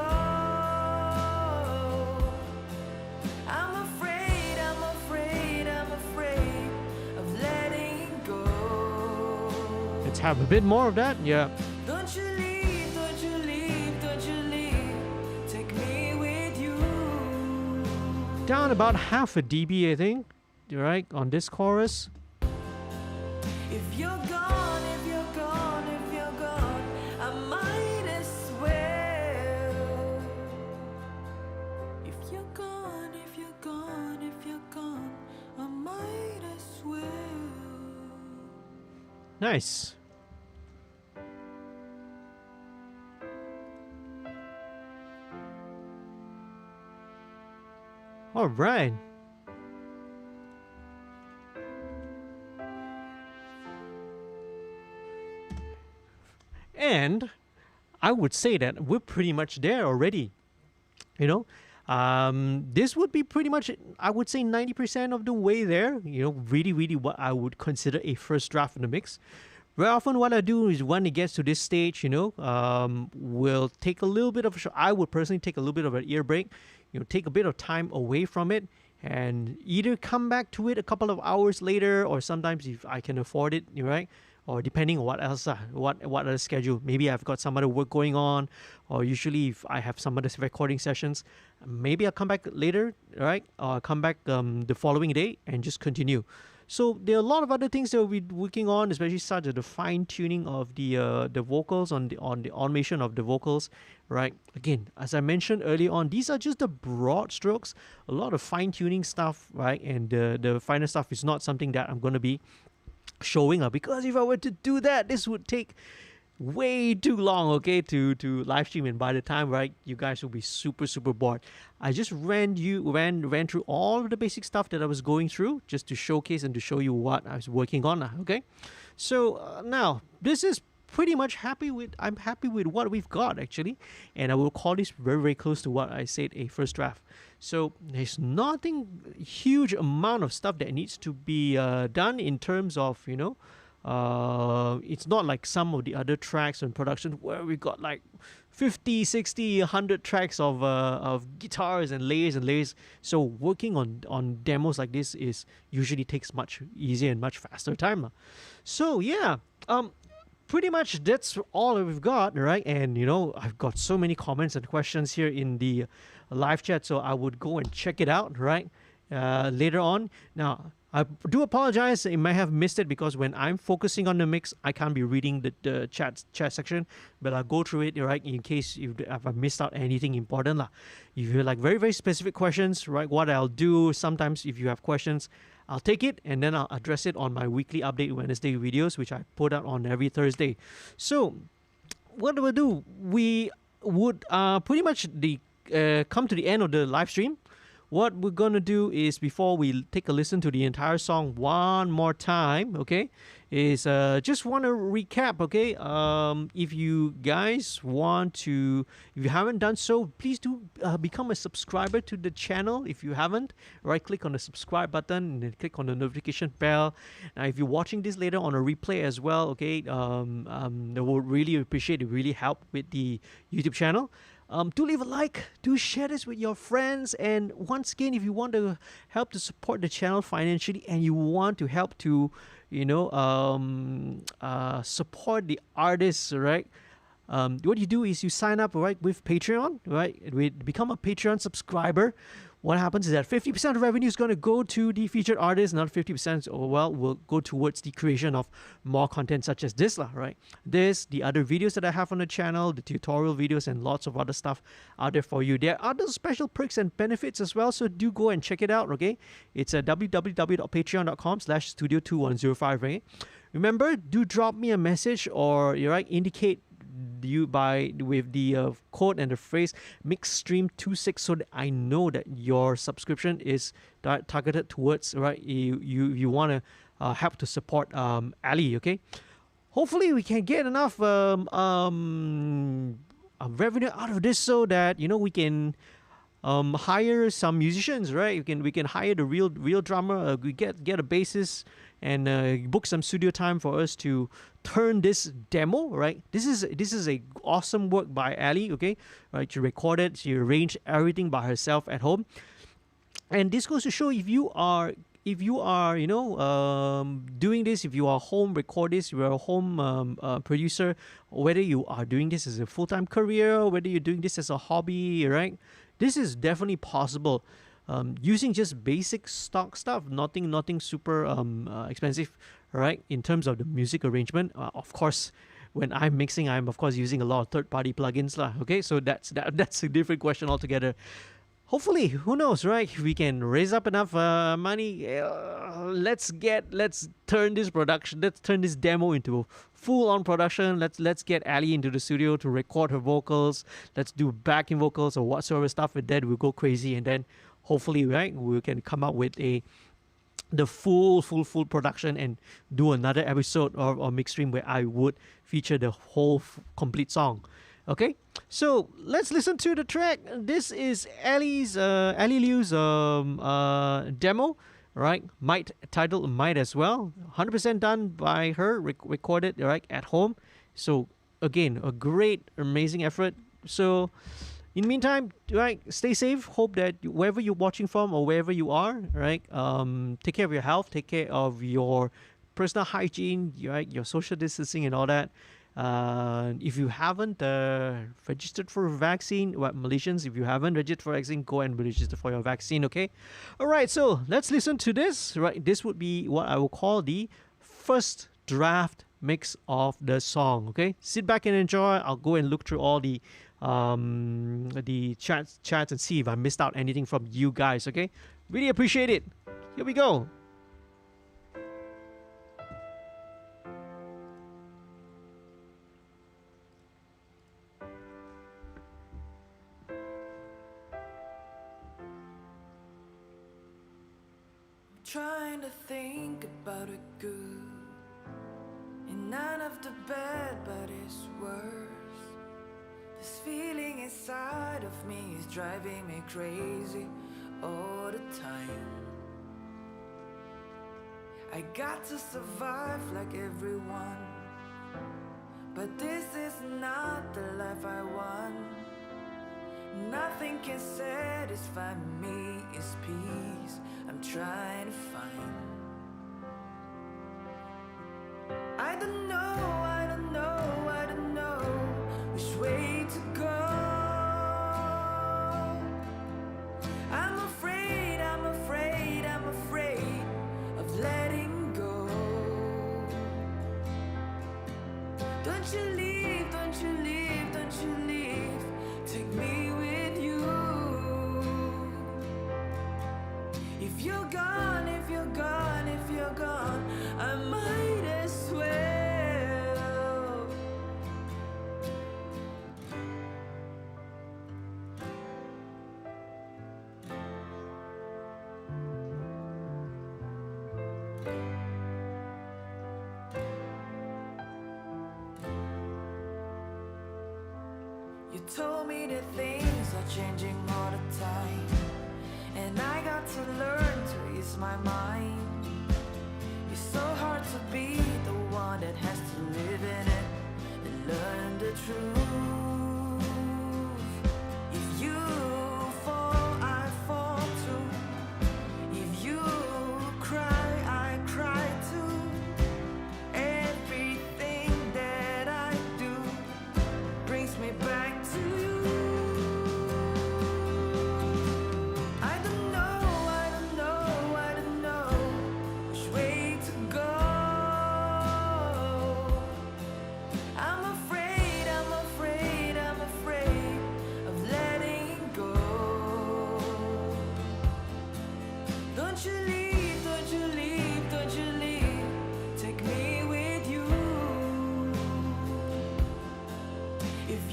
I'm afraid, I'm afraid, I'm afraid of letting go. Let's have a bit more of that. Yeah. Don't you leave, don't you leave, don't you leave. Take me with you. Down about half a dB, I think. Right, on this chorus. If you're gone, if you're gone, if you're gone, I might as well. If you're gone, if you're gone, if you're gone, I might as well. Nice. All right. And I would say that we're pretty much there already. You know, this would be pretty much, I would say, 90% of the way there. You know, really what I would consider a first draft in the mix. Very often what I do is when it gets to this stage, you know, we'll take a little bit of, I would personally take a little bit of an ear break, you know, take a bit of time away from it and either come back to it a couple of hours later, or sometimes if I can afford it, right? Or depending on what else, what other schedule. Maybe I've got some other work going on, or usually if I have some other recording sessions, maybe I'll come back later, right? Or I'll come back the following day and just continue. So there are a lot of other things that we'll be working on, especially such as the fine tuning of the vocals on the automation of the vocals, right? Again, as I mentioned early on, these are just the broad strokes. A lot of fine tuning stuff, right? And the finer stuff is not something that I'm going to be showing up, because if I were to do that, this would take way too long, okay, to live stream, and by the time, right, you guys will be super bored. I just ran through all of the basic stuff that I was going through just to showcase and to show you what I was working on, okay? So now this is pretty much I'm happy with what we've got, actually, and I will call this very close to what I said, a first draft. So there's nothing huge amount of stuff that needs to be done in terms of, you know, it's not like some of the other tracks in production where we got like 50, 60, 100 tracks of guitars and layers. So working on demos like this is usually takes much easier and much faster time. So yeah, pretty much that's all that we've got, right? And you know, I've got so many comments and questions here in the live chat, so I would go and check it out, right? Later on. Now, I do apologize, I might have missed it because when I'm focusing on the mix, I can't be reading the chat section, but I'll go through it, right, in case if I missed out anything important. If you have like very specific questions, right, what I'll do, sometimes if you have questions, I'll take it and then I'll address it on my weekly update Wednesday videos, which I put out on every Thursday. So what do we do? We would pretty much come to the end of the live stream. What we're gonna do is, before we take a listen to the entire song one more time, okay, is just want to recap, okay? If you guys want to, if you haven't done so, please do become a subscriber to the channel. If you haven't, right, click on the subscribe button and then click on the notification bell. Now, if you're watching this later on a replay as well, okay, I would really appreciate it. Really help with the YouTube channel. Do leave a like, do share this with your friends, and once again, if you want to help to support the channel financially and you want to help to, support the artists, right? What you do is you sign up, right, with Patreon, right? Become a Patreon subscriber. What happens is that 50% of revenue is going to go to the featured artists, another 50% will go towards the creation of more content such as this, right? The other videos that I have on the channel, the tutorial videos, and lots of other stuff out there for you. There are other special perks and benefits as well, so do go and check it out, okay? It's at www.patreon.com/studio2105, right? Remember, do drop me a message or indicate you with the code and the phrase MixStream26 so that I know that your subscription is targeted towards, right? You want to help to support Ali, okay? Hopefully we can get enough revenue out of this so that we can hire some musicians, right? We can hire the real drummer. We get a bassist and book some studio time for us to turn this demo, right? This is a awesome work by Ali, okay? Right, she recorded, she arranged everything by herself at home, and this goes to show if you are doing this, if you are home record this, you are a home producer, whether you are doing this as a full-time career, whether you're doing this as a hobby, right? This is definitely possible. Using just basic stock stuff, nothing super expensive, right? In terms of the music arrangement, of course, when I'm mixing, I'm of course using a lot of third-party plugins, lah. Okay, so that's a different question altogether. Hopefully, who knows, right? We can raise up enough money. Let's turn this demo into full-on production. Let's get Ali into the studio to record her vocals. Let's do backing vocals or whatsoever stuff, and then we'll go crazy, and then hopefully, right, we can come up with the full production and do another episode or MixStream where I would feature the whole complete song. Okay, so let's listen to the track. This is Ali Liu's demo, right? Titled Might As Well. 100% done by her, recorded right at home. So again, a great, amazing effort. So in the meantime, right, stay safe. Hope that wherever you're watching from or wherever you are, right, take care of your health, take care of your personal hygiene, right, your social distancing and all that. If you haven't registered for a vaccine, Malaysians, if you haven't registered for a vaccine, go and register for your vaccine, okay? All right, so let's listen to this, right? This would be what I will call the first draft mix of the song, okay? Sit back and enjoy. I'll go and look through all the chats and see if I missed out anything from you guys, okay? Really appreciate it. Here we go. Trying to think about it good, and none of the bad, but it's worse. This feeling inside of me is driving me crazy all the time. I got to survive like everyone, but this is not the life I want. Nothing can satisfy me, it's peace I'm trying to find. I don't know which way to go. I'm afraid of letting go. Don't you leave, take me with you. If you're gone, I might as well. You told me that things are changing all the time, and I got to learn to ease my mind. It's so hard to be the one that has to live in it and learn the truth.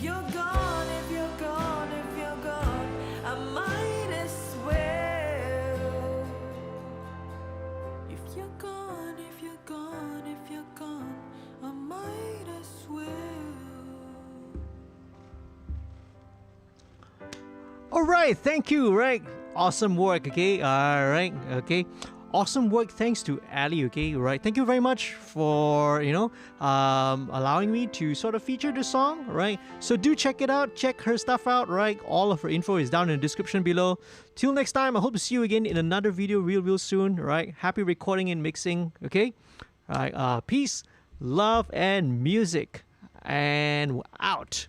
you're gone, if you're gone, if you're gone, I might as well. If you're gone, if you're gone, if you're gone, I might as well. All right, thank you. Right, awesome work. Okay, all right, okay, awesome work. Thanks to Ali. Okay, right. Thank you very much for allowing me to sort of feature the song. Right, so do check it out. Check her stuff out. Right, all of her info is down in the description below. Till next time, I hope to see you again in another video real soon. Right, happy recording and mixing. Okay, all right. Peace, love, and music, and out.